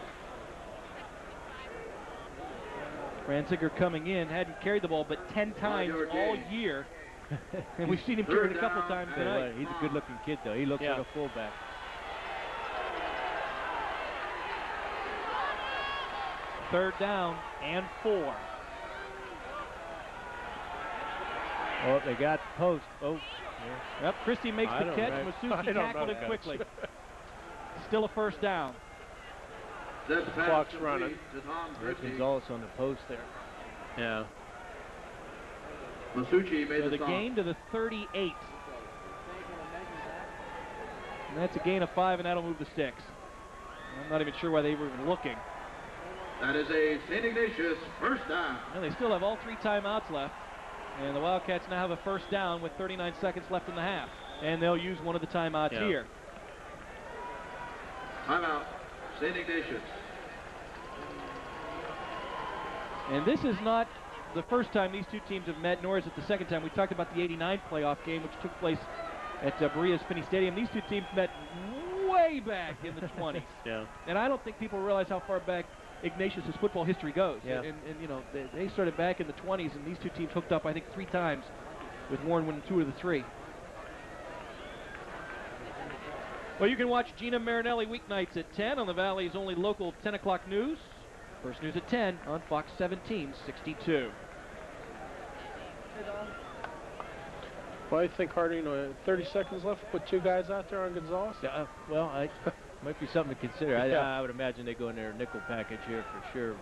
Franzinger coming in, hadn't carried the ball but 10 times 5-yard all gain. year. And we've seen him carry it a couple times Tell you tonight. what, he's a good-looking kid, though. He looks Yeah. like a fullback. Third down and 4. Oh, they got post. Oh, Yep, Christie makes I the don't catch. know. I Masucci don't know tackled the it guys. quickly. Still a first down. Zepp's pass Clock's complete running. to Tom there's Christie. Gonzalez on the post there. Yeah. Masucci made So the the stop. gain to the 38. And that's a gain of 5, and that'll move the sticks. I'm not even sure why they were even looking. That is a St. Ignatius first down. And they still have all 3 timeouts left. And the Wildcats now have a first down with 39 seconds left in the half. And they'll use one of the timeouts Yeah. here. Timeout, St. Ignatius. And this is not the first time these two teams have met, nor is it the second time. We talked about the '89 playoff game, which took place at Berea Spinney Stadium. These two teams met way back in the 20s. Yeah. And I don't think people realize how far back Ignatius' football history goes. Yeah. And you know, they started back in the 20s, and these two teams hooked up, I think, 3 times, with Warren winning 2 of the 3. Well, you can watch Gina Marinelli weeknights at 10 on the Valley's only local 10 o'clock news. First news at 10 on Fox 1762. Well, I think Harding, 30 seconds left, put 2 guys out there on Gonzalez. Yeah, well, might be something to consider. I would imagine they go in their nickel package here for sure.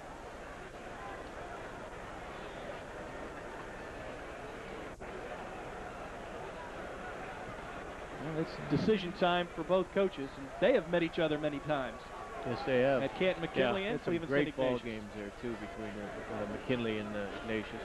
Well, it's decision time for both coaches, and they have met each other many times. Yes, they have. At Canton McKinley and some Cleveland great St. ball Ignatius. games there too between McKinley and Ignatius.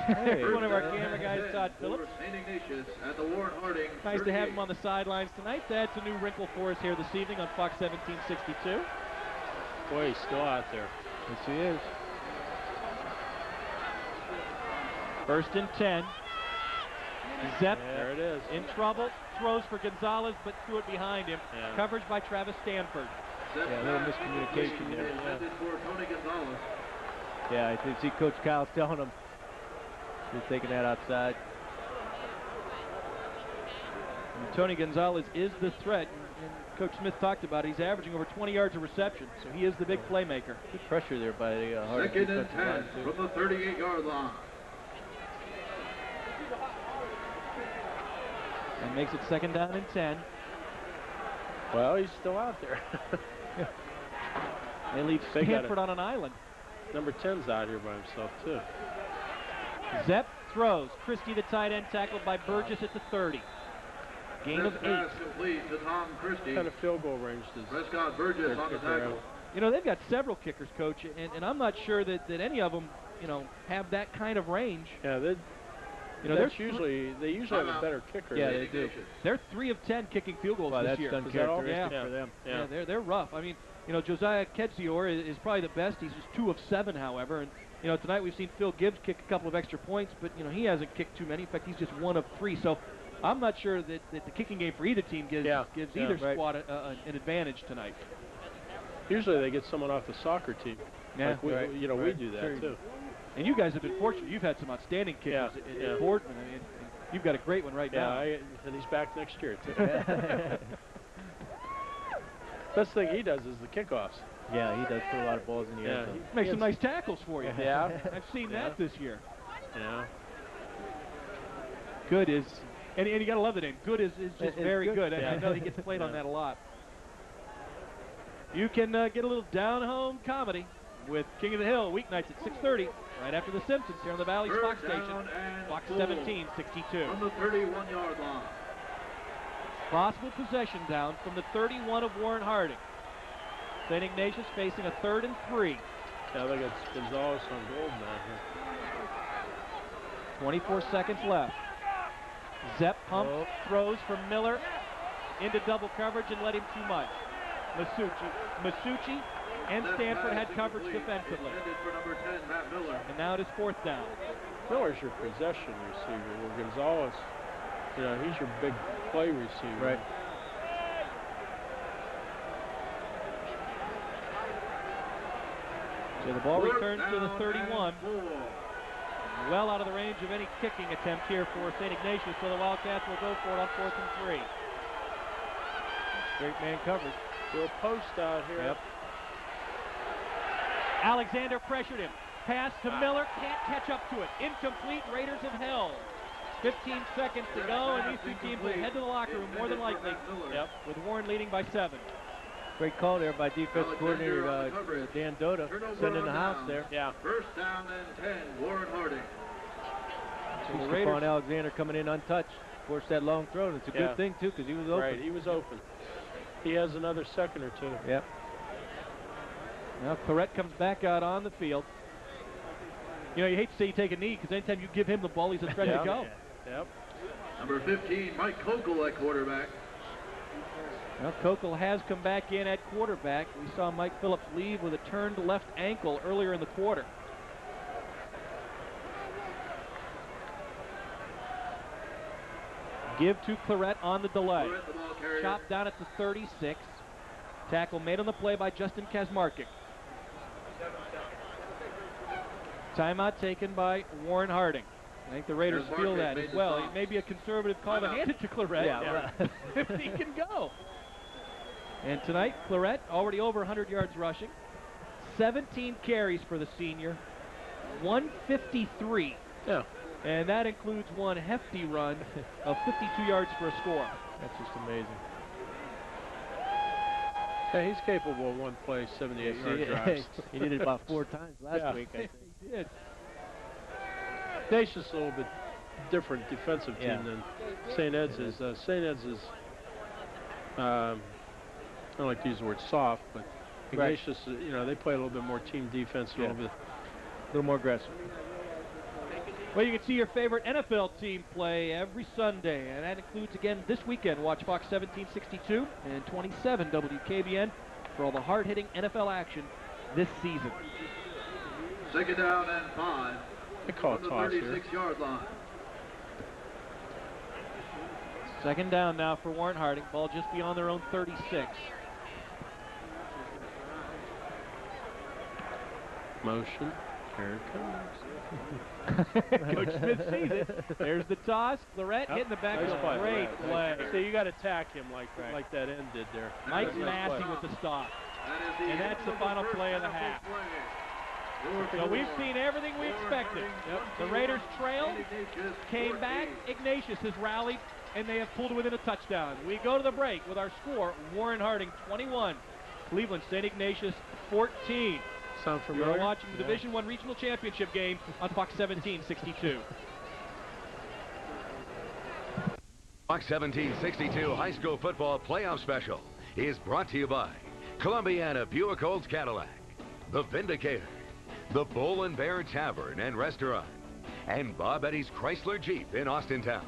Hey, one of our camera guys, Todd Phillips. St. Ignatius at the Warren Harding. Nice to have him on the sidelines tonight. That's a new wrinkle for us here this evening on Fox 1762. Boy, he's still out there. Yes, he is. First and 10. Zepp, there it is. In trouble, throws for Gonzalez, but threw it behind him. Yeah. Coverage by Travis Stanford. Yeah, a little miscommunication there. For Tony Gonzalez. Yeah, I think see Coach Kyle's telling him he's taking that outside. And Tony Gonzalez is the threat, and Coach Smith talked about it. He's averaging over 20 yards of reception, so he is the big playmaker. Good pressure there by the Harding Second and defensive 10 line, too. from the 38-yard line. And makes it second down and 10. Well, he's still out there. They leave Stanford on an island. Number 10's out here by himself, too. Zepp throws. Christie, the tight end, tackled by Burgess at the 30. Gain of 8. Pass complete to Tom Christie. What kind of field goal range does Prescott Burgess on the tackle. You know, they've got several kickers, Coach, and I'm not sure that any of them, you know, have that kind of range. Yeah, they usually have a better kicker. Yeah, they do. They're 3 of 10 kicking field goals this year. That's uncharacteristic for them. Yeah, they're rough. I mean, you know, Josiah Kedzior is probably the best. He's just 2 of 7, however. And, you know, tonight we've seen Phil Gibbs kick a couple of extra points, but, you know, he hasn't kicked too many. In fact, he's just 1 of 3. So I'm not sure that the kicking game for either team gives either squad an advantage tonight. Usually they get someone off the soccer team. Yeah, like we do that, too. And you guys have been fortunate. You've had some outstanding kickers at Boardman. I mean, you've got a great one right now. And he's back next year, too. Best thing he does is the kickoffs. Yeah, he does put a lot of balls in the end zone. Makes some nice tackles for you. Yeah. I've seen that this year. Yeah. Good is, and you got to love the name. Good is just very good. Yeah. I know he gets played on that a lot. You can get a little down-home comedy with King of the Hill weeknights at 6:30, right after The Simpsons here on the Valley's Fox Station, Fox 1762. From the 31-yard line. Possible possession down from the 31 of Warren Harding. St. Ignatius facing a 3rd and 3. Yeah, they got Gonzalez on gold now here. 24 seconds left. Zepp pumps, throws for Miller into double coverage and led him too much. Masucci and Stanford had coverage defensively. For number 10, Matt Miller. And now it is 4th down. Miller's your possession receiver, where Gonzalez, you know, he's your big play receiver. Right. So the ball returns to the 31. Well out of the range of any kicking attempt here for St. Ignatius, so the Wildcats will go for it on 4th and 3. Great man coverage. Little post out here. Yep. Alexander pressured him. Pass to Miller, can't catch up to it. Incomplete, Raiders have held. 15 seconds to go, and these two teams will head to the locker room more than likely. Yep, with Warren leading by 7. Great call there by defense coordinator Dan Doda, sending the house there. Yeah. First down and 10, Warren Harding. So Stephon Alexander coming in untouched, forced that long throw, and it's a good thing too because he was open. Right, he was open. He has another second or two. Yep. Now Claret comes back out on the field. You know, you hate to say you take a knee because anytime you give him the ball, he's a threat to go. Yep. Number 15, Mike Kokel at quarterback. Well, Kokel has come back in at quarterback. We saw Mike Phillips leave with a turned left ankle earlier in the quarter. Give to Claret on the delay. Chopped down at the 36. Tackle made on the play by Justin Kazmarkic. Timeout taken by Warren Harding. I think the Raiders feel that as well. It may be a conservative call to hand it to Claret if he can go. And tonight, Claret already over 100 yards rushing. 17 carries for the senior. 153. Yeah. And that includes one hefty run of 52 yards for a score. That's just amazing. Yeah, he's capable of one play, 78-yard drives. He did it about 4 times last week, I think. He did. Ignatius is a little bit different defensive team than St. Ed's is. St. Ed's is, I don't like to use the word soft, but Ignatius, you know, they play a little bit more team defense, a little more aggressive. Well, you can see your favorite NFL team play every Sunday, and that includes, again, this weekend. Watch Fox 1762 and 27 WKBN for all the hard-hitting NFL action this season. 2nd down and 5. They call it toss here. 36-yard line. 2nd down now for Warren Harding. Ball just beyond their own 36. Motion. Here it comes. Coach Smith sees it. There's the toss. Lorette hitting the back of a great play. So you got to attack him like that end did there. Mike Massey with the stop. And that's the final play of the half. So we've seen everything we expected. The Raiders trailed, came back. Ignatius has rallied, and they have pulled within a touchdown. We go to the break with our score, Warren Harding 21, Cleveland St. Ignatius 14. Sound familiar? You're watching the Division I Regional Championship game on Fox 1762. Fox 1762 High School Football Playoff Special is brought to you by Columbiana Buick Olds Cadillac, The Vindicator, the Bull and Bear Tavern and Restaurant, and Bob Eddie's Chrysler Jeep in Austintown.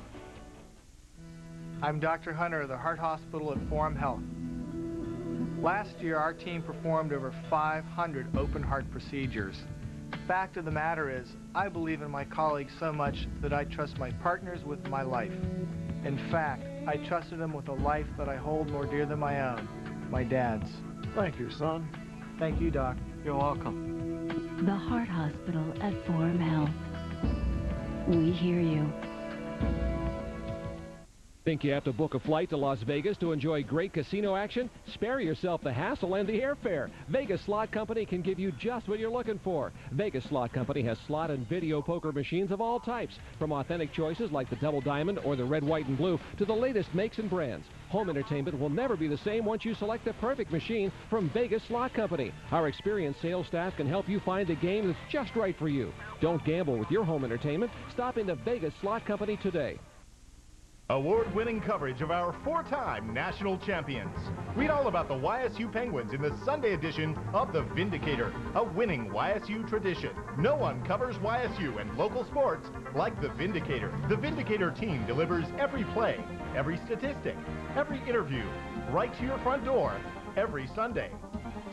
I'm Dr. Hunter of the Heart Hospital at Forum Health. Last year, our team performed over 500 open heart procedures. Fact of the matter is, I believe in my colleagues so much that I trust my partners with my life. In fact, I trusted them with a life that I hold more dear than my own, my dad's. Thank you, son. Thank you, Doc. You're welcome. The Heart Hospital at Forum Health. We hear you. Think you have to book a flight to Las Vegas to enjoy great casino action? Spare yourself the hassle and the airfare. Vegas Slot Company can give you just what you're looking for. Vegas Slot Company has slot and video poker machines of all types, from authentic choices like the Double Diamond or the Red, White, and Blue to the latest makes and brands. Home entertainment will never be the same once you select the perfect machine from Vegas Slot Company. Our experienced sales staff can help you find a game that's just right for you. Don't gamble with your home entertainment. Stop into Vegas Slot Company today. Award-winning coverage of our 4-time national champions. Read all about the YSU Penguins in the Sunday edition of The Vindicator, a winning YSU tradition. No one covers YSU and local sports like The Vindicator. The Vindicator team delivers every play, every statistic, every interview, right to your front door every Sunday.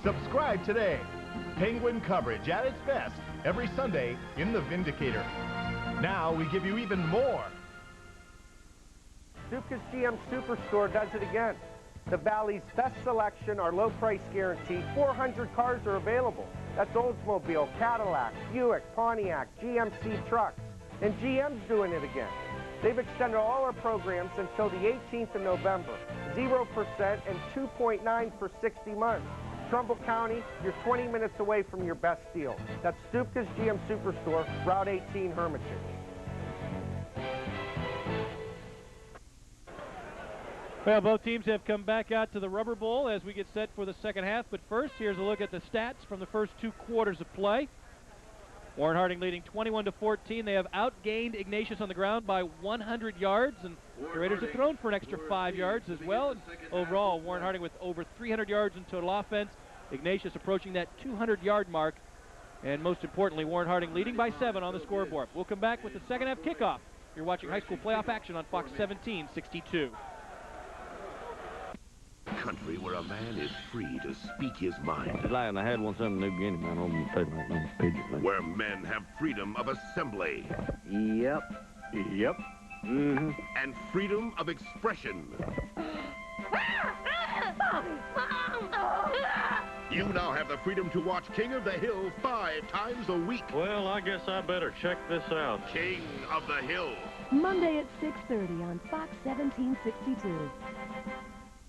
Subscribe today. Penguin coverage at its best every Sunday in The Vindicator. Now we give you even more. Stuka's GM Superstore does it again. The Valley's best selection, our low price guarantee. 400 cars are available. That's Oldsmobile, Cadillac, Buick, Pontiac, GMC trucks. And GM's doing it again. They've extended all our programs until the 18th of November. 0% and 2.9 for 60 months. Trumbull County, you're 20 minutes away from your best deal. That's Stuka's GM Superstore, Route 18, Hermitage. Well, both teams have come back out to the Rubber Bowl as we get set for the second half. But first, here's a look at the stats from the first 2 quarters of play. Warren Harding leading 21-14. They have outgained Ignatius on the ground by 100 yards, and the Raiders have thrown for an extra 5 yards as well. And overall, Warren Harding with over 300 yards in total offense. Ignatius approaching that 200-yard mark. And most importantly, Warren Harding leading by 7 on the scoreboard. We'll come back with the second half kickoff. You're watching high school playoff action on Fox 1762. Country where a man is free to speak his mind. Lion, I had one son in New Guinea, man, on the table, on the page. Where men have freedom of assembly. Yep. Yep. Mm-hmm. And freedom of expression. You now have the freedom to watch King of the Hill 5 times a week. Well, I guess I better check this out. King of the Hill. Monday at 6:30 on Fox 1762.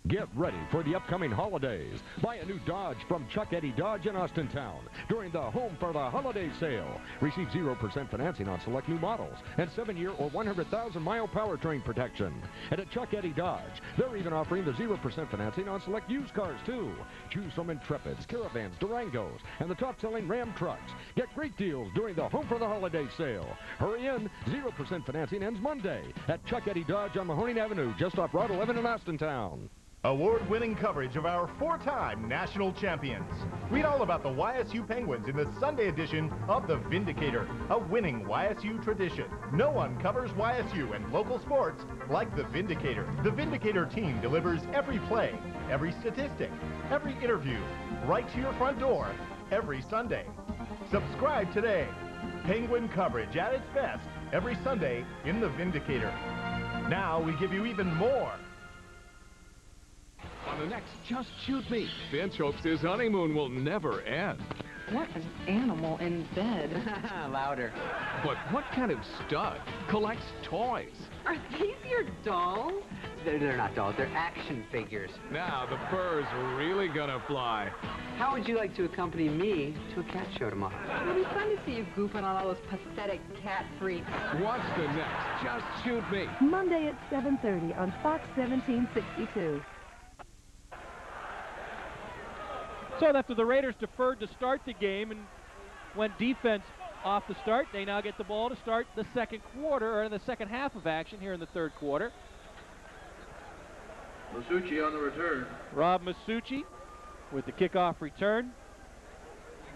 Get ready for the upcoming holidays. Buy a new Dodge from Chuck Eddy Dodge in Austintown during the Home for the Holiday sale. Receive 0% financing on select new models and 7-year or 100,000-mile powertrain protection. And at Chuck Eddy Dodge, they're even offering the 0% financing on select used cars, too. Choose from Intrepids, Caravans, Durangos, and the top-selling Ram trucks. Get great deals during the Home for the Holiday sale. Hurry in. 0% financing ends Monday at Chuck Eddy Dodge on Mahoning Avenue, just off Route 11 in Austintown. Award-winning coverage of our 4-time national champions. Read all about the YSU Penguins in the Sunday edition of The Vindicator, a winning YSU tradition. No one covers YSU and local sports like The Vindicator. The Vindicator team delivers every play, every statistic, every interview, right to your front door every Sunday. Subscribe today. Penguin coverage at its best every Sunday in The Vindicator. Now we give you even more. On the next Just Shoot Me, Vince hopes his honeymoon will never end. What an animal in bed. Louder. But what kind of stud collects toys? Are these your dolls? They're not dolls, they're action figures. Now the fur's really gonna fly. How would you like to accompany me to a cat show tomorrow? It'll be fun to see you goofing on all those pathetic cat freaks. What's the next Just Shoot Me? Monday at 7:30 on Fox 1762. So after the Raiders deferred to start the game and went defense off the start, they now get the ball to start the second quarter, or the second half of action here in the third quarter. Masucci on the return. Rob Masucci with the kickoff return.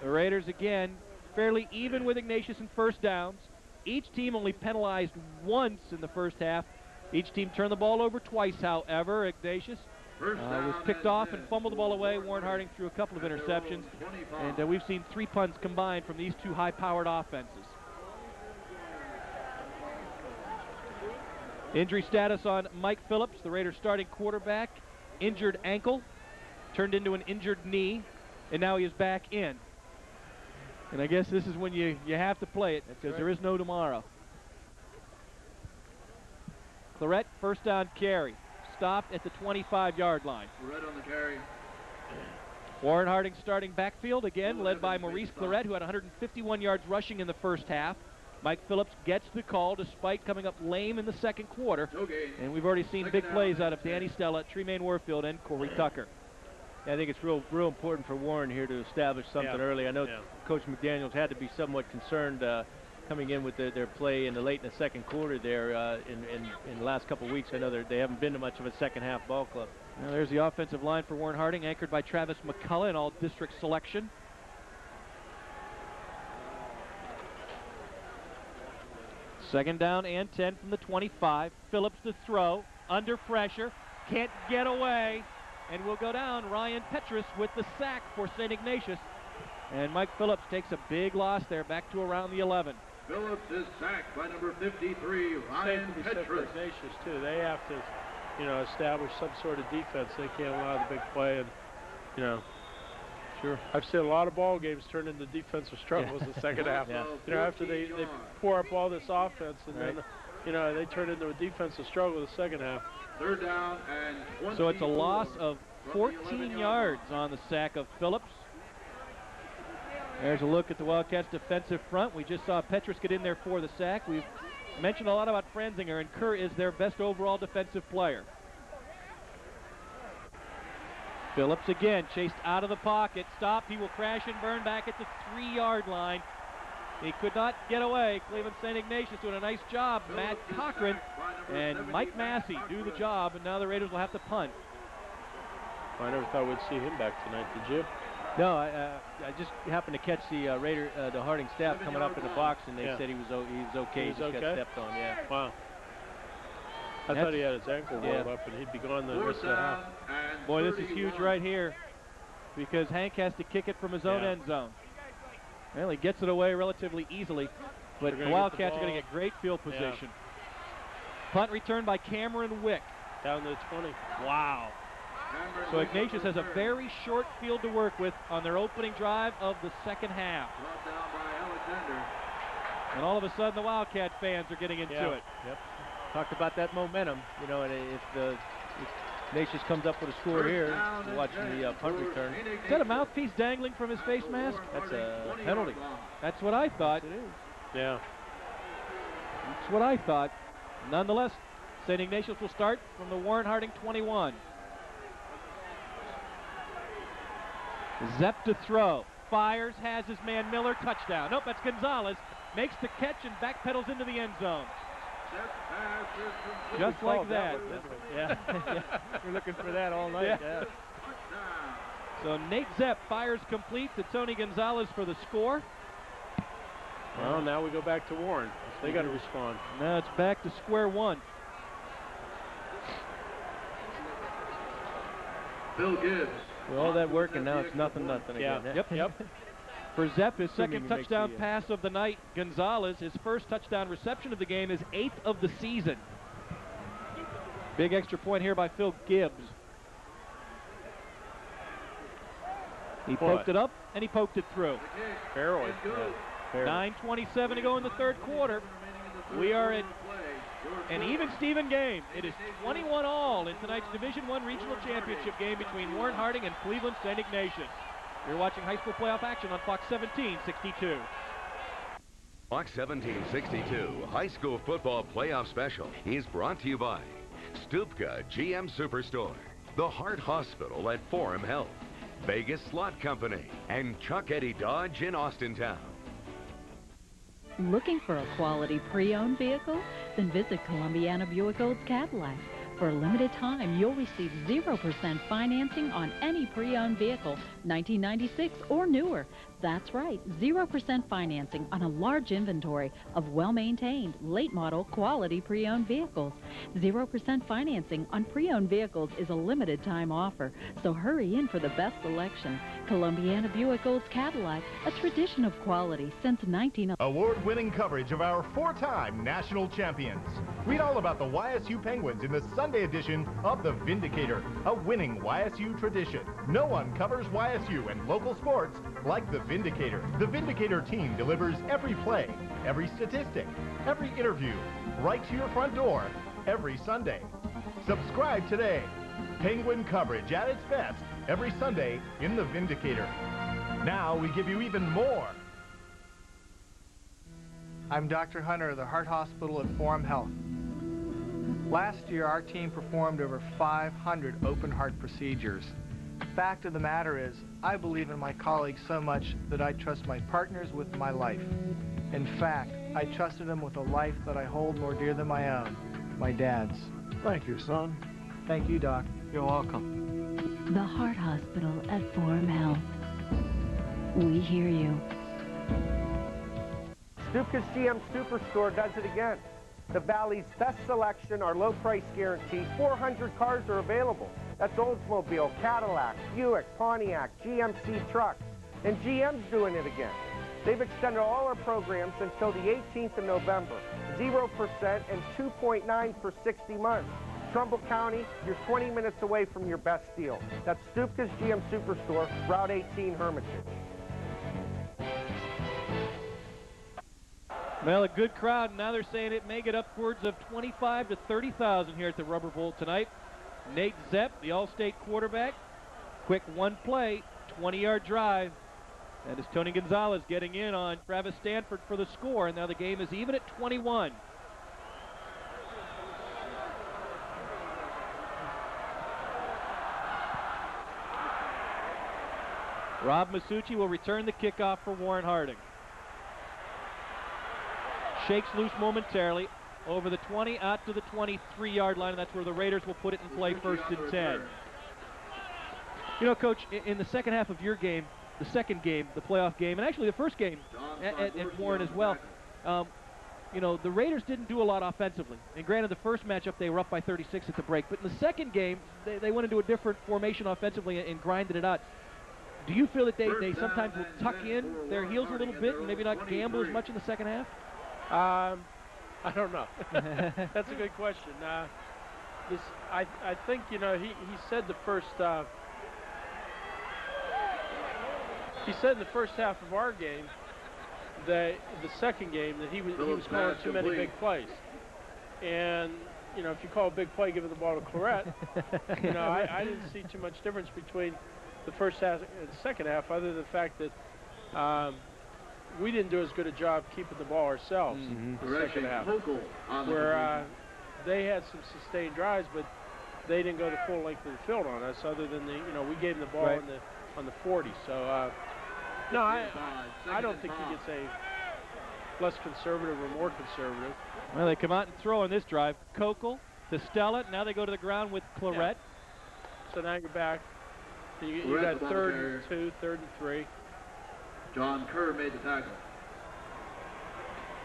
The Raiders again fairly even with Ignatius in first downs. Each team only penalized once in the first half. Each team turned the ball over twice, however. Ignatius was picked off and fumbled the ball away. Warren Harding threw a couple of interceptions. And we've seen 3 punts combined from these two high-powered offenses. Injury status on Mike Phillips, the Raiders starting quarterback. Injured ankle, turned into an injured knee, and now he is back in. And I guess this is when you have to play it, because there is no tomorrow. Claret, first down carry. Stopped at the 25-yard line. Claret on the carry. Warren Harding starting backfield again, led by Maurice Claret, who had 151 yards rushing in the first half. Mike Phillips gets the call despite coming up lame in the second quarter. And we've already seen big plays out of Danny Stella, Tremaine Warfield, and Corey Tucker. Yeah, I think it's real important for Warren here to establish something early. I know Coach McDaniels had to be somewhat concerned coming in with their play in the late in the second quarter there in the last couple of weeks. I know they haven't been to much of a second half ball club. Now there's the offensive line for Warren Harding, anchored by Travis McCullough in all district selection. Second down and 10 from the 25. Phillips to throw, under pressure, can't get away, and will go down. Ryan Petrus with the sack for St. Ignatius. And Mike Phillips takes a big loss there, back to around the 11. Phillips is sacked by number 53, Ryan Petrus. Ignatius too. They have to, establish some sort of defense. They can't allow the big play, and Sure. I've seen a lot of ball games turn into defensive struggles in the second half. After they pour up all this offense, and then they turn into a defensive struggle in the second half. Third down and 24. So it's a loss of 14 yards on the sack of Phillips. There's a look at the Wildcats' defensive front. We just saw Petrus get in there for the sack. We've mentioned a lot about Franzinger, and Kerr is their best overall defensive player. Phillips again chased out of the pocket, stopped. He will crash and burn back at the 3-yard line. He could not get away. Cleveland St. Ignatius doing a nice job. Matt Cochran and Mike Massey do the job, and now the Raiders will have to punt. I never thought we'd see him back tonight, did you? No, I just happened to catch the the Harding staff coming up in the box, and they said he was okay. He just got stepped on. Yeah. Wow. I thought he had his ankle rolled up, and he'd be gone the rest of the half. Boy, this is huge right here, because Hank has to kick it from his own end zone. Well, he gets it away relatively easily, but the Wildcats are going to get great field position. Punt return by Cameron Wick. Down to the 20. Wow. So Ignatius has a very short field to work with on their opening drive of the second half. Brought down by Alexander. And all of a sudden the Wildcat fans are getting into it. Yep. Talked about that momentum, and if Ignatius comes up with a score here. Watching the punt return. Is that a mouthpiece dangling from his face mask? That's a penalty. That's what I thought. It is. Yeah. That's what I thought. Nonetheless, St. Ignatius will start from the Warren Harding 21. Zepp to throw. Fires, has his man Miller, touchdown. Nope, that's Gonzalez. Makes the catch and backpedals into the end zone. Just like that. Yeah. We're looking for that all night. Yeah. So Nate Zepp fires complete to Tony Gonzalez for the score. Well, now we go back to Warren. They got to respond. Now it's back to square one. Bill Gibbs. With all that work, and now it's nothing again. Yep. For Zepp, his second touchdown pass of the night. Gonzalez, his first touchdown reception of the game, is 8th of the season. Big extra point here by Phil Gibbs. He poked it up, and he poked it through. Fairly. 9:27 to go in the third quarter. We are at an even Steven game. It is 21-all in tonight's Division I Regional Championship game between Warren Harding and Cleveland St. Ignatius. You're watching high school playoff action on Fox 1762. Fox 1762 High School Football Playoff Special is brought to you by Stupka GM Superstore, the Heart Hospital at Forum Health, Vegas Slot Company, and Chuck Eddie Dodge in Austintown. Looking for a quality pre-owned vehicle? Then visit Columbiana Buick Olds Cadillac. For a limited time, you'll receive 0% financing on any pre-owned vehicle, 1996 or newer. That's right, 0% financing on a large inventory of well-maintained, late-model, quality pre-owned vehicles. 0% financing on pre-owned vehicles is a limited-time offer, so hurry in for the best selection. Columbiana Buick Olds Cadillac, a tradition of quality since 1911. Award-winning coverage of our four-time national champions. Read all about the YSU Penguins in the Sunday edition of The Vindicator, a winning YSU tradition. No one covers YSU and local sports like The Vindicator. The Vindicator team delivers every play, every statistic, every interview, right to your front door every Sunday. Subscribe today. Penguin coverage at its best every Sunday in The Vindicator. Now we give you even more. I'm Dr. Hunter of the Heart Hospital at Forum Health. Last year, our team performed over 500 open heart procedures. Fact of the matter is, I believe in my colleagues so much that I trust my partners with my life. In fact, I trusted them with a life that I hold more dear than my own, my dad's. Thank you, son. Thank you, Doc. You're welcome. The Heart Hospital at Forum Health. We hear you. Stupka's GM Superstore does it again. The Valley's best selection, our low price guarantee. 400 cars are available. That's Oldsmobile, Cadillac, Buick, Pontiac, GMC trucks. And GM's doing it again. They've extended all our programs until the 18th of November. 0% and 2.9 for 60 months. Trumbull County, you're 20 minutes away from your best deal. That's Stupka's GM Superstore, Route 18, Hermitage. Well, a good crowd. Now they're saying it may get upwards of 25 to 30,000 here at the Rubber Bowl tonight. Nate Zepp, the All-State quarterback. Quick one play, 20-yard drive. That is Tony Gonzalez getting in on Travis Stanford for the score. And now the game is even at 21. Rob Masucci will return the kickoff for Warren Harding. Shakes loose momentarily over the 20 out to the 23-yard line, and that's where the Raiders will put it in play, 1st and 10. You know, Coach, in the second half of your game, the second game, the playoff game, and actually the first game at Warren as well, you know, the Raiders didn't do a lot offensively. And granted, the first matchup, they were up by 36 at the break. But in the second game, they went into a different formation offensively and grinded it out. Do you feel that they sometimes will tuck in their heels a little bit and maybe not gamble as much in the second half? I don't know. That's a good question. I think, you know, he said the first he said in the first half of our game, the second game, that he was calling too many big plays. And you know, if you call a big play, giving the ball to Claret, you know, I didn't see too much difference between the first half and the second half, other than the fact that we didn't do as good a job keeping the ball ourselves the second half, where they had some sustained drives, but they didn't go the full length of the field on us, other than we gave them the ball on the 40. So no, I don't think he gets a less conservative or more conservative. Well, they come out and throw on this drive. Kokel to Stella. Now they go to the ground with Claret. Yeah. So now you're back. You got 3rd and 2, 3rd and 3. John Kerr made the tackle.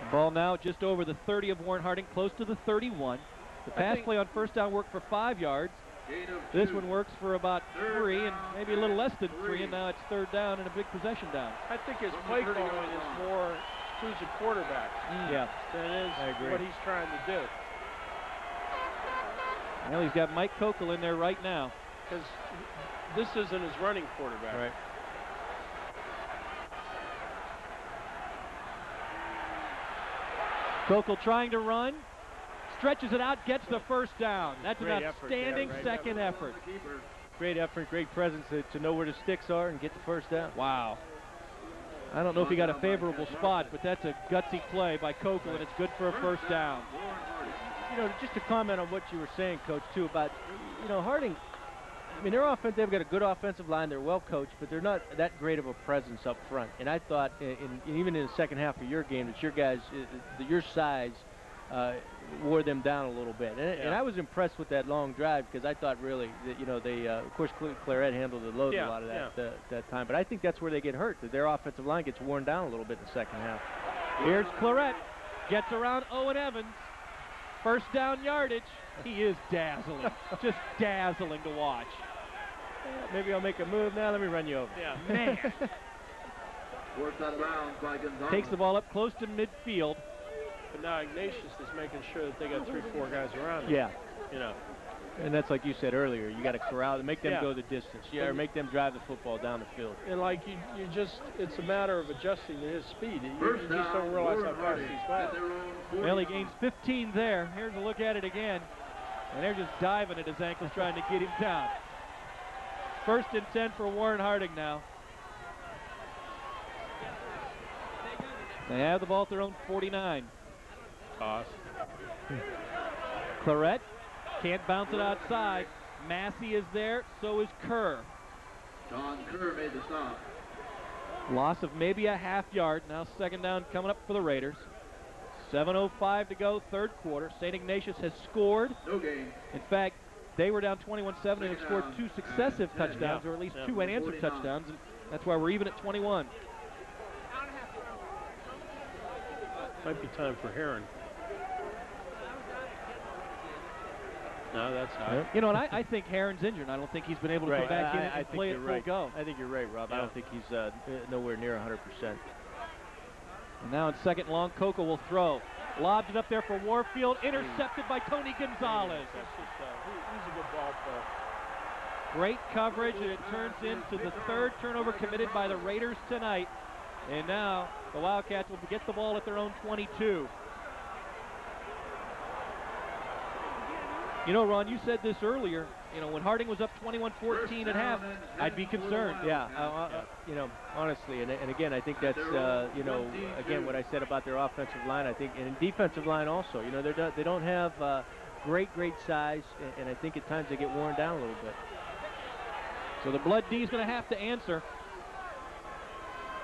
The ball now just over the 30 of Warren Harding, close to the 31. The pass play on first down worked for 5 yards. This one works for about 3 and maybe a little less than 3, and now it's 3rd down and a big possession down. I think his play calling is more who's a quarterback than it is what he's trying to do. Well, he's got Mike Kokel in there right now. Because this isn't his running quarterback. Right. Kokel trying to run. Stretches it out, gets the first down. That's an outstanding second effort. Great effort, great presence to know where the sticks are and get the first down. Wow. I don't know if he got a favorable spot, but that's a gutsy play by Kokel, and it's good for a first down. You know, just to comment on what you were saying, Coach, too, about, you know, Harding, I mean, their offense, they've got a good offensive line. They're well coached, but they're not that great of a presence up front. And I thought, even in the second half of your game, that your guys, your size, wore them down a little bit. And I was impressed with that long drive, because I thought really that, you know, they, of course, Claret handled the load a lot of that time. But I think that's where they get hurt, that their offensive line gets worn down a little bit in the second half. Here's Claret. Gets around Owen Evans. First down yardage. He is dazzling. Just dazzling to watch. Maybe I'll make a move now. Let me run you over. Yeah, man. Forced out of bounds by Gonzalez. Takes the ball up close to midfield. But now Ignatius is making sure that they got 3-4 guys around him. Yeah. You know. And that's like you said earlier. You got to corral them, make them go the distance. Yeah, or make them drive the football down the field. And like you just, it's a matter of adjusting to his speed. You just don't realize how fast he's going. Well, he gains 15 there. Here's a look at it again. And they're just diving at his ankles trying to get him down. 1st and 10 for Warren Harding now. They have the ball at their own 49. Toss. Claret can't bounce it outside. Massey is there, so is Kerr. John Kerr made the stop. Loss of maybe a half yard. Now 2nd down coming up for the Raiders. 7:05 to go, 3rd quarter. St. Ignatius has scored. No gain. In fact, they were down 21-7 and have scored 2 successive touchdowns, or at least 2 unanswered touchdowns, and that's why we're even at 21. Might be time for Heron. No, that's not. You know, and I think Heron's injured. I don't think he's been able to come back in and play it full go. I think you're right, Rob. I don't think he's nowhere near 100%. And now in 2nd and long, Kokel will throw. Lobs it up there for Warfield. Intercepted by Tony Gonzalez. He's a good ball player. Great coverage, and it turns into the 3rd turnover committed by the Raiders tonight. And now the Wildcats will get the ball at their own 22. You know, Ron, you said this earlier. You know, when Harding was up 21-14 at half, I'd be concerned. Yeah, you know, honestly, and again, I think that's, you know, again, what I said about their offensive line. I think, and defensive line also. You know, they don't have great size, and I think at times they get worn down a little bit. So the Blood D is going to have to answer.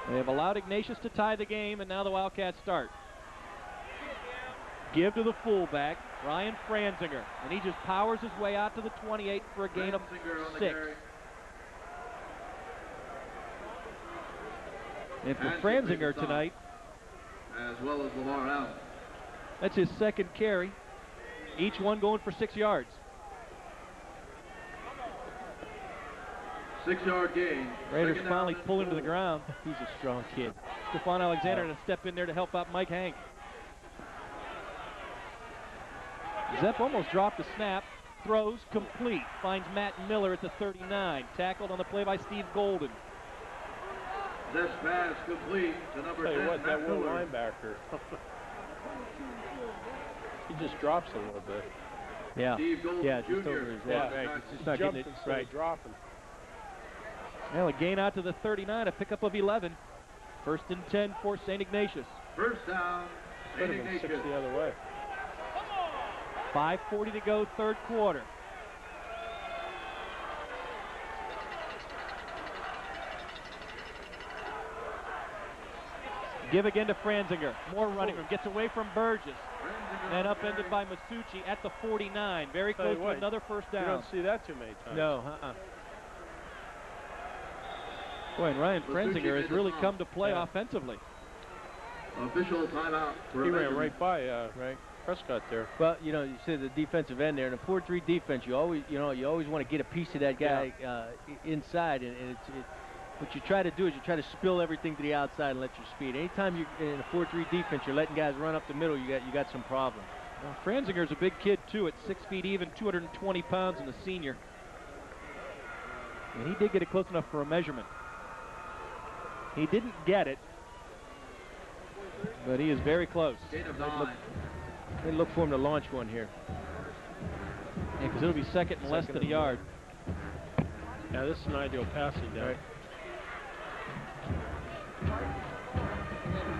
They have allowed Ignatius to tie the game, and now the Wildcats start. Give to the fullback, Ryan Franzinger, and he just powers his way out to the 28 for a gain of 6. And for Franzinger tonight, as well as Lamar Allen. That's his 2nd carry, each one going for 6 yards. 6-yard gain. Raiders finally pull him to the ground. He's a strong kid. Stephon Alexander to step in there to help out Mike Hank. Zepp almost dropped the snap. Throws complete. Finds Matt Miller at the 39. Tackled on the play by Steve Golden. This pass complete to number 10, Matt that linebacker. He just drops a little bit. Yeah, Steve Gold yeah, just Jr. over his head. Right, it's just not getting it instead right. of dropping. Well, a gain out to the 39, a pickup of 11. First and 10 for St. Ignatius. First down, Could St. have been 6 Ignatius. the other way. 5:40 to go, third quarter. Give again to Franzinger. More running room. Gets away from Burgess. Then upended by Masucci at the 49. Very close to another first down. You don't see that too many times. No, Boy, and Ryan Franzinger has really come to play offensively. Official timeout. He ran right by Prescott there. Well, you know, you see the defensive end there. In a 4-3 defense, you always want to get a piece of that guy inside, and what you try to do is you try to spill everything to the outside and let your speed. Anytime you're in a 4-3 defense, you're letting guys run up the middle, you got some problems. Well, Franzinger's a big kid too, at 6 feet even, 220 pounds, and a senior. And he did get it close enough for a measurement. He didn't get it, but he is very close. They look for him to launch one here. Yeah, because it'll be second and less than a yard. Yeah, this is an ideal passing down. Right.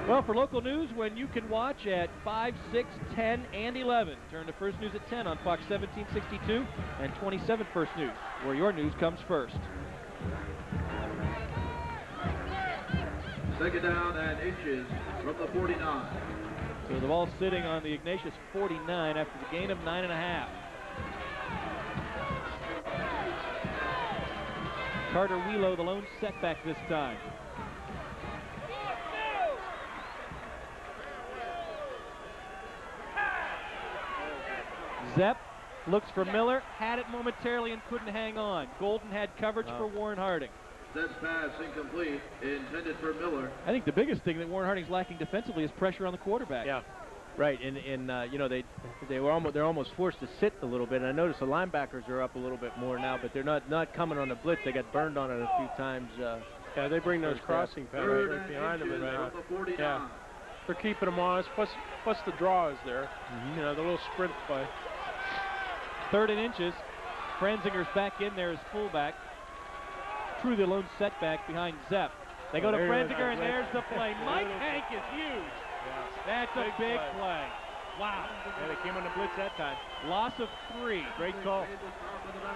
Well, for local news, when you can watch at 5, 6, 10, and 11. Turn to First News at 10 on Fox 1762 and 27 First News, where your news comes first. Second down and inches from the 49. So the ball sitting on the Ignatius 49 after the gain of 9.5. Carter Wheelo, the lone setback this time. Zepp looks for Miller, had it momentarily and couldn't hang on. Golden had coverage for Warren Harding. Zepp's pass incomplete, intended for Miller. I think the biggest thing that Warren Harding's lacking defensively is pressure on the quarterback. Yeah, right. And you know, they're almost forced to sit a little bit. And I noticed the linebackers are up a little bit more now, but they're not coming on the blitz. They got burned on it a few times. Yeah, they bring those crossing patterns right behind them, and yeah, they're keeping them honest. Plus the draw is there. You know, the little sprint play. Third and inches. Franzinger's back in there as fullback. True, the lone setback behind Zepp. They go to Franzinger, and there's the play. Mike Hank is huge. That's a big play. Wow. Yeah, they came on the blitz that time. Loss of 3. Great call.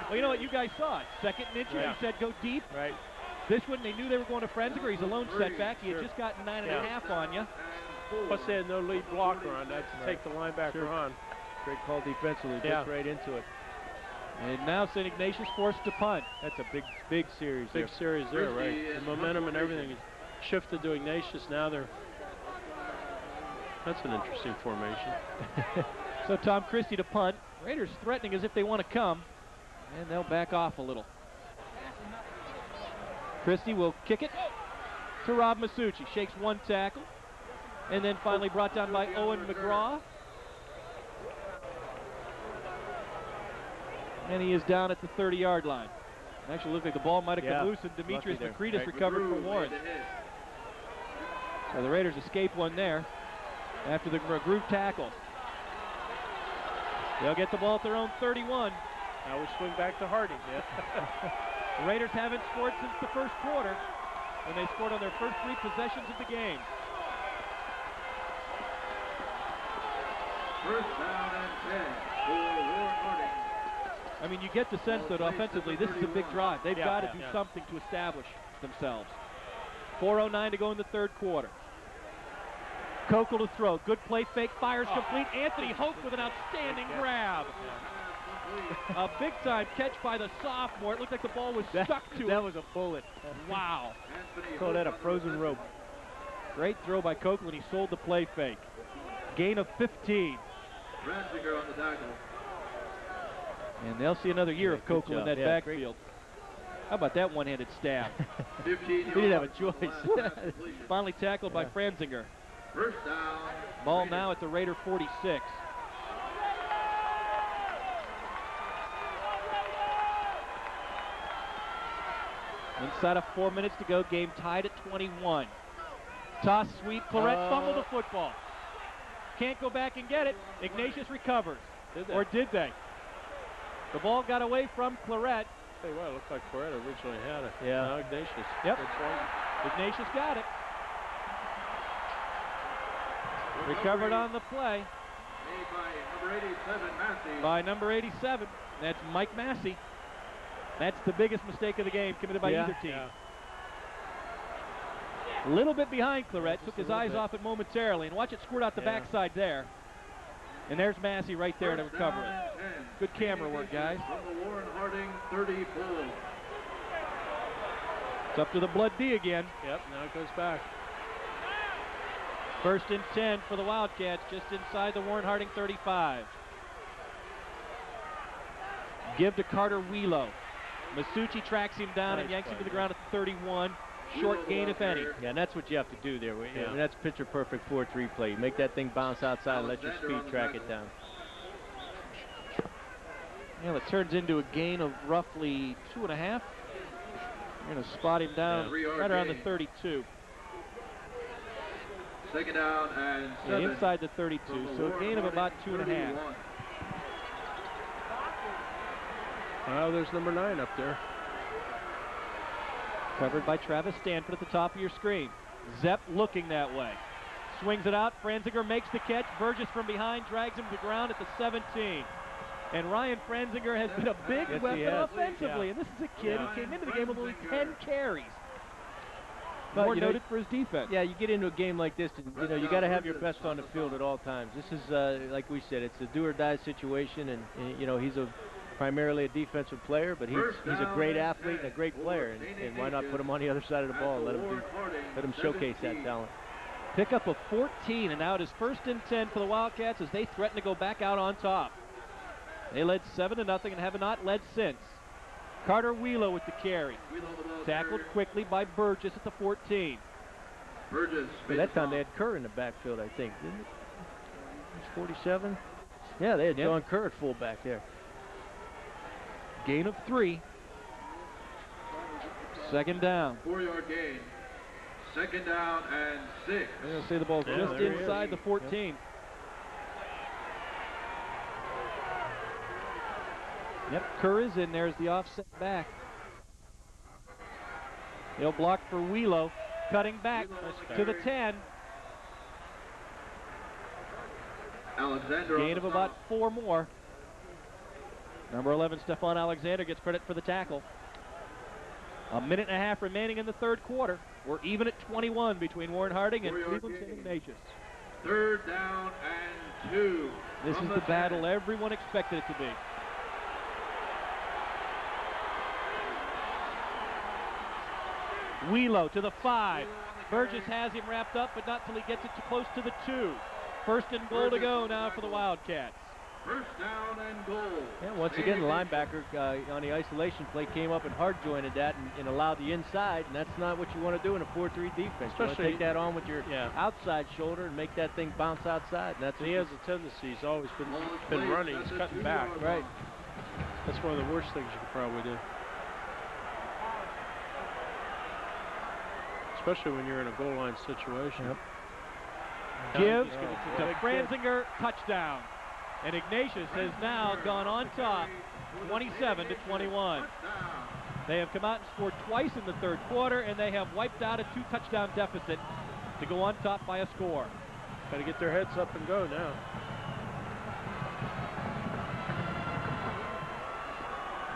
Well, you know what? You guys saw it. Second and inches. He said go deep. Right. This one, they knew they were going to Franzinger. He's a lone setback. He had just gotten 9.5 on you. Plus, they had no lead blocker on that to take the linebacker on. Great call defensively. Gets right into it. And now St. Ignatius forced to punt. That's a big series there. Big series there, right? The momentum and everything is shifted to Ignatius. Now that's an interesting formation. So Tom Christie to punt. Raiders threatening as if they want to come, and they'll back off a little. Christie will kick it to Rob Masucci. Shakes one tackle, and then finally brought down by Owen McGraw. And he is down at the 30-yard line. Actually, looked like the ball might have come loose, and Demetrius McCretus recovered for Warren. So the Raiders escape one there after the groove tackle. They'll get the ball at their own 31. Now we swing back to Harding. The Raiders haven't scored since the first quarter, when they scored on their first 3 possessions of the game. First down and 10 for Warren Harding. I mean, you get the sense that offensively this is a big drive. They've got to do something to establish themselves. 4:09 to go in the third quarter. Kokel to throw. Good play fake. Fires complete. Anthony Hope with an outstanding grab. A big-time catch by the sophomore. It looked like the ball was stuck to him. That was a bullet. Wow. Call that a frozen rope. Great throw by Kokel, and he sold the play fake. Gain of 15. Franzinger on the tackle. And they'll see another year of Kokel in that backfield. How about that one-handed stab? He didn't have a choice. Finally tackled by Franzinger. First down. Ball now at the Raider 46. Inside of 4 minutes to go, game tied at 21. Toss sweep, Claret fumbled the football. Can't go back and get it. Ignatius recovers. Or did they? The ball got away from Claret. Tell you what, it looked like Claret originally had it. Yeah. Now Ignatius. Yep. Good point. Ignatius got it. Recovered on the play. Made by number 87, Massey. By number 87. That's Mike Massey. That's the biggest mistake of the game committed by either team. A little bit behind Claret, took his eyes off it momentarily, and watch it squirt out the backside there. And there's Massey right there to recover it. Good camera work, guys. From the Warren Harding 30 ball. It's up to the Blood D again. Yep, now it goes back. First and 10 for the Wildcats, just inside the Warren Harding 35. Give to Carter Wheelo. Masucci tracks him down and yanks him to the ground at the 31. Short gain, if any. Yeah, and that's what you have to do there. I mean, that's picture perfect 4-3 play. You make that thing bounce outside and let your speed track it down. Well, it turns into a gain of roughly 2.5. You're going to spot him down right around the 32. Second down and 7. Inside the 32, so a gain of about 2.5. Oh, there's number 9 up there. Covered by Travis Stanford at the top of your screen. Zepp looking that way. Swings it out. Franzinger makes the catch. Burgess from behind drags him to the ground at the 17. And Ryan Franzinger has been a big weapon offensively. And this is a kid who came into the game with only 10 carries. But more noted for his defense. Yeah, you get into a game like this, and you got to have your best on the field at all times. This is, like we said, it's a do-or-die situation, and he's primarily a defensive player, but he's a great athlete and a great player, and why not put him on the other side of the ball and let him showcase that talent. Pickup of 14, and now it is first and 10 for the Wildcats as they threaten to go back out on top. They led 7-0 and have not led since. Carter Wheelo with the carry. Tackled quickly by Burgess at the 14. Burgess. Well, that time they had Kerr in the backfield, I think, didn't it? He's 47. Yeah, they had John Kerr at fullback there. Gain of 3. Second down. 4-yard gain. Second down and 6. I'm going to say the ball's just inside the 14. Yep. Kerr is in there as the offset back. He'll block for Wheelo. Cutting back to the 10. Alexander. Gain of about 4 more. Number 11, Stephon Alexander, gets credit for the tackle. 1.5 minutes remaining in the third quarter. We're even at 21 between Warren Harding and Cleveland St. Ignatius. Third down and 2. This is the battle everyone expected it to be. Wheelo to the 5. Burgess has him wrapped up, but not till he gets it too close to the 2. First and goal to go now for the Wildcats. First down and goal. Yeah, once again, the linebacker on the isolation play came up and hard jointed that and allowed the inside, and that's not what you want to do in a 4-3 defense. You want to take that on with your outside shoulder and make that thing bounce outside. And that's he has a tendency. He's always been running. He's cutting back. Right. That's one of the worst things you could probably do. Especially when you're in a goal line situation. Yep. Give to Franzinger, touchdown. And Ignatius has now gone on top, 27-21. They have come out and scored twice in the third quarter, and they have wiped out a 2-touchdown deficit to go on top by a score. Got to get their heads up and go now.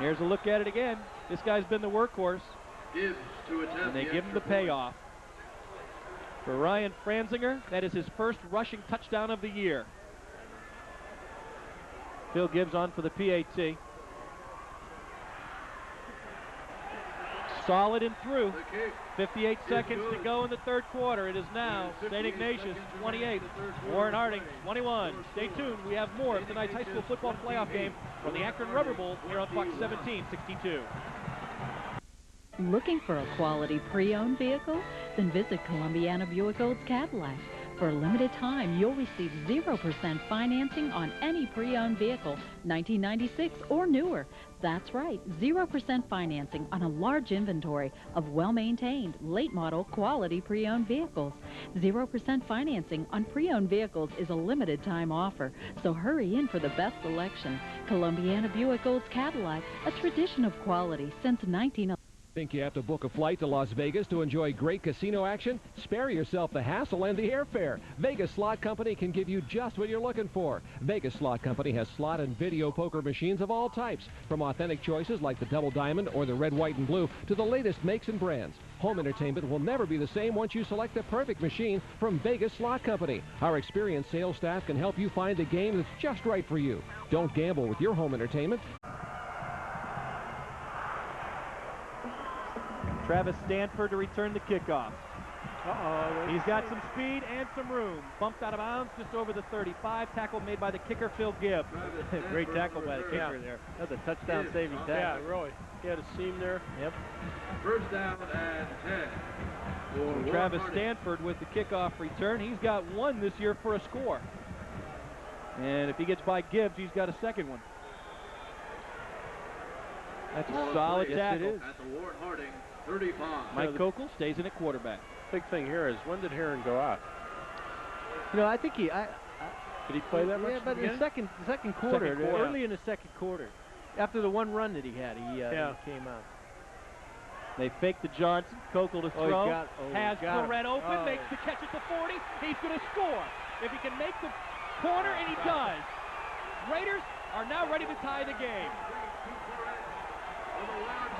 Here's a look at it again. This guy's been the workhorse. Gibbs to attempt and they give him the payoff. For Ryan Franzinger, that is his first rushing touchdown of the year. Phil Gibbs on for the PAT. Solid and through. 58 seconds to go in the third quarter. It is now St. Ignatius 28, Warren Harding 21. Stay tuned. We have more of tonight's high school football playoff game from the Akron Rubber Bowl here on Fox 1762. Looking for a quality pre-owned vehicle? Then visit Columbiana Buick Olds Cadillac. For a limited time, you'll receive 0% financing on any pre-owned vehicle, 1996 or newer. That's right, 0% financing on a large inventory of well-maintained, late-model, quality pre-owned vehicles. 0% financing on pre-owned vehicles is a limited-time offer, so hurry in for the best selection. Columbiana Buick Olds Cadillac, a tradition of quality since 1911. Think you have to book a flight to Las Vegas to enjoy great casino action? Spare yourself the hassle and the airfare. Vegas Slot Company can give you just what you're looking for. Vegas Slot Company has slot and video poker machines of all types, from authentic choices like the Double Diamond or the Red, White, and Blue to the latest makes and brands. Home entertainment will never be the same once you select the perfect machine from Vegas Slot Company. Our experienced sales staff can help you find the game that's just right for you. Don't gamble with your home entertainment. Travis Stanford to return the kickoff. He's got some speed and some room. Bumped out of bounds just over the 35. Tackle made by the kicker, Phil Gibb. Great tackle by the kicker there. That's a touchdown-saving tackle. Yeah, really. He had a seam there. Yep. First down and 10. So Travis Stanford with the kickoff return. He's got one this year for a score. And if he gets by Gibbs, he's got a second one. That's a solid tackle. Yes, it is. At the Warren Harding 35. Mike Kokel stays in at quarterback. Big thing here is, when did Heron go out? You know, I think he... Did he play that much? Yeah, but in the second quarter, early in the second quarter, after the one run that he had, he came out. They fake to Johnson. Kokel to throw. Has Claret open, makes the catch at the 40. He's going to score. If he can make the corner, and he does. Raiders are now ready to tie the game.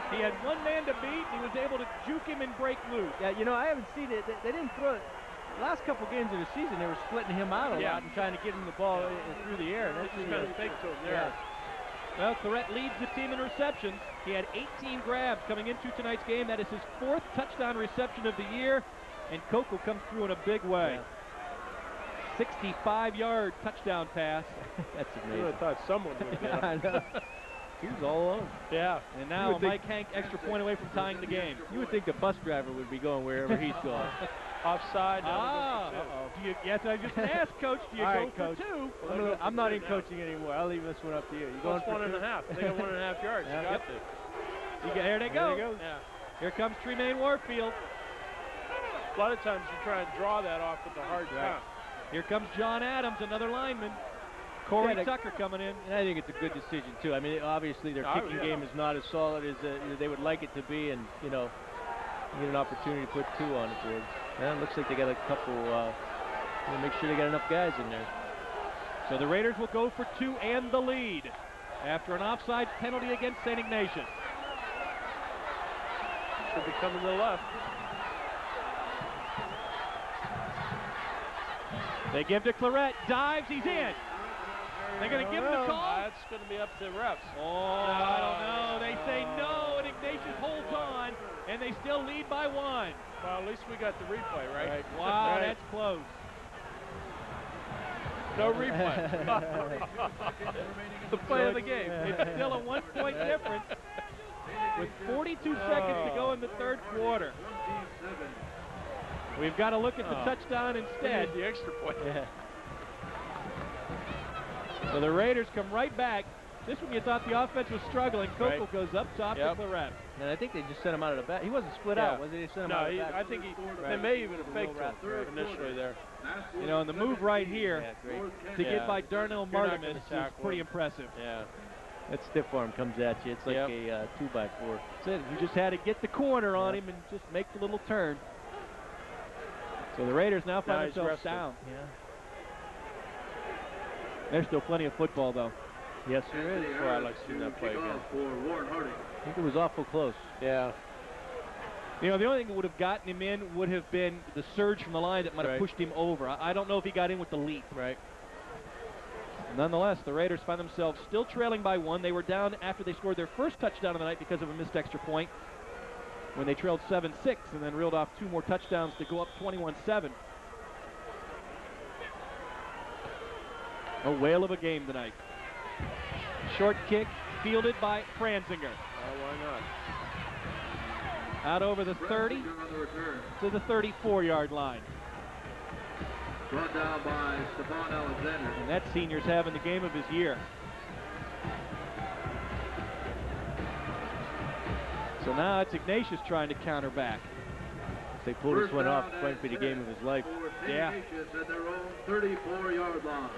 He had one man to beat, and he was able to juke him and break loose. Yeah, you know, I haven't seen it. They didn't throw it. The last couple games of the season, they were splitting him out a lot and trying to get him the ball through the air. That's just kind of fake to him there. Well, Claret leads the team in receptions. He had 18 grabs coming into tonight's game. That is his 4th touchdown reception of the year, and Kokel comes through in a big way. 65-yard touchdown pass. That's amazing. I would have thought someone would get I know. He was all alone. Yeah. And now Mike Hank extra point away from tying the game. You would think the bus driver would be going wherever he's going. Offside. Yes, I just asked, Coach. Do you go for two? I'm not in coaching anymore. I'll leave this one up to you. You going for 1.5. They got 1.5 yards. You got to. Here they go. Yeah. Here comes Tremaine Warfield. A lot of times you try and draw that off with the hard count. Here comes John Adams, another lineman. Corey Tucker coming in. And I think it's a good decision, too. I mean, obviously their kicking game is not as solid as they would like it to be, and, you know, you get an opportunity to put 2 on the board. Well, it looks like they got a couple, make sure they got enough guys in there. So the Raiders will go for 2 and the lead after an offside penalty against St. Ignatius. Should be coming to the left. They give to Claret, dives, he's in. They're going to give him the call? That's going to be up to refs. Oh, I don't know. They say no, and Ignatius holds on, and they still lead by 1. Well, at least we got the replay, right? Wow, that's close. No replay. The play of the game. It's still a 1-point difference with 42 seconds to go in the 3rd quarter. We've got to look at the touchdown instead. The extra point. Yeah. So the Raiders come right back. This one you thought the offense was struggling. Kokel goes up top to Claret. And I think they just sent him out of the back. He wasn't split out, was he? They sent him out of the back. I think they may even have faked him initially there. You know, and the move right here to get by Darnell Martimus is pretty impressive. Yeah. That stiff arm comes at you. It's like a 2x4. That's it. You just had to get the corner on him and just make the little turn. So the Raiders now find themselves down. Yeah. There's still plenty of football, though. Yes, there is. Well, I'd like to see that play again. I think it was awful close. Yeah. You know, the only thing that would have gotten him in would have been the surge from the line that might have pushed him over. I don't know if he got in with the leap. Right. Nonetheless, the Raiders find themselves still trailing by 1. They were down after they scored their first touchdown of the night because of a missed extra point when they trailed 7-6 and then reeled off 2 more touchdowns to go up 21-7. A whale of a game tonight. Short kick fielded by Franzinger. Why not? Out over the 30 to the 34-yard line. brought down by Stephon Alexander. And that senior's having the game of his year. So now it's Ignatius trying to counter back. They pulled this one off. It's going to be the game of his life. Yeah. Ignatius at their own 34-yard line.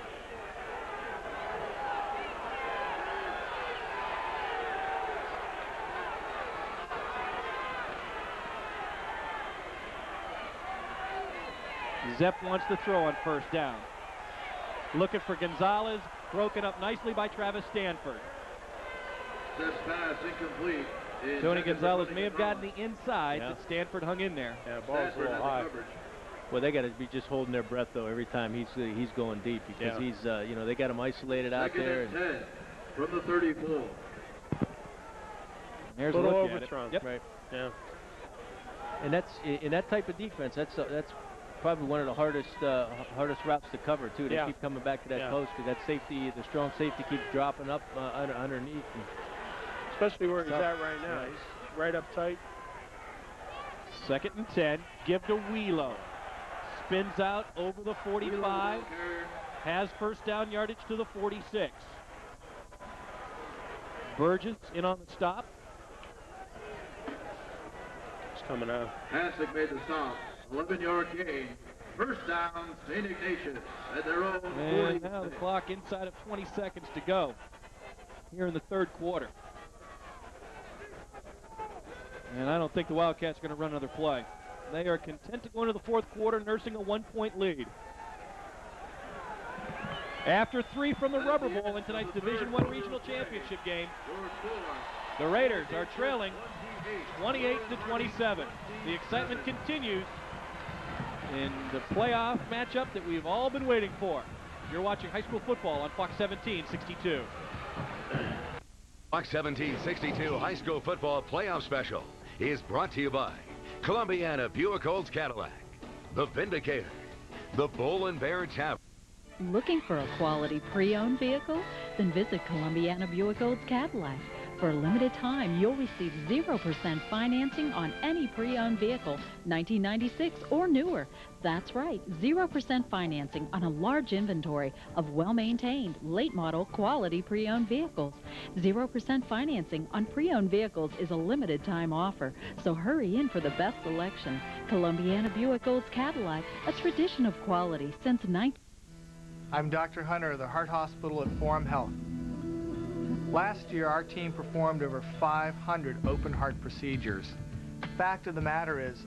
Zepp wants to throw on first down. Looking for Gonzalez, broken up nicely by Travis Stanford. Zepp's pass incomplete. Tony Gonzalez may have gotten the inside, but Stanford hung in there. Yeah, ball's a little high. Well, they got to be just holding their breath though every time he's going deep because he's you know, they got him isolated out there. Second and 10 from the 34. There's a little look at overthrown. Yep. Right. Yeah. And that's in that type of defense. That's probably one of the hardest routes to cover too. They keep coming back to that post because that safety, the strong safety, keeps dropping up underneath. Especially where he's at right now. He's right up tight. Second and 10. Give to Wheelo. Spins out over the 45. Has first down yardage to the 46. Burgess in on the stop. It's coming out. Hassick made the stop. 11-yard gain. First down, St. Ignatius at their own 40. And now the clock inside of 20 seconds to go here in the third quarter. And I don't think the Wildcats are going to run another play. They are content to go into the fourth quarter nursing a 1-point lead. After 3 from the Rubber Bowl in tonight's Division I Regional Championship game, the Raiders are trailing 28-27. The excitement continues in the playoff matchup that we've all been waiting for. You're watching high school football on Fox 1762. Fox 1762 High School Football Playoff Special is brought to you by Columbiana Buick Olds Cadillac, The Vindicator, the Bull and Bear Tavern. Looking for a quality pre-owned vehicle? Then visit Columbiana Buick Olds Cadillac. For a limited time, you'll receive 0% financing on any pre-owned vehicle, 1996 or newer. That's right, 0% financing on a large inventory of well-maintained, late-model, quality pre-owned vehicles. 0% financing on pre-owned vehicles is a limited-time offer, so hurry in for the best selection. Columbiana Buick Olds Cadillac, a tradition of quality since 19... I'm Dr. Hunter of the Heart Hospital at Forum Health. Last year, our team performed over 500 open heart procedures. Fact of the matter is,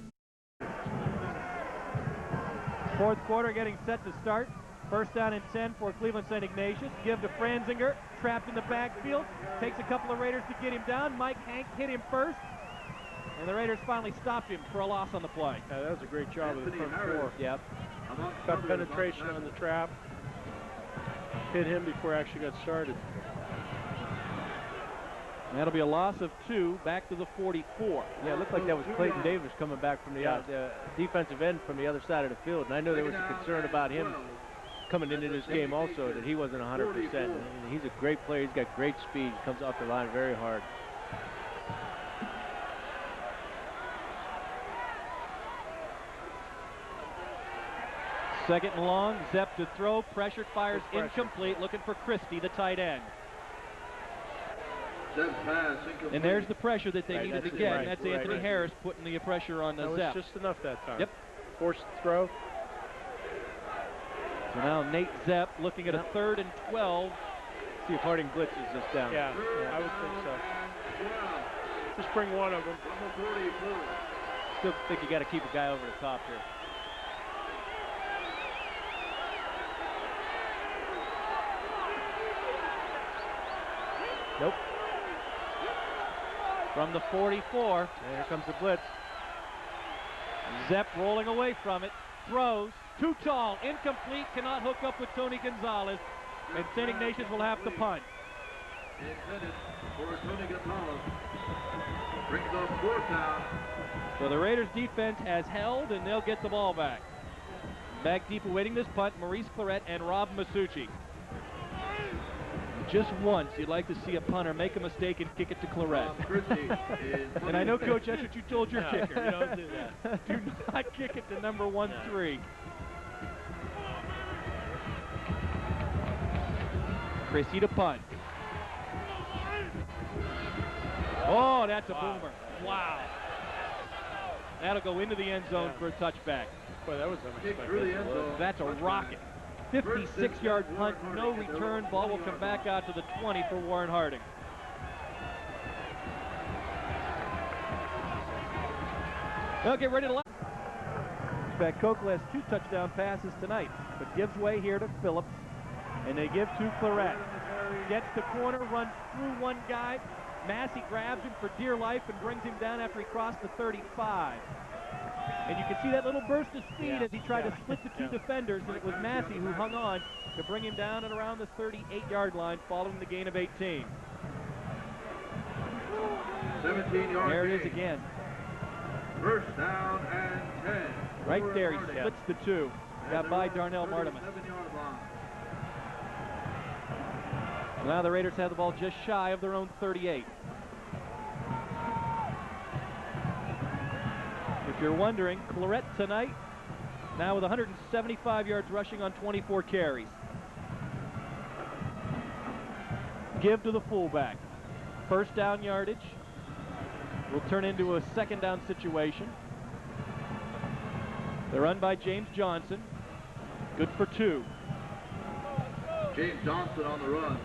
Fourth quarter getting set to start. First down and 10 for Cleveland St. Ignatius. Give to Franzinger, trapped in the backfield. Takes a couple of Raiders to get him down. Mike Hank hit him first. And the Raiders finally stopped him for a loss on the play. Yeah, that was a great job of the front four. Yep. Got penetration on the trap. Hit him before it actually got started. That'll be a loss of 2 back to the 44. Yeah, it looked like that was Clayton Davis coming back from the defensive end from the other side of the field. And I know there was a concern about him coming into this game also, that he wasn't 100%. And he's a great player. He's got great speed. He comes off the line very hard. Second and long. Zepp to throw. Pressure, fires incomplete. Looking for Christie, the tight end. And there's the pressure that they needed to get, and that's Anthony Harris putting the pressure on the Zepp. That was just enough that time. Yep. Forced throw. So now Nate Zepp looking at a 3rd and 12. See if Harding blitzes this down. Yeah, I would think so. Just bring one of them. Still think you got to keep a guy over the top here. Nope. From the 44. And here comes the blitz. Zepp rolling away from it. Throws. Too tall. Incomplete. Cannot hook up with Tony Gonzalez. And St. Ignatius will have to punt. Intended for Tony Gonzalez. Brings up 4th down. So the Raiders defense has held, and they'll get the ball back. Back deep awaiting this punt, Maurice Claret and Rob Masucci. Just once, you'd like to see a punter make a mistake and kick it to Claret. And I know, Coach, that's what you told your kicker. You don't do that. Do not kick it to number 1-3. Chrissy to punt. Oh, that's a boomer. Wow. That'll go into the end zone for a touchback. Boy, that was unexpected. That's a rocket. 56-yard punt, no return. Ball will come back out to the 20 for Warren Harding. They'll get ready to left. In fact, Cokel has 2 touchdown passes tonight, but gives way here to Phillips, and they give to Claret. Gets the corner, runs through one guy. Massey grabs him for dear life and brings him down after he crossed the 35. And you can see that little burst of speed as he tried to split the 2 defenders, and it was Massey who hung on to bring him down at around the 38-yard line following the gain of 18. 17-yard There it is again. First down and 10. Right there, he splits the 2. Got by Darnell Martiman. Now the Raiders have the ball just shy of their own 38. If you're wondering, Claret tonight, now with 175 yards rushing on 24 carries. Give to the fullback. First down yardage will turn into a second down situation. The run by James Johnson. Good for 2. James Johnson on the run.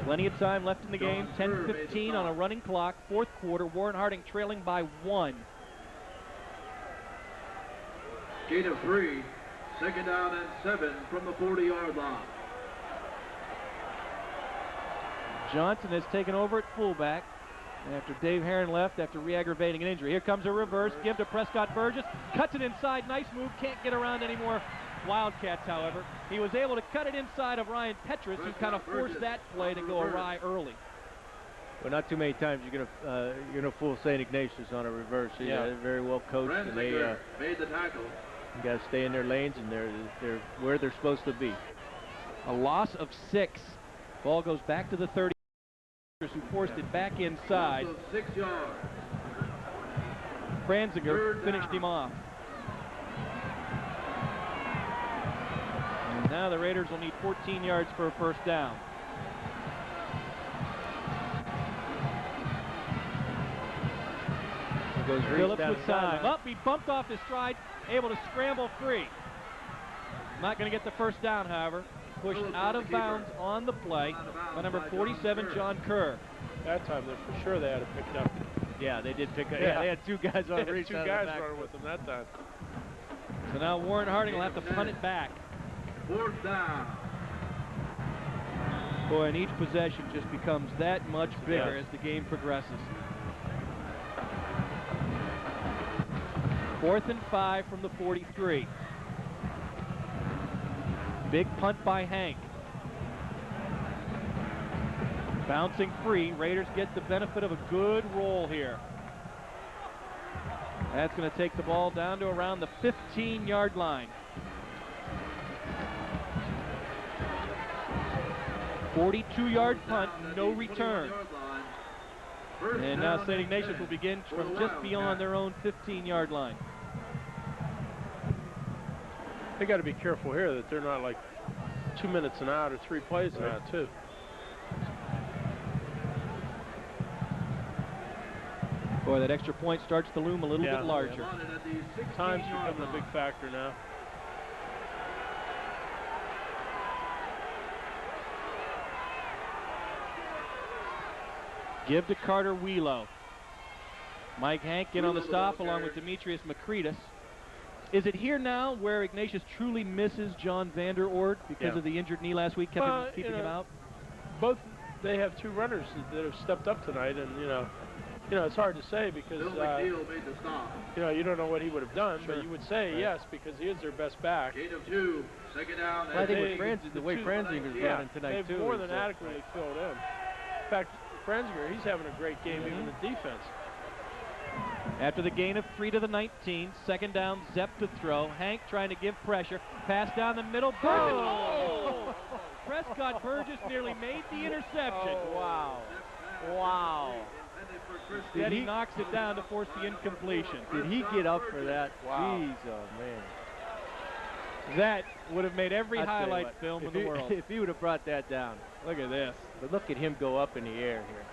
Plenty of time left in the game. 10-15 on a running clock. 4th quarter. Warren Harding trailing by 1. Gain of 3. Second down and 7 from the 40-yard line. Johnson has taken over at fullback after Dave Herron left after re-aggravating an injury. Here comes a reverse. Give to Prescott Burgess. Cuts it inside. Nice move. Can't get around anymore. Wildcats, however. He was able to cut it inside of Ryan Petrus, who kind of forced that play to go awry early. Well, not too many times you're gonna fool St. Ignatius on a reverse. They're very well coached, and they made the tackle. You got to stay in their lanes, and they're where they're supposed to be. A loss of 6. Ball goes back to the 30. Who forced it back inside. 6 yards. Franziger finished him off. And now the Raiders will need 14 yards for a first down. Phillips with time. Up, he bumped off his stride, able to scramble free. Not going to get the first down, however. Pushed out of bounds on the play by number 47, John Kerr. That time, for sure, they had to pick it up. Yeah, they did pick it up. Yeah, they had 2 guys on the reach. 2 guys running with them that time. So now Warren Harding will have to punt it back. 4th down. Boy, and each possession just becomes that much bigger as the game progresses. 4th and 5 from the 43. Big punt by Hank. Bouncing free. Raiders get the benefit of a good roll here. That's going to take the ball down to around the 15-yard line. 42-yard punt, no return. And now St. Ignatius will begin from just beyond their own 15-yard line. They got to be careful here that they're not like 2 minutes and out or 3 plays and out too. Boy, that extra point starts to loom a little bit larger. Time's becoming a big factor now. Give to Carter Wheelo. Mike Hank in on the stop along with Demetrius Makritis. Is it here now where Ignatius truly misses John Vander Oord because of the injured knee last week, keeping him out? Both, they have 2 runners that have stepped up tonight, and you know, it's hard to say because Bill McNeil made the stop. You don't know what he would have done, but you would say yes because he is their best back. Gain of 2, second down. Well, I think with the way Franziger's running tonight they've too. More than adequately filled in. In fact, Franziger, he's having a great game, even the defense. After the gain of 3 to the 19, second down, Zepp to throw. Hank trying to give pressure. Pass down the middle. Burgess. Oh! Prescott Burgess nearly made the interception. Oh, wow. Wow. Instead, he knocks it down to force the incompletion. Did he get up for that? Wow. Jeez, oh, man. That would have made every I'll tell you highlight what, film in if the he- world. If he would have brought that down. Look at this. But look at him go up in the air here.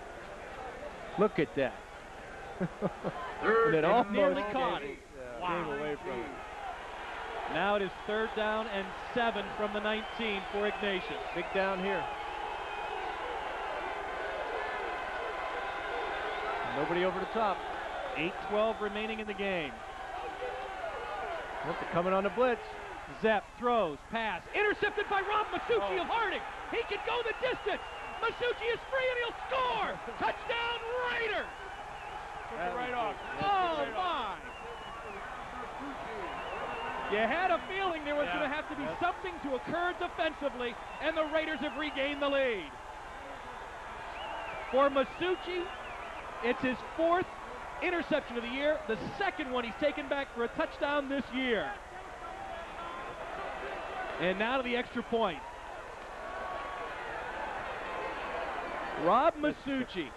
Look at that. And it almost nearly caught it. Came away from it. Now it is 3rd down and 7 from the 19 for Ignatius. Big down here. Nobody over the top. 8:12 remaining in the game. Look, they're coming on the blitz. Zepp throws, pass, intercepted by Rob Masucci of Harding. He can go the distance. Masucci is free and he'll score. Touchdown Raiders. Took it right off. Oh my. You had a feeling there was going to have to be something to occur defensively, and the Raiders have regained the lead. For Masucci, it's his 4th interception of the year, the 2nd one he's taken back for a touchdown this year. And now to the extra point. Rob Masucci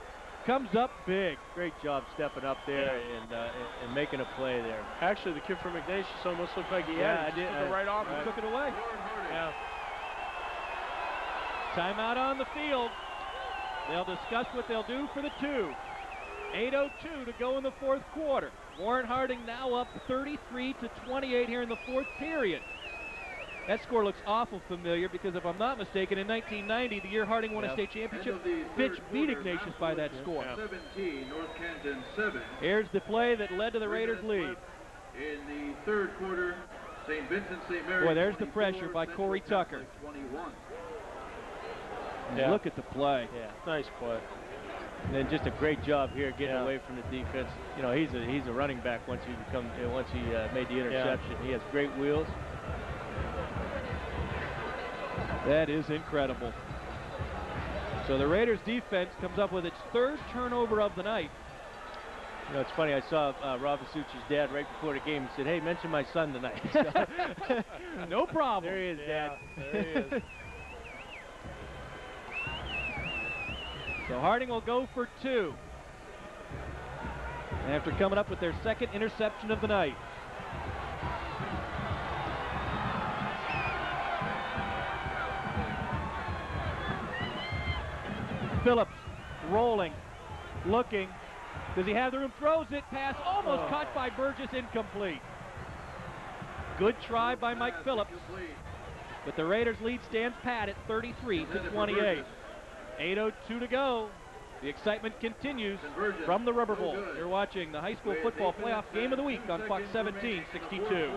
comes up big. Great job stepping up there and making a play there. Actually, the kid from Ignatius almost looked like he had it. He took it right off and took it away. Yeah. Timeout on the field. They'll discuss what they'll do for the 2. 8:02 to go in the 4th quarter. Warren Harding now up 33-28 here in the 4th period. That score looks awful familiar because if I'm not mistaken, in 1990, the year Harding won a state championship, Fitch beat Ignatius by that score. 17, North Canton 7. Here's the play that led to the Raiders' lead. In the 3rd quarter, St. Vincent St. Mary. Boy, there's the pressure by Corey Tucker. 21. Look at the play. Yeah, nice play. And then just a great job here getting away from the defense. You know, he's a running back once he made the interception. He has great wheels. That is incredible. So the Raiders defense comes up with its 3rd turnover of the night. You know, it's funny, I saw Rob Masucci's dad right before the game. He said, hey, mention my son tonight. No problem. There he is, Dad. There he is. So Harding will go for 2. After coming up with their 2nd interception of the night. Phillips rolling, looking. Does he have the room? Throws it. Pass almost caught by Burgess, incomplete. Good try by Mike Phillips. But the Raiders lead stands pat at 33-28. 8:02 to go. The excitement continues from the Rubber Bowl. You're watching the high school football playoff game of the week on Fox 1762.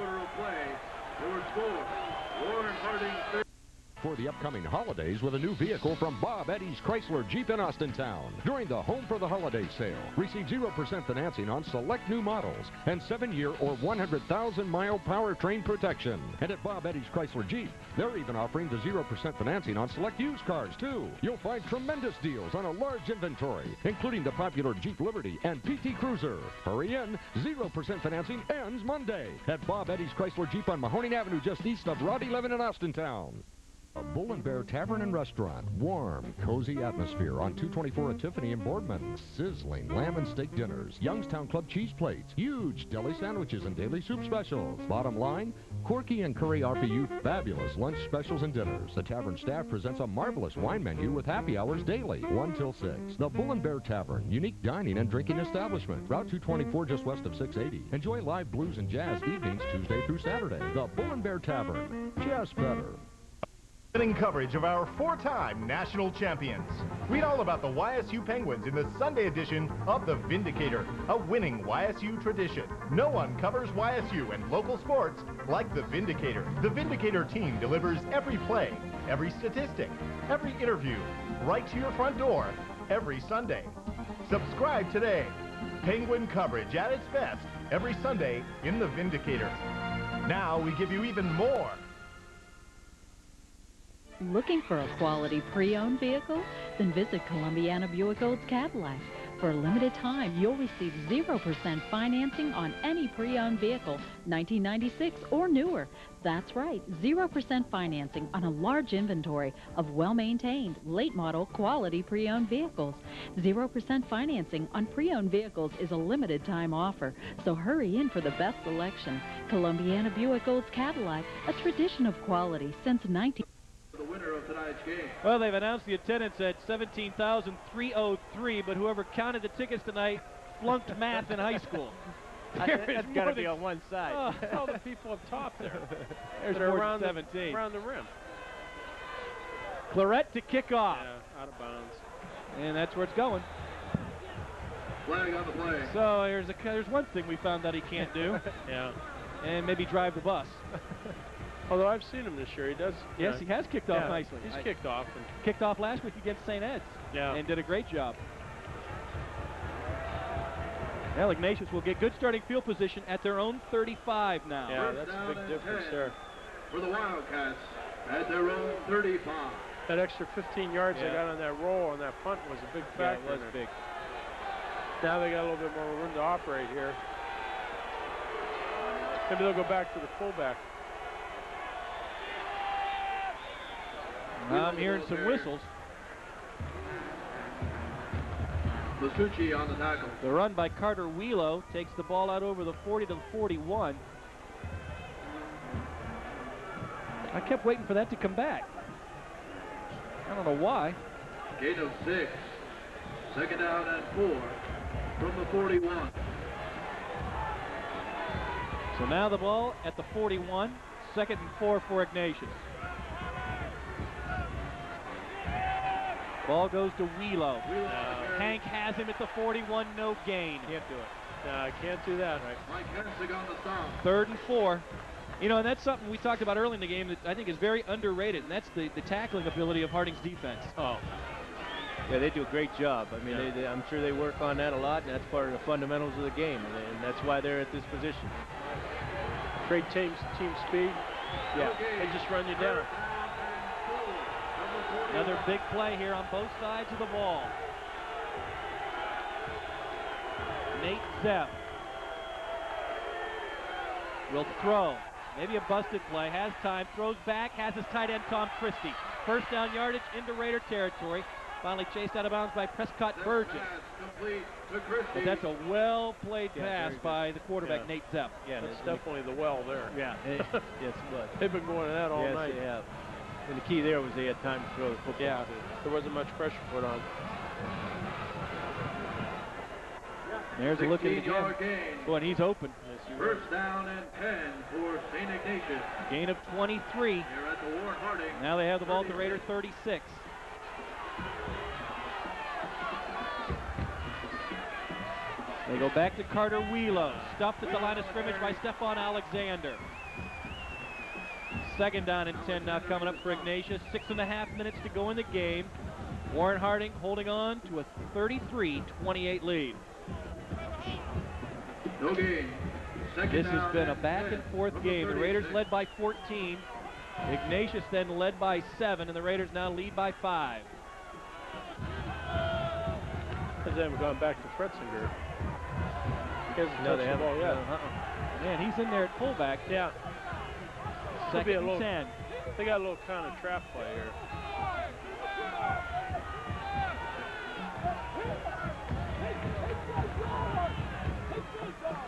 For the upcoming holidays with a new vehicle from Bob Eddy's Chrysler Jeep in Austintown. During the Home for the Holidays sale, receive 0% financing on select new models and 7-year or 100,000-mile powertrain protection. And at Bob Eddy's Chrysler Jeep, they're even offering the 0% financing on select used cars, too. You'll find tremendous deals on a large inventory, including the popular Jeep Liberty and PT Cruiser. Hurry in, 0% financing ends Monday at Bob Eddy's Chrysler Jeep on Mahoning Avenue, just east of Route 11 in Austintown. A Bull and Bear Tavern and Restaurant. Warm, cozy atmosphere on 224 at Tiffany in Boardman. Sizzling lamb and steak dinners. Youngstown Club cheese plates. Huge deli sandwiches and daily soup specials. Bottom line, Corky and Curry offer you fabulous lunch specials and dinners. The tavern staff presents a marvelous wine menu with happy hours daily, 1 till 6. The Bull and Bear Tavern. Unique dining and drinking establishment. Route 224 just west of 680. Enjoy live blues and jazz evenings Tuesday through Saturday. The Bull and Bear Tavern. Just better. Winning coverage of our 4-time national champions. Read all about the YSU Penguins in the Sunday edition of The Vindicator, a winning YSU tradition. No one covers YSU and local sports like The Vindicator. The Vindicator team delivers every play, every statistic, every interview, right to your front door every Sunday. Subscribe today. Penguin coverage at its best every Sunday in The Vindicator. Now we give you even more. Looking for a quality pre-owned vehicle? Then visit Columbiana Buick Olds Cadillac. For a limited time, you'll receive 0% financing on any pre-owned vehicle, 1996 or newer. That's right, 0% financing on a large inventory of well-maintained, late-model, quality pre-owned vehicles. 0% financing on pre-owned vehicles is a limited-time offer, so hurry in for the best selection. Columbiana Buick Olds Cadillac, a tradition of quality since 19... The winner of tonight's game. Well, they've announced the attendance at 17,303, but whoever counted the tickets tonight flunked math in high school. That's got to be on one side. Oh, all the people up top there. There's They're more around than 17. around the rim. Claret to kick off. Yeah, out of bounds. And that's where it's going. Flag on the play. So there's one thing we found that he can't do. Yeah. And maybe drive the bus. Although I've seen him this year, he does. Yes, he has kicked off nicely. He's kicked off. And kicked off last week against St. Ed's. Yeah. And did a great job. Well, Ignatius will get good starting field position at their own 35 now. Yeah, that's a big difference there. For the Wildcats at their own 35. That extra 15 yards they got on that roll and that punt was a big factor. Yeah, it was big. Now they got a little bit more room to operate here. Maybe they'll go back to the fullback. I'm hearing some whistles. Masucci on the tackle. The run by Carter Wheelo takes the ball out over the 40 to the 41. I kept waiting for that to come back. I don't know why. Gain of 6. Second down and 4 from the 41. So now the ball at the 41. Second and 4 for Ignatius. Ball goes to Wheelo. Hank has him at the 41, no gain. Can't do it. No, I can't do that. Right. Mike Hensig on the stop. Third and 4. You know, and that's something we talked about early in the game that I think is very underrated, and that's the tackling ability of Harding's defense. Oh. Yeah, they do a great job. I mean, I'm sure they work on that a lot, and that's part of the fundamentals of the game, and that's why they're at this position. Great team speed. Yeah. They just run you down. Another big play here on both sides of the ball. Nate Zepp will throw. Maybe a busted play. Has time. Throws back. Has his tight end, Tom Christie. First down yardage into Raider territory. Finally chased out of bounds by Prescott Burgess. But that's a well-played pass by the quarterback, Nate Zepp. Yeah, that's definitely the well there. Yeah. Yes, it was. They've been going to that all night. Yes, they have. And the key there was they had time to throw the football. Yeah, there wasn't much pressure put on. There's a look at it again. Boy, and he's open. First down and 10 for St. Ignatius. Gain of 23. Here at the Warren Harding. Now they have the ball at the Raider 36. They go back to Carter Wheelo. Stuffed at the line of scrimmage by Stephon Alexander. Second down and 10 now coming up for Ignatius. 6.5 minutes to go in the game. Warren Harding holding on to a 33-28 lead. No gain. This has been a back and forth game. The Raiders led by 14. Ignatius then led by 7, and the Raiders now lead by 5. Because they haven't gone back to Fretzinger. No, they haven't. Yeah. Man, he's in there at fullback. Yeah. Second and 10. They got a little kind of trap play here.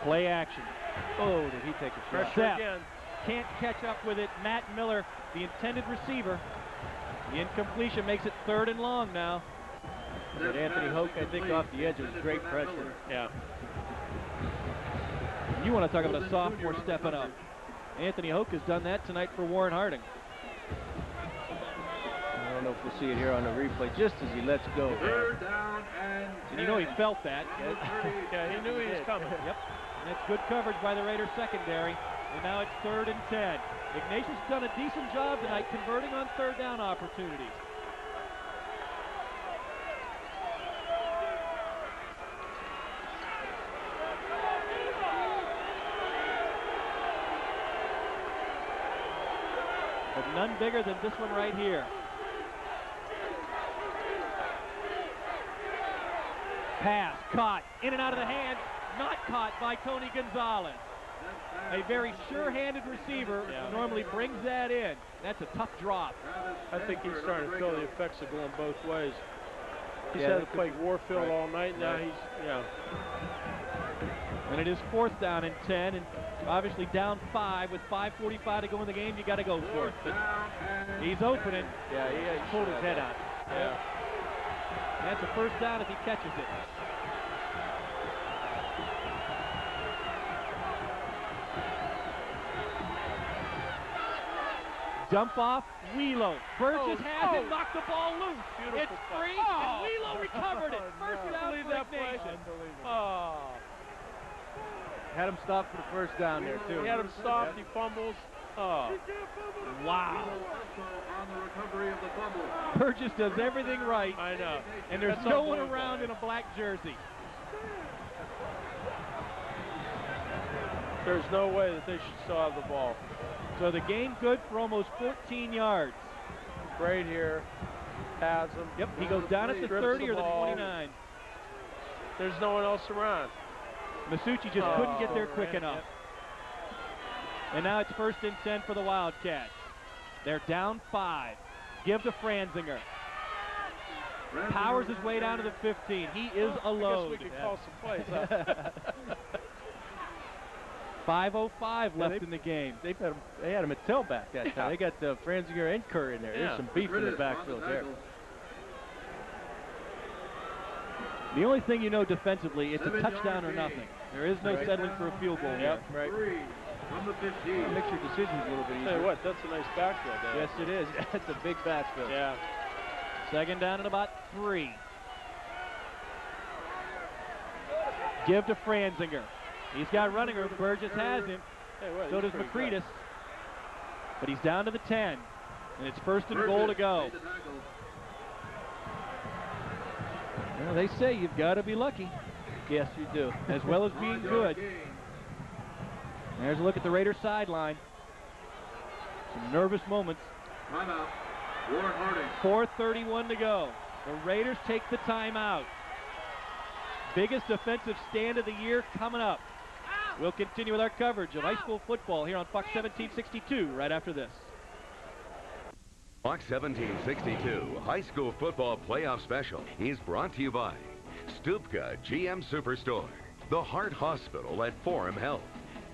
Play action. Oh, did he take a shot? Pressure again. Can't catch up with it. Matt Miller, the intended receiver. The incompletion makes it 3rd and long now. But Anthony Hoke, I think, off the edge was great pressure. Yeah. You want to talk about a sophomore stepping up. Anthony Hoke has done that tonight for Warren Harding. I don't know if we'll see it here on the replay, just as he lets go. Third down and 10. And you know he felt that. Yeah, he knew he was coming. Yep. And it's good coverage by the Raiders secondary. And now it's 3rd and 10. Ignatius has done a decent job tonight converting on 3rd down opportunities. But none bigger than this one right here. Pass caught in and out of the hands, not caught by Tony Gonzalez. A very sure-handed receiver normally brings that in. That's a tough drop. I think he's starting to feel the effects of going both ways. He's had to play Warfield all night. Now he's, And it is 4th down and 10, and obviously down 5 with 5:45 to go in the game. You got to go for it. But he's opening. Yeah, he pulled his head out. Yeah. That's a 1st down if he catches it. Dump off, Wheelo. Burgess has it, knocked the ball loose. Beautiful It's free, and Wheelo recovered it. 1st down for Ignatius. Had him stopped for the 1st down there, too. He had him stopped, he fumbles. Wow. On the recovery of the fumble. Burgess does everything right. I know. And there's no one around in a black jersey. There's no way that they should still have the ball. So the gain good for almost 14 yards. Right here. Has him. Yep, he goes down at the 30 or the 29. There's no one else around. Masucci just couldn't get there quick enough. And now it's 1st and 10 for the Wildcats. They're down 5. Give to Franzinger. Powers his way down to the 15. He is alone. I guess we could call some plays, huh? 5:05 left in the game. They had him at tailback that time. They got Franzinger and Kerr in there. There's some beef in the backfield there. The only thing you know defensively, it's a touchdown or nothing. There is no settling for a field goal here. Right. From the 15. Makes your decisions a little bit easier. Tell you what, that's a nice backfield there. Yes, it is. That's a big backfield. Yeah. 2nd down and about 3. Give to Franzinger. He's got running room. Burgess has him. So does McCretus. But he's down to the 10. And it's 1st and goal to go. Well, they say you've got to be lucky. Yes, you do. As well as being good. There's a look at the Raiders sideline. Some nervous moments. Timeout. Warren Harding. 4:31 to go. The Raiders take the timeout. Biggest defensive stand of the year coming up. We'll continue with our coverage of high school football here on Fox 1762 right after this. Fox 1762 High School Football Playoff Special is brought to you by Stupka GM Superstore, the Heart Hospital at Forum Health,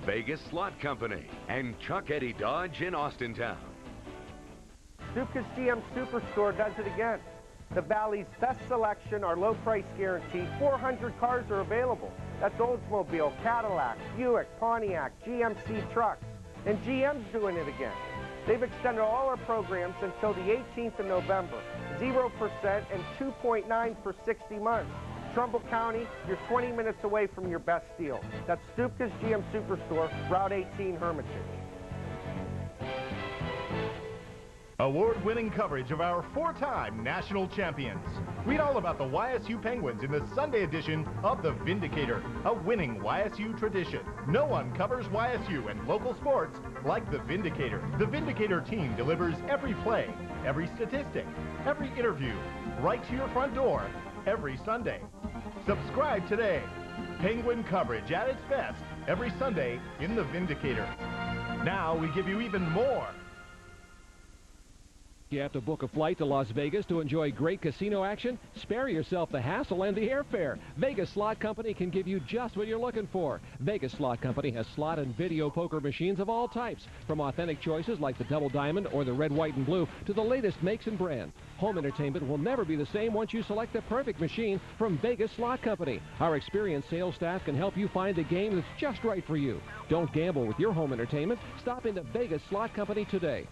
Vegas Slot Company, and Chuck Eddie Dodge in Austintown. Stupka's GM Superstore does it again. The Valley's best selection, our low price guarantee. 400 cars are available. That's Oldsmobile, Cadillac, Buick, Pontiac, GMC trucks. And GM's doing it again. They've extended all our programs until the 18th of November. 0% and 2.9 for 60 months. Trumbull County, you're 20 minutes away from your best deal. That's Stupka's GM Superstore, Route 18, Hermitage. Award-winning coverage of our 4-time national champions. Read all about the YSU Penguins in the Sunday edition of The Vindicator, a winning YSU tradition. No one covers YSU and local sports like The Vindicator. The Vindicator team delivers every play, every statistic, every interview, right to your front door every Sunday. Subscribe today. Penguin coverage at its best every Sunday in The Vindicator. Now we give you even more. You have to book a flight to Las Vegas to enjoy great casino action? Spare yourself the hassle and the airfare. Vegas Slot Company can give you just what you're looking for. Vegas Slot Company has slot and video poker machines of all types, from authentic choices like the Double Diamond or the Red, White, and Blue to the latest makes and brands. Home entertainment will never be the same once you select the perfect machine from Vegas Slot Company. Our experienced sales staff can help you find the game that's just right for you. Don't gamble with your home entertainment. Stop into Vegas Slot Company today.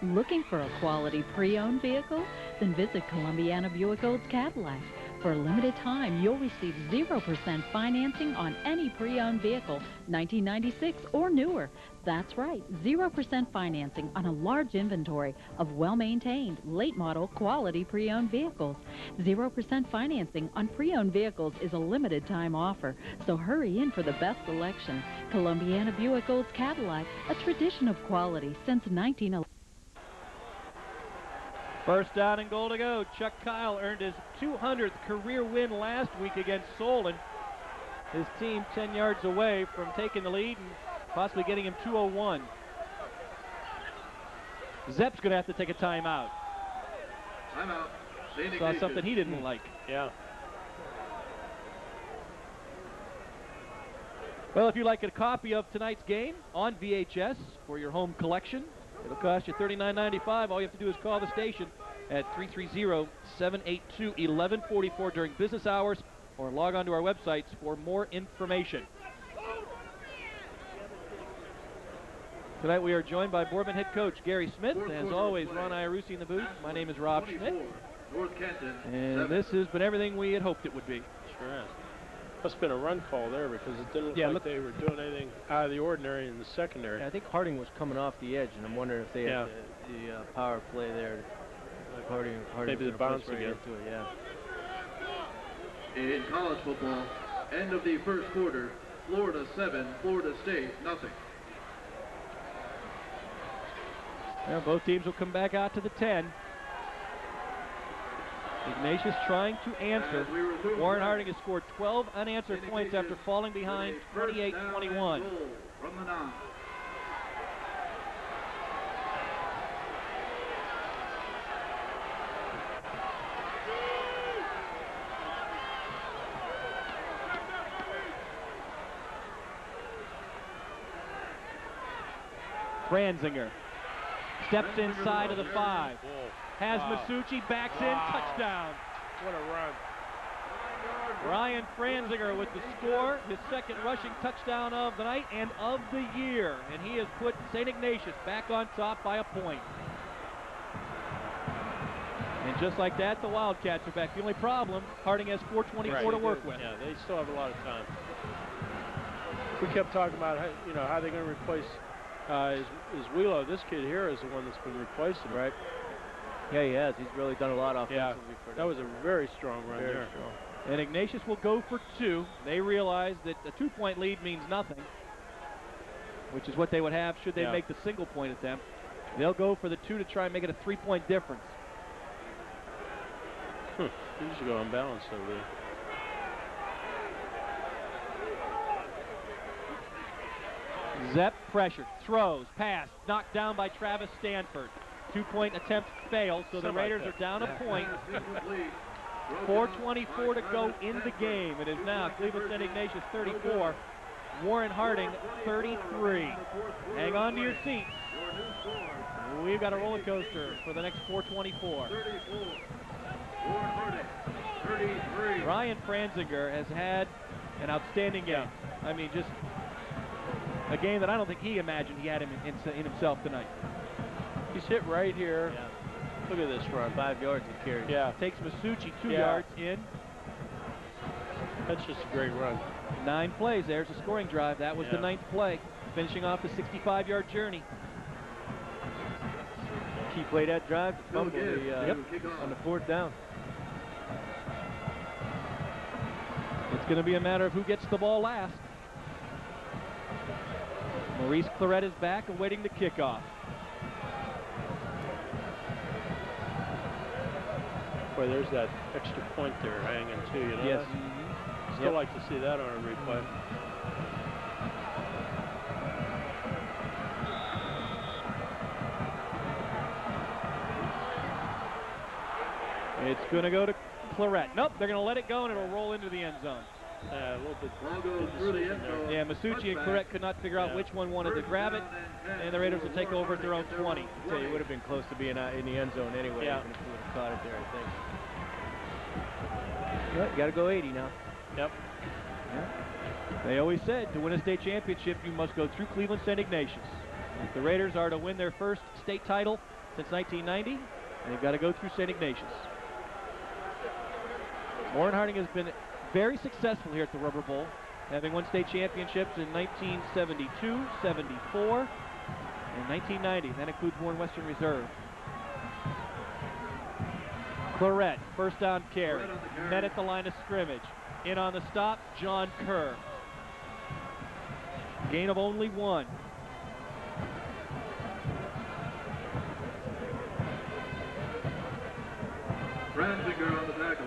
Looking for a quality pre-owned vehicle? Then visit Columbiana Buick Olds Cadillac. For a limited time, you'll receive 0% financing on any pre-owned vehicle, 1996 or newer. That's right, 0% financing on a large inventory of well-maintained, late-model, quality pre-owned vehicles. 0% financing on pre-owned vehicles is a limited-time offer, so hurry in for the best selection. Columbiana Buick Olds Cadillac, a tradition of quality since 1911. First down and goal to go. Chuck Kyle earned his 200th career win last week against Solon. His team 10 yards away from taking the lead and possibly getting him 201. Zepp's going to have to take a timeout. Timeout. Saw something he didn't like. Yeah. Well, if you'd like a copy of tonight's game on VHS for your home collection, it'll cost you $39.95. All you have to do is call the station at 330-782-1144 during business hours or log on to our websites for more information. Tonight we are joined by Boardman head coach Gary Smith. As always, Ron Iarussi in the booth. My name is Rob Schmidt. And this has been everything we had hoped it would be. Sure has. Must have been a run call there because it didn't look like they were doing anything out of the ordinary in the secondary. Yeah, I think Harding was coming off the edge, and I'm wondering if they had the power play there. Like Harding maybe the bounce again. Into it, yeah. In college football, end of the first quarter, Florida 7, Florida State nothing. Well, both teams will come back out to the 10. Ignatius trying to answer. Warren Harding has scored 12 unanswered points after falling behind 28-21. From the 9. Franzinger steps inside of the 5. Has Masucci, backs in, touchdown. What a run. Ryan Franzinger with the score, his second rushing touchdown of the night and of the year. And he has put St. Ignatius back on top by a point. And just like that, the Wildcats are back. The only problem, Harding has 4:24 to work with. Yeah, they still have a lot of time. We kept talking about how, how they're going to replace is Wheelo. This kid here is the one that's been replacing, right? Yeah, he has. He's really done a lot offensively for them. That was a very strong run there. Strong. And Ignatius will go for 2. They realize that a 2-point lead means nothing, which is what they would have should they make the single point attempt. They'll go for the 2 to try and make it a 3-point difference. He should go unbalanced over there. Zepp pressured, throws, pass, knocked down by Travis Stanford. 2-point attempt fails, so the Raiders are down a point. 4:24 to go in the game. It is now Cleveland St. Ignatius 34, Warren Harding 33. Hang on to your seats. We've got a roller coaster for the next 4:24. Ryan Franzinger has had an outstanding game. I mean, just a game that I don't think he imagined he had in himself tonight. He's hit right here. Yeah. Look at this run. 5 yards he carried. Yeah. Takes Masucci 2 yards in. That's just a great run. 9 plays. There's a scoring drive. That was the 9th play, finishing off the 65-yard journey. Key play that drive to fumble on the 4th down. It's going to be a matter of who gets the ball last. Maurice Claret is back, awaiting the kickoff. Boy, there's that extra point there hanging too, Yes. Still like to see that on a replay. It's going to go to Claret. Nope, they're going to let it go, and it'll roll into the end zone. A little bit. Yeah, Masucci and Claret could not figure out which one wanted to grab it, and the Raiders will take over at their own 20. I'd say it would have been close to being in the end zone anyway, even if we would have caught it there, I think. Well, you got to go 80 now. Yep. Yeah. They always said to win a state championship, you must go through Cleveland St. Ignatius. If the Raiders are to win their first state title since 1990, they've got to go through St. Ignatius. Warren Harding has been very successful here at the Rubber Bowl, having won state championships in 1972, 74, and 1990. That includes Warren Western Reserve. Claret, first down carry, met at the line of scrimmage. In on the stop, John Kerr. Gain of only 1. Franzinger on the tackle.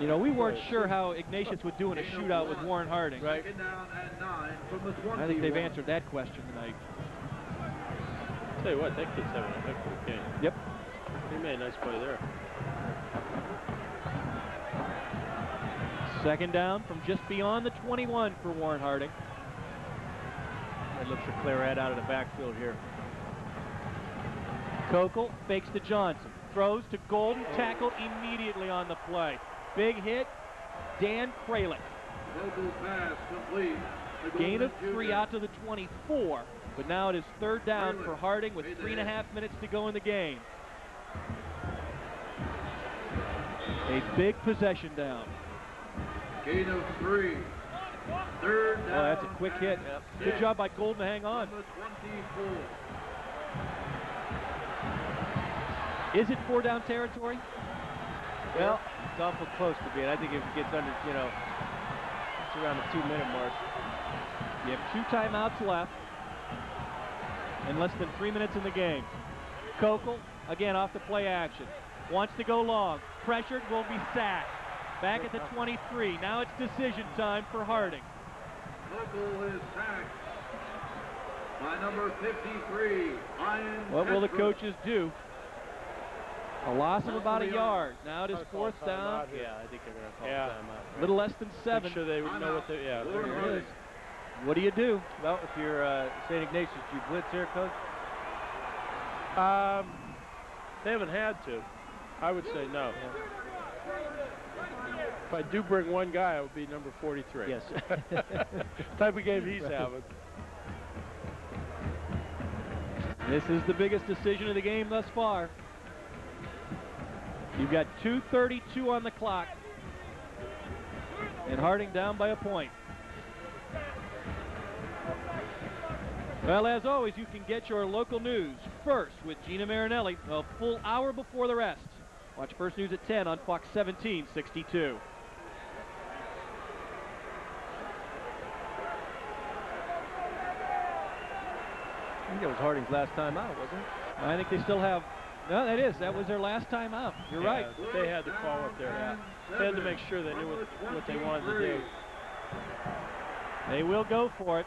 You know, we weren't sure how Ignatius would do in a shootout with Warren Harding. Right. Second down and 9 from the 21. I think they've answered that question tonight. Tell you what, that kid's having a heck of a game. Yep. He made a nice play there. Second down from just beyond the 21 for Warren Harding. That looks to clear right out of the backfield here. Kokel fakes to Johnson. Throws to Golden, tackled immediately on the play. Big hit, Dan Kralik. Kokel's pass complete. Gain of 3 out to the 24, but now it is third down for Harding with 3.5 minutes to go in the game. A big possession down. Gain of 3. Third down. Oh, that's a quick hit. Good job by Golden to hang on. Is it 4-down territory? Well, it's awful close to being. I think if it gets under, you know, it's around the 2-minute mark. You have 2 timeouts left and less than 3 minutes in the game. Kokel, again off the play action. Wants to go long. Pressured, will be sacked. Back at the 23. Now it's decision time for Harding. Kokel is sacked by number 53, Ryan. What will the coaches do? A loss of about a yard. Now it is fourth down. Yeah, I think they're going to call timeout. A little less than 7. Make sure they know what they, yeah. There it is. What do you do? Well, if you're St. Ignatius, do you blitz here, Coach? They haven't had to. I would say no. If I do bring one guy, it would be number 43. Yes. Type of game he's having. This is the biggest decision of the game thus far. You've got 2:32 on the clock. And Harding down by a point. Well, as always, you can get your local news first with Gina Marinelli a full hour before the rest. Watch First News at 10 on Fox 1762. I think that was Harding's last time out, wasn't it? I think they still have. No, that was their last time out. You're right. They had to call it there. Yeah. They had to make sure they knew what they wanted to do. They will go for it.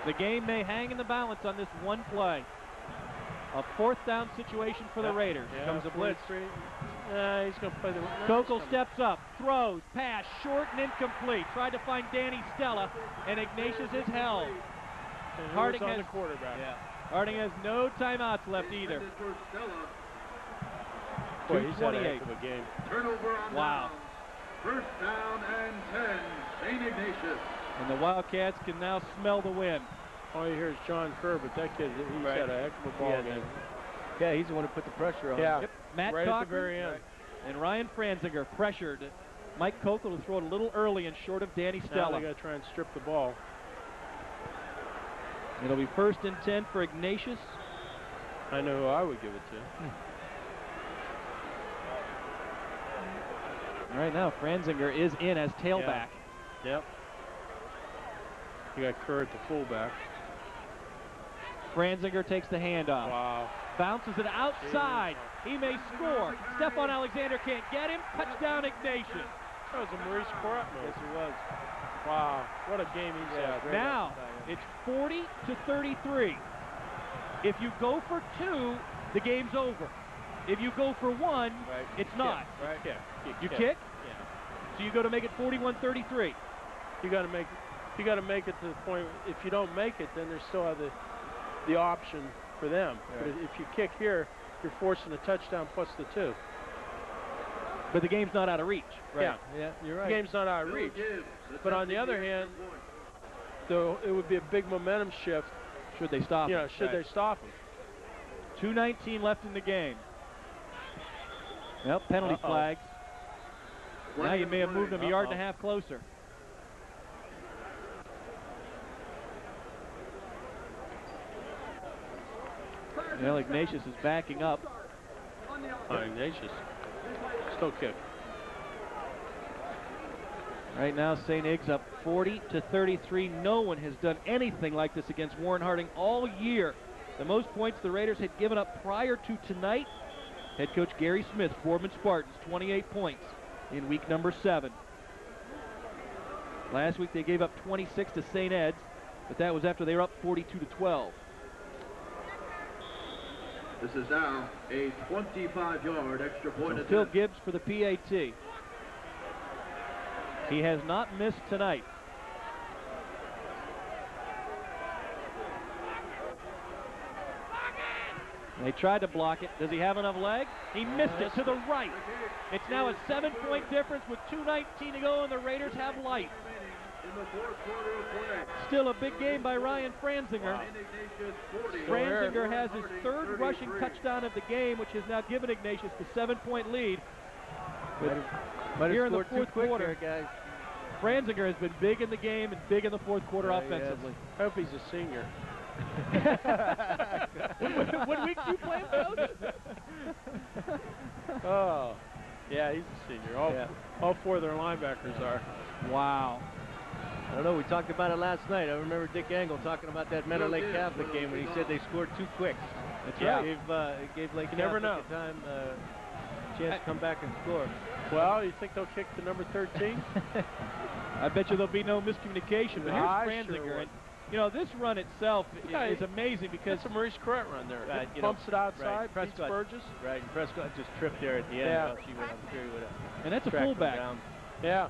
The game may hang in the balance on this one play. A fourth down situation for the Raiders. Yeah, Comes a blitz. He's going to play the... Kokel steps up, throws, pass, short and incomplete. Tried to find Danny Stella, and Ignatius is held. And Harding on has the quarterback. Yeah. Harding has no timeouts left either. Boy, he's had a heck of a game. Turnover on wow. down. First down and 10, St. Ignatius. And the Wildcats can now smell the wind. All you hear is John Kerr, but that kid, he's had a heck of a ball game. Yeah, he's the one who put the pressure on. Yeah, yep. Matt right Cochran at the very end. And Ryan Franzinger pressured Mike Kokel to throw it a little early and short of Danny Stella. Now they got to try and strip the ball. It'll be 1st and 10 for Ignatius. I know who I would give it to. Right now, Franzinger is in as tailback. Yeah. Yep. You got Kerr at the fullback. Franzinger takes the handoff. Wow. Bounces it outside. He may score. Stephon Alexander can't get him. Touchdown, Ignatius. That was a Maurice Corat move. Yes, it was. Wow. What a game he's had. Now, it's 40-33. If you go for 2, the game's over. If you go for 1, it's not. Right? Yeah. You kick? Yeah. So you go to make it 41-33. You got to make it to the point. If you don't make it, then there's still the option for them. Right. But if you kick here, you're forcing a touchdown plus the 2. But the game's not out of reach. Right. Yeah, you're right. The game's not out of reach. But on the other hand, though, it would be a big momentum shift. Should they stop him? Yeah, should they stop him? 2:19 left in the game. Well, penalty flags. Now you may have moved him a yard and a half closer. Well, Ignatius is backing up. Ignatius. Still kick. Right now, St. Ig's up 40-33. No one has done anything like this against Warren Harding all year. The most points the Raiders had given up prior to tonight Head coach Gary Smith, Boardman Spartans, 28 points in week number 7. Last week they gave up 26 to St. Ed's, but that was after they were up 42-12. This is now a 25-yard extra point attempt. Phil Gibbs for the PAT. He has not missed tonight. They tried to block it. Does he have enough leg? He missed it to the right. It's now a 7-point difference with 2:19 to go, and the Raiders have light. Still a big game by Ryan Franzinger. Franzinger has his 3rd rushing touchdown of the game, which has now given Ignatius the 7-point lead. But here in the too 4th quick quarter, there, guys. Franzinger has been big in the game and big in the 4th quarter offensively. I hope he's a senior. What week do you play him, Coach? Oh, yeah, he's a senior. All 4 of their linebackers are. Wow. I don't know, we talked about it last night. I remember Dick Angle talking about that Meadow Lake Catholic game when he said they scored too quick. That's right. It gave Lake never Catholic a time, chance to come back and score. Well, you think they'll kick to number 13? I bet you there'll be no miscommunication, but here's Franzinger. Sure and, you know, this run itself is amazing because it's a Maurice Corrett run there. Right, Bumps it outside, right. beats Burgess. Right, and Prescott just tripped there at the end. Yeah. Well, she went, I'm sure he would have. And that's a fullback. Yeah.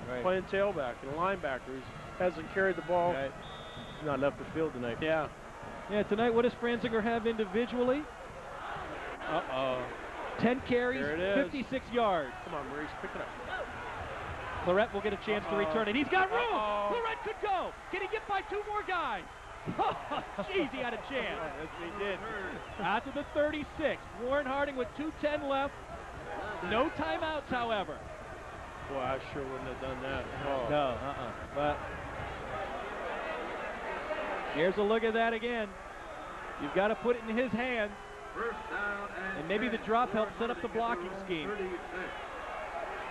Right. Playing tailback and a linebacker. He hasn't carried the ball. Right. He's not enough the field tonight. Yeah. Yeah, tonight what does Franzinger have individually? 10 carries, There it is. 56 yards. Come on, Maurice, pick it up. Claret will get a chance to return it. He's got room. Claret could go. Can he get by 2 more guys? Jeez, he had a chance. Yes, he did. Out to the 36. Warren Harding with 2:10 left. No timeouts, however. Boy, I sure wouldn't have done that. Oh. No, But here's a look at that again. You've got to put it in his hands. First down And maybe the drop helped set up the blocking scheme.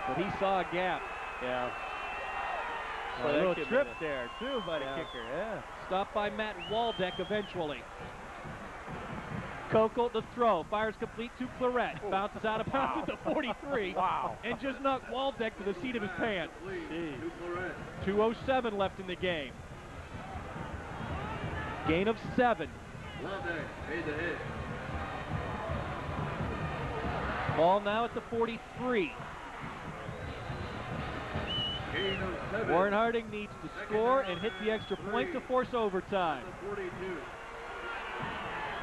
But he saw a gap. Yeah. So A that little kid trip made there, too, by the kicker. Yeah. Stopped by Matt Waldeck eventually. Kokel to throw. Fires complete to Claret. Bounces out of bounds at the 43. Wow. And just knocked Waldeck to the seat of his pants. Jeez. 2:07 left in the game. Gain of 7. Waldeck made the hit. Ball now at the 43. Gain of 7. Warren Harding needs to score and hit the extra point to force overtime. 42.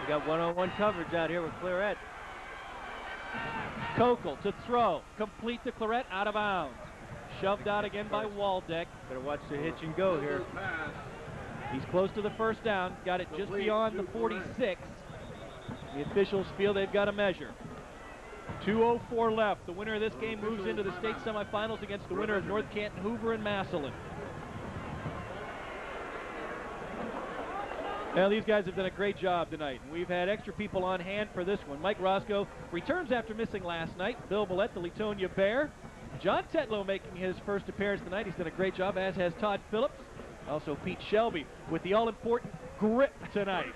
We got one-on-one coverage out here with Claret. Kokel to throw. Complete to Claret, out of bounds. Shoved out again by Waldeck. Better watch the hitch and go here. He's close to the first down. Got it just beyond the 46. The officials feel they've got a measure. 2:04 left. The winner of this game moves into the state semifinals against the winner of North Canton, Hoover, and Massillon. Well, these guys have done a great job tonight. We've had extra people on hand for this one. Mike Roscoe returns after missing last night. Bill Billette, the Latonia Bear. John Tetlow making his first appearance tonight. He's done a great job, as has Todd Phillips. Also Pete Shelby with the all-important grip tonight.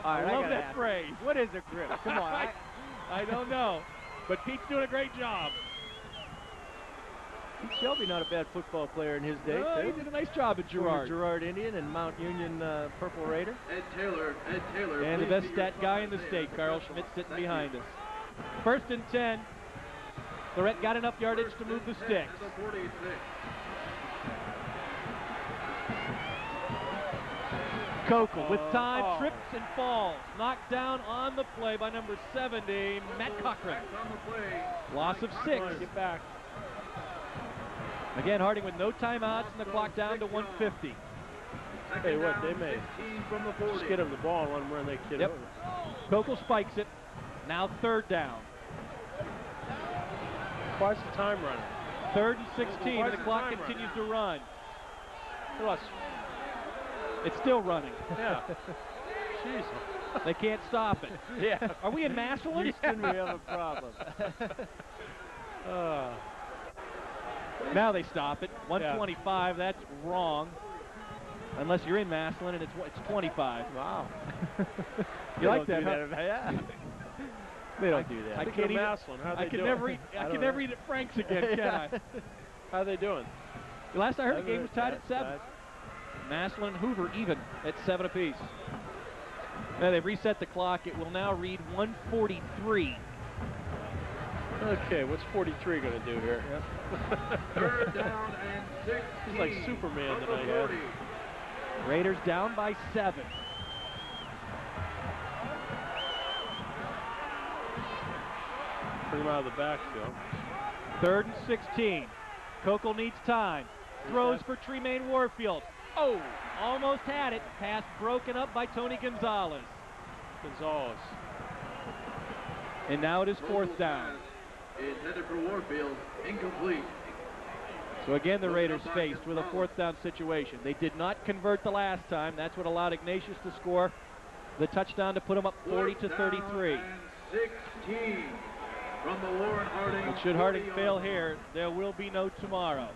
I love that phrase. What is a grip? Come on. I don't know. But Pete's doing a great job. Pete Shelby, not a bad football player in his day, No, too. he did a nice job at Girard. Girard Indian and Mount Union Purple Raider. Ed Taylor. And the best stat guy in the state, Carl Schmidt, sitting behind us. 1st and 10. Claret got enough yardage to move the sticks. Kokel with time, trips and falls. Knocked down on the play by number 70, Matt Cochran. Loss of 6. Get back. Again, Harding with no timeouts and the clock down to 150. Hey, what they made. Just get him the ball and let him run that kid over. Kokel spikes it. Now 3rd down. Twice the time running. 3rd and 16, and the clock continues to run. Plus, it's still running. Yeah. Jeez. They can't stop it. Yeah. Are we in Massillon? Houston, we have a problem. Now they stop it. 125, that's wrong. Unless you're in Massillon and it's 25. Wow. You like that, huh? Yeah. They don't do that. I can't eat Maslin. How they doing? I can never eat at Frank's again, can I? How are they doing? Last I heard, the game was tied at 7. Maslin and Hoover even at 7 apiece. Now they've reset the clock. It will now read 1:43. Okay, what's 43 going to do here? Third down and 16. He's like Superman tonight. Raiders down by 7. Bring him out of the backfield. 3rd and 16. Kokel needs time. Throws for Tremaine Warfield. Oh, almost had it. Pass broken up by Tony Gonzalez. And now it is 4th down. Intended for Warfield, incomplete. So again, the Raiders faced with a 4th down situation. They did not convert the last time. That's what allowed Ignatius to score the touchdown to put them up 40-33. 16 from the Warren Harding. And should Harding fail here, there will be no tomorrow.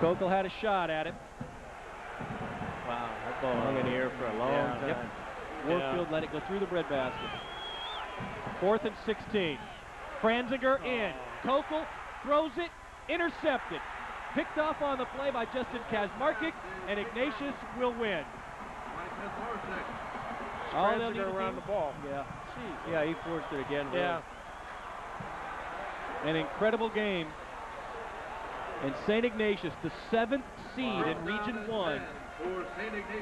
Kokel had a shot at it. Wow, that ball hung in the air for a long time. Yep. Warfield let it go through the breadbasket. 4th and 16. Franzinger in. Kokel throws it, intercepted. Picked off on the play by Justin Kazmarkic, and Ignatius will win. Franzinger around the ball. Yeah. Yeah, he forced it again. Yeah. An incredible game. And St. Ignatius, the 7th seed in Region 1,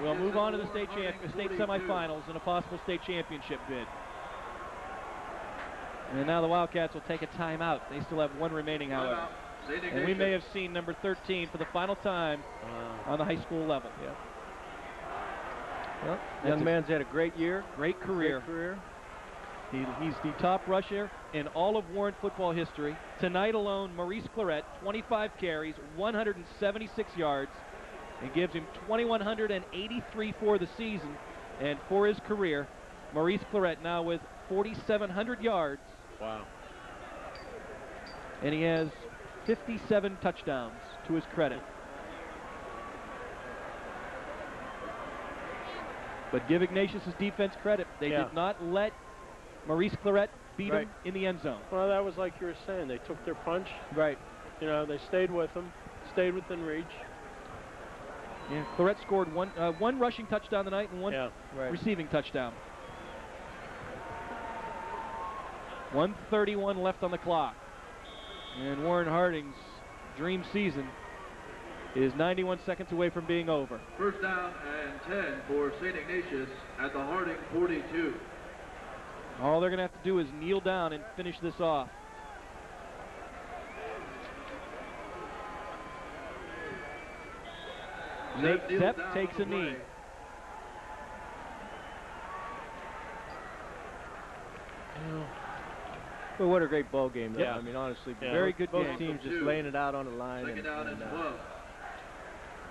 will move on to the state semifinals and a possible state championship bid. And now the Wildcats will take a timeout. They still have 1 remaining, however. And we may have seen number 13 for the final time on the high school level. Yeah. Well, young man's had a great year. Great career. He's the top rusher in all of Warren football history. Tonight alone, Maurice Claret, 25 carries, 176 yards, and gives him 2,183 for the season. And for his career, Maurice Claret now with 4,700 yards. Wow. And he has 57 touchdowns to his credit. But give Ignatius' defense credit. They did not let Maurice Claret beat him in the end zone. Well, that was like you were saying. They took their punch. Right. You know, they stayed with him, stayed within reach. Yeah, Claret scored one rushing touchdown tonight and one receiving touchdown. 1:31 left on the clock. And Warren Harding's dream season is 91 seconds away from being over. First down and 10 for St. Ignatius at the Harding 42. All they're going to have to do is kneel down and finish this off. Nate Zepp takes a knee. Well, what a great ball game, though. Yeah. I mean, honestly, very good game. Both teams just laying it out on the line. Second down and 12.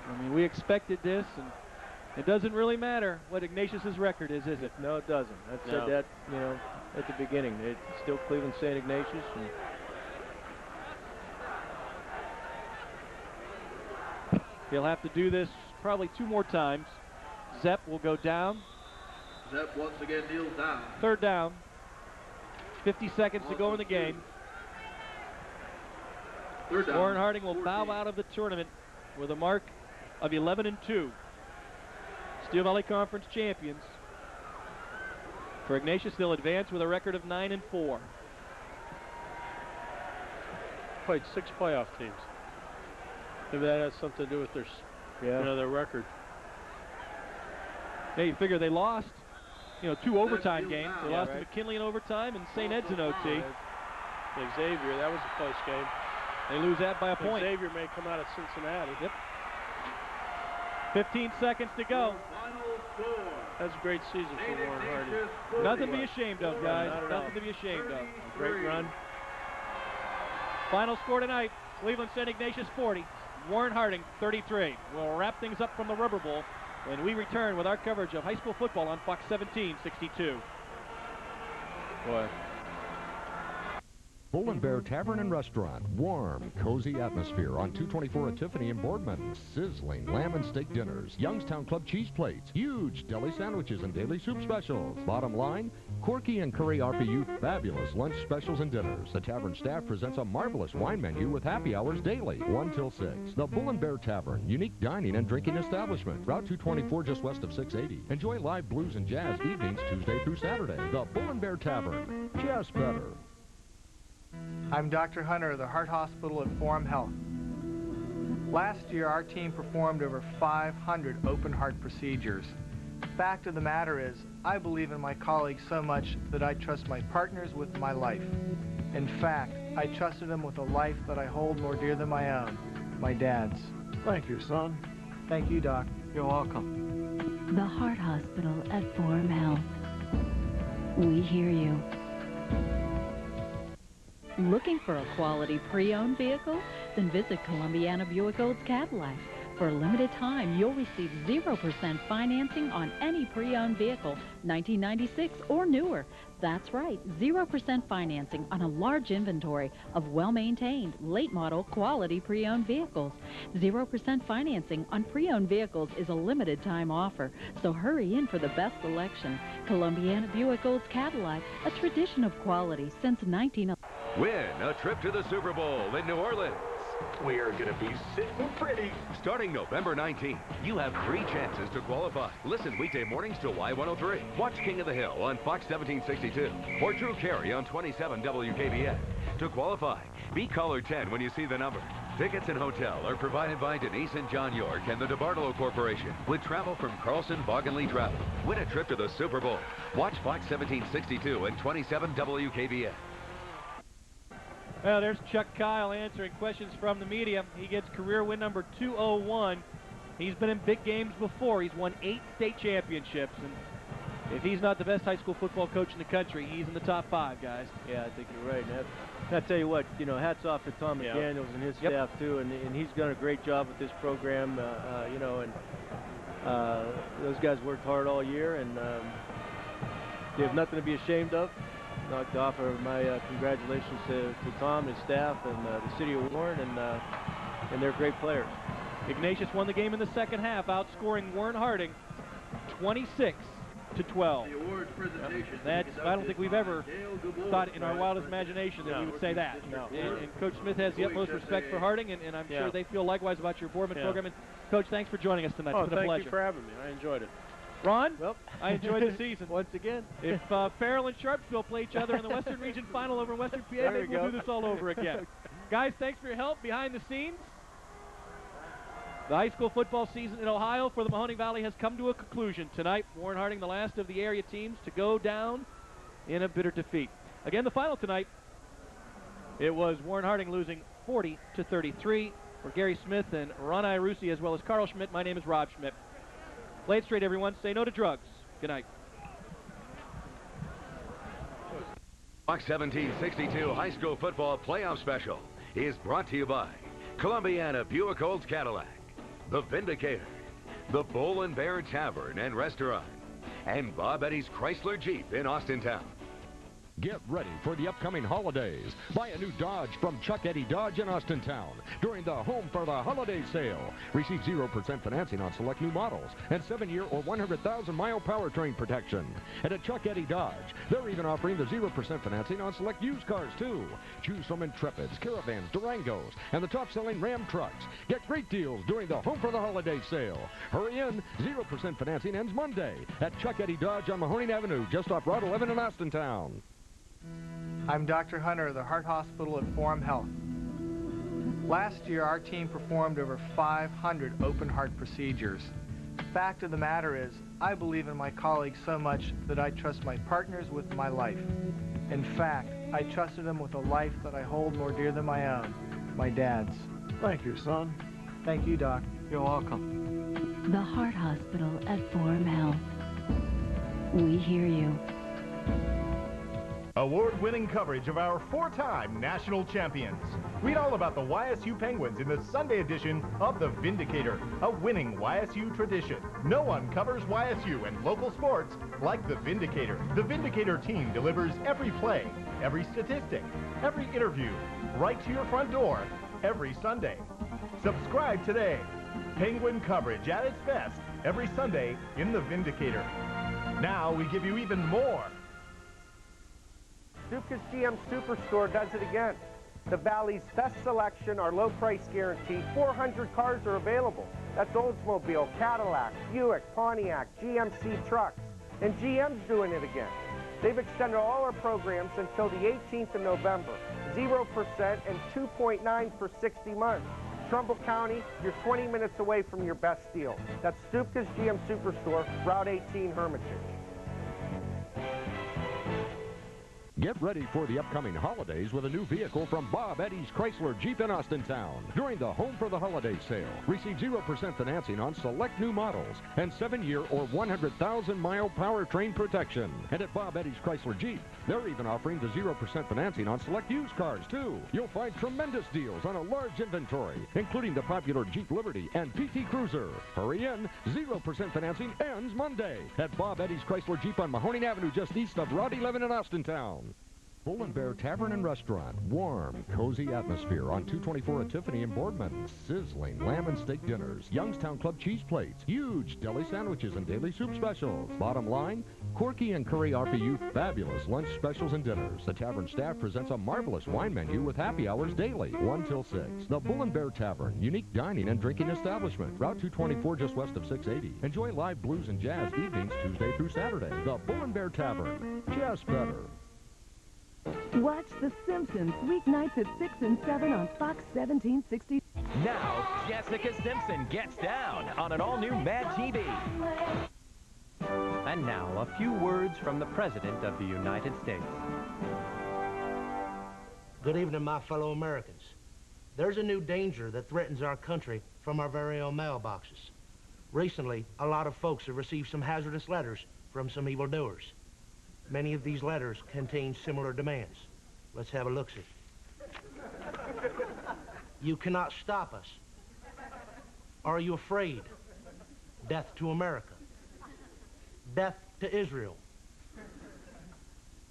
I mean, we expected this, and it doesn't really matter what Ignatius' record is it? No, it doesn't. I said that, you know, at the beginning. It's still Cleveland St. Ignatius. And he'll have to do this probably 2 more times. Zepp will go down. Zepp once again kneels down. 3rd down. 50 seconds to go in the game. Third down. Warren Harding will bow out of the tournament with a mark of 11-2. Steel Valley Conference champions. For Ignatius, they'll advance with a record of 9-4. Played 6 playoff teams. Maybe that has something to do with their, you know, their record. Hey, you figure they lost, you know, 2 overtime games. They lost to McKinley in overtime and St. Ed's in OT. Xavier, that was a close game. They lose that by a point. Xavier may come out of Cincinnati. Yep. 15 seconds to go. That's a great season for Warren Harding. Nothing to be ashamed of, guys. Nothing to be ashamed of. Great run. Final score tonight, Cleveland St. Ignatius 40, Warren Harding 33. We'll wrap things up from the Rubber Bowl when we return with our coverage of high school football on Fox 1762. Boy. Bull and Bear Tavern and Restaurant. Warm, cozy atmosphere on 224 at Tiffany in Boardman. Sizzling lamb and steak dinners. Youngstown Club cheese plates. Huge deli sandwiches and daily soup specials. Bottom line, Corky and Curry offer you fabulous lunch specials and dinners. The tavern staff presents a marvelous wine menu with happy hours daily, 1 till 6. The Bull and Bear Tavern, unique dining and drinking establishment. Route 224 just west of 680. Enjoy live blues and jazz evenings Tuesday through Saturday. The Bull and Bear Tavern, just better. I'm Dr. Hunter of the Heart Hospital at Forum Health. Last year, our team performed over 500 open heart procedures. Fact of the matter is, I believe in my colleagues so much that I trust my partners with my life. In fact, I trusted them with a life that I hold more dear than my own, my dad's. Thank you, son. Thank you, Doc. You're welcome. The Heart Hospital at Forum Health. We hear you. Looking for a quality pre-owned vehicle? Then visit Columbiana Buick Olds Cadillac. For a limited time, you'll receive 0% financing on any pre-owned vehicle, 1996 or newer. That's right, 0% financing on a large inventory of well-maintained, late-model, quality pre-owned vehicles. 0% financing on pre-owned vehicles is a limited-time offer, so hurry in for the best selection. Columbiana Buick Olds Cadillac, a tradition of quality since 1911. Win a trip to the Super Bowl in New Orleans. We are going to be sitting pretty. Starting November 19th, you have 3 chances to qualify. Listen weekday mornings to Y103. Watch King of the Hill on Fox 1762 or Drew Carey on 27 WKBN. To qualify, be caller 10 when you see the number. Tickets and hotel are provided by Denise and John York and the DeBartolo Corporation with travel from Carlson Bogganley Travel. Win a trip to the Super Bowl. Watch Fox 1762 and 27 WKBN. Well, there's Chuck Kyle answering questions from the media. He gets career win number 201. He's been in big games before. He's won 8 state championships. And if he's not the best high school football coach in the country, he's in the top 5, guys. Yeah, I think you're right. And I tell you what, you know, hats off to Tom McDaniels and his staff, too. And he's done a great job with this program, you know, and those guys worked hard all year. And they have nothing to be ashamed of. I'd like to offer my congratulations to Tom, his staff, and the city of Warren, and their great players. Ignatius won the game in the second half, outscoring Warren Harding 26-12. The awards presentation. I don't think we've ever thought in our wildest imagination that we would say that. No. And Coach Smith has the utmost respect for Harding, and I'm sure they feel likewise about your Boardman program. And Coach, thanks for joining us tonight. It's been a pleasure. Thank you for having me. I enjoyed it. Ron, I enjoyed the season. Once again. If Farrell and Sharpsville play each other in the Western Region Final over in Western PA, maybe we'll do this all over again. Guys, thanks for your help behind the scenes. The high school football season in Ohio for the Mahoning Valley has come to a conclusion. Tonight, Warren Harding, the last of the area teams to go down in a bitter defeat. Again, the final tonight, it was Warren Harding losing 40-33 for Gary Smith and Ron Irusi, as well as Carl Schmidt. My name is Rob Schmidt. Play it straight, everyone. Say no to drugs. Good night. Fox 1762 High School Football Playoff Special is brought to you by Columbiana Buick Olds Cadillac, The Vindicator, the Bull and Bear Tavern and Restaurant, and Bob Eddie's Chrysler Jeep in Austintown. Get ready for the upcoming holidays. Buy a new Dodge from Chuck Eddy Dodge in Austintown during the Home for the Holiday sale. Receive 0% financing on select new models and 7-year or 100,000-mile powertrain protection. And at Chuck Eddy Dodge, they're even offering the 0% financing on select used cars, too. Choose from Intrepids, Caravans, Durangos, and the top-selling Ram trucks. Get great deals during the Home for the Holiday sale. Hurry in. 0% financing ends Monday at Chuck Eddy Dodge on Mahoning Avenue, just off Route 11 in Austintown. I'm Dr. Hunter of the Heart Hospital at Forum Health. Last year, our team performed over 500 open heart procedures. Fact of the matter is, I believe in my colleagues so much that I trust my partners with my life. In fact, I trusted them with a life that I hold more dear than my own, my dad's. Thank you, son. Thank you, Doc. You're welcome. The Heart Hospital at Forum Health. We hear you. Award-winning coverage of our four-time national champions. Read all about the YSU Penguins in the Sunday edition of The Vindicator, a winning YSU tradition. No one covers YSU and local sports like The Vindicator. The Vindicator team delivers every play, every statistic, every interview, right to your front door every Sunday. Subscribe today. Penguin coverage at its best every Sunday in The Vindicator. Now we give you even more. Stuka's GM Superstore does it again. The Valley's best selection, our low price guarantee. 400 cars are available. That's Oldsmobile, Cadillac, Buick, Pontiac, GMC trucks. And GM's doing it again. They've extended all our programs until the 18th of November. 0% and 2.9 for 60 months. Trumbull County, you're 20 minutes away from your best deal. That's Stuka's GM Superstore, Route 18, Hermitage. Get ready for the upcoming holidays with a new vehicle from Bob Eddy's Chrysler Jeep in Austintown. During the Home for the Holidays sale, receive 0% financing on select new models and 7-year or 100,000-mile powertrain protection. And at Bob Eddy's Chrysler Jeep, they're even offering the 0% financing on select used cars, too. You'll find tremendous deals on a large inventory, including the popular Jeep Liberty and PT Cruiser. Hurry in, 0% financing ends Monday at Bob Eddy's Chrysler Jeep on Mahoning Avenue, just east of Route 11 in Austintown. Bull and Bear Tavern and Restaurant. Warm, cozy atmosphere on 224 at Tiffany in Boardman. Sizzling lamb and steak dinners. Youngstown Club cheese plates. Huge deli sandwiches and daily soup specials. Bottom line, Corky and Curry offer you fabulous lunch specials and dinners. The tavern staff presents a marvelous wine menu with happy hours daily, 1 till 6. The Bull and Bear Tavern, unique dining and drinking establishment. Route 224 just west of 680. Enjoy live blues and jazz evenings Tuesday through Saturday. The Bull and Bear Tavern, just better. Watch The Simpsons weeknights at 6 and 7 on Fox 1760. Now, Jessica Simpson gets down on an all-new Mad TV. And now, a few words from the President of the United States. Good evening, my fellow Americans. There's a new danger that threatens our country from our very own mailboxes. Recently, a lot of folks have received some hazardous letters from some evildoers. Many of these letters contain similar demands. Let's have a look-see. You cannot stop us. Are you afraid? Death to America. Death to Israel.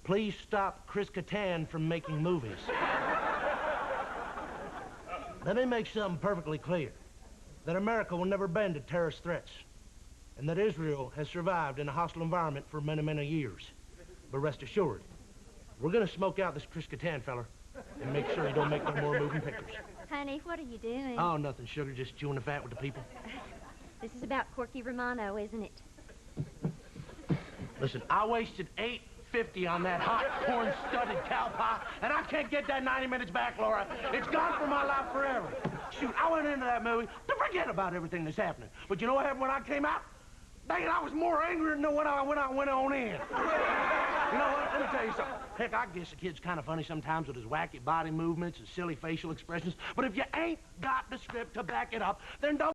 Please stop Chris Kattan from making movies. Let me make something perfectly clear. That America will never bend to terrorist threats. And that Israel has survived in a hostile environment for many, many years. But rest assured, we're going to smoke out this Chris Kattan feller and make sure he don't make no more moving pictures. Honey, what are you doing? Oh, nothing, sugar, just chewing the fat with the people. This is about Corky Romano, isn't it? Listen, I wasted $8.50 on that hot corn-studded cow pie, and I can't get that 90 minutes back, Laura. It's gone from my life forever. Shoot, I went into that movie to forget about everything that's happening. But you know what happened when I came out? Dang it, I was more angry than when I went on in. You know what? Let me tell you something. Heck, I guess the kid's kind of funny sometimes with his wacky body movements and silly facial expressions. But if you ain't got the script to back it up, then don't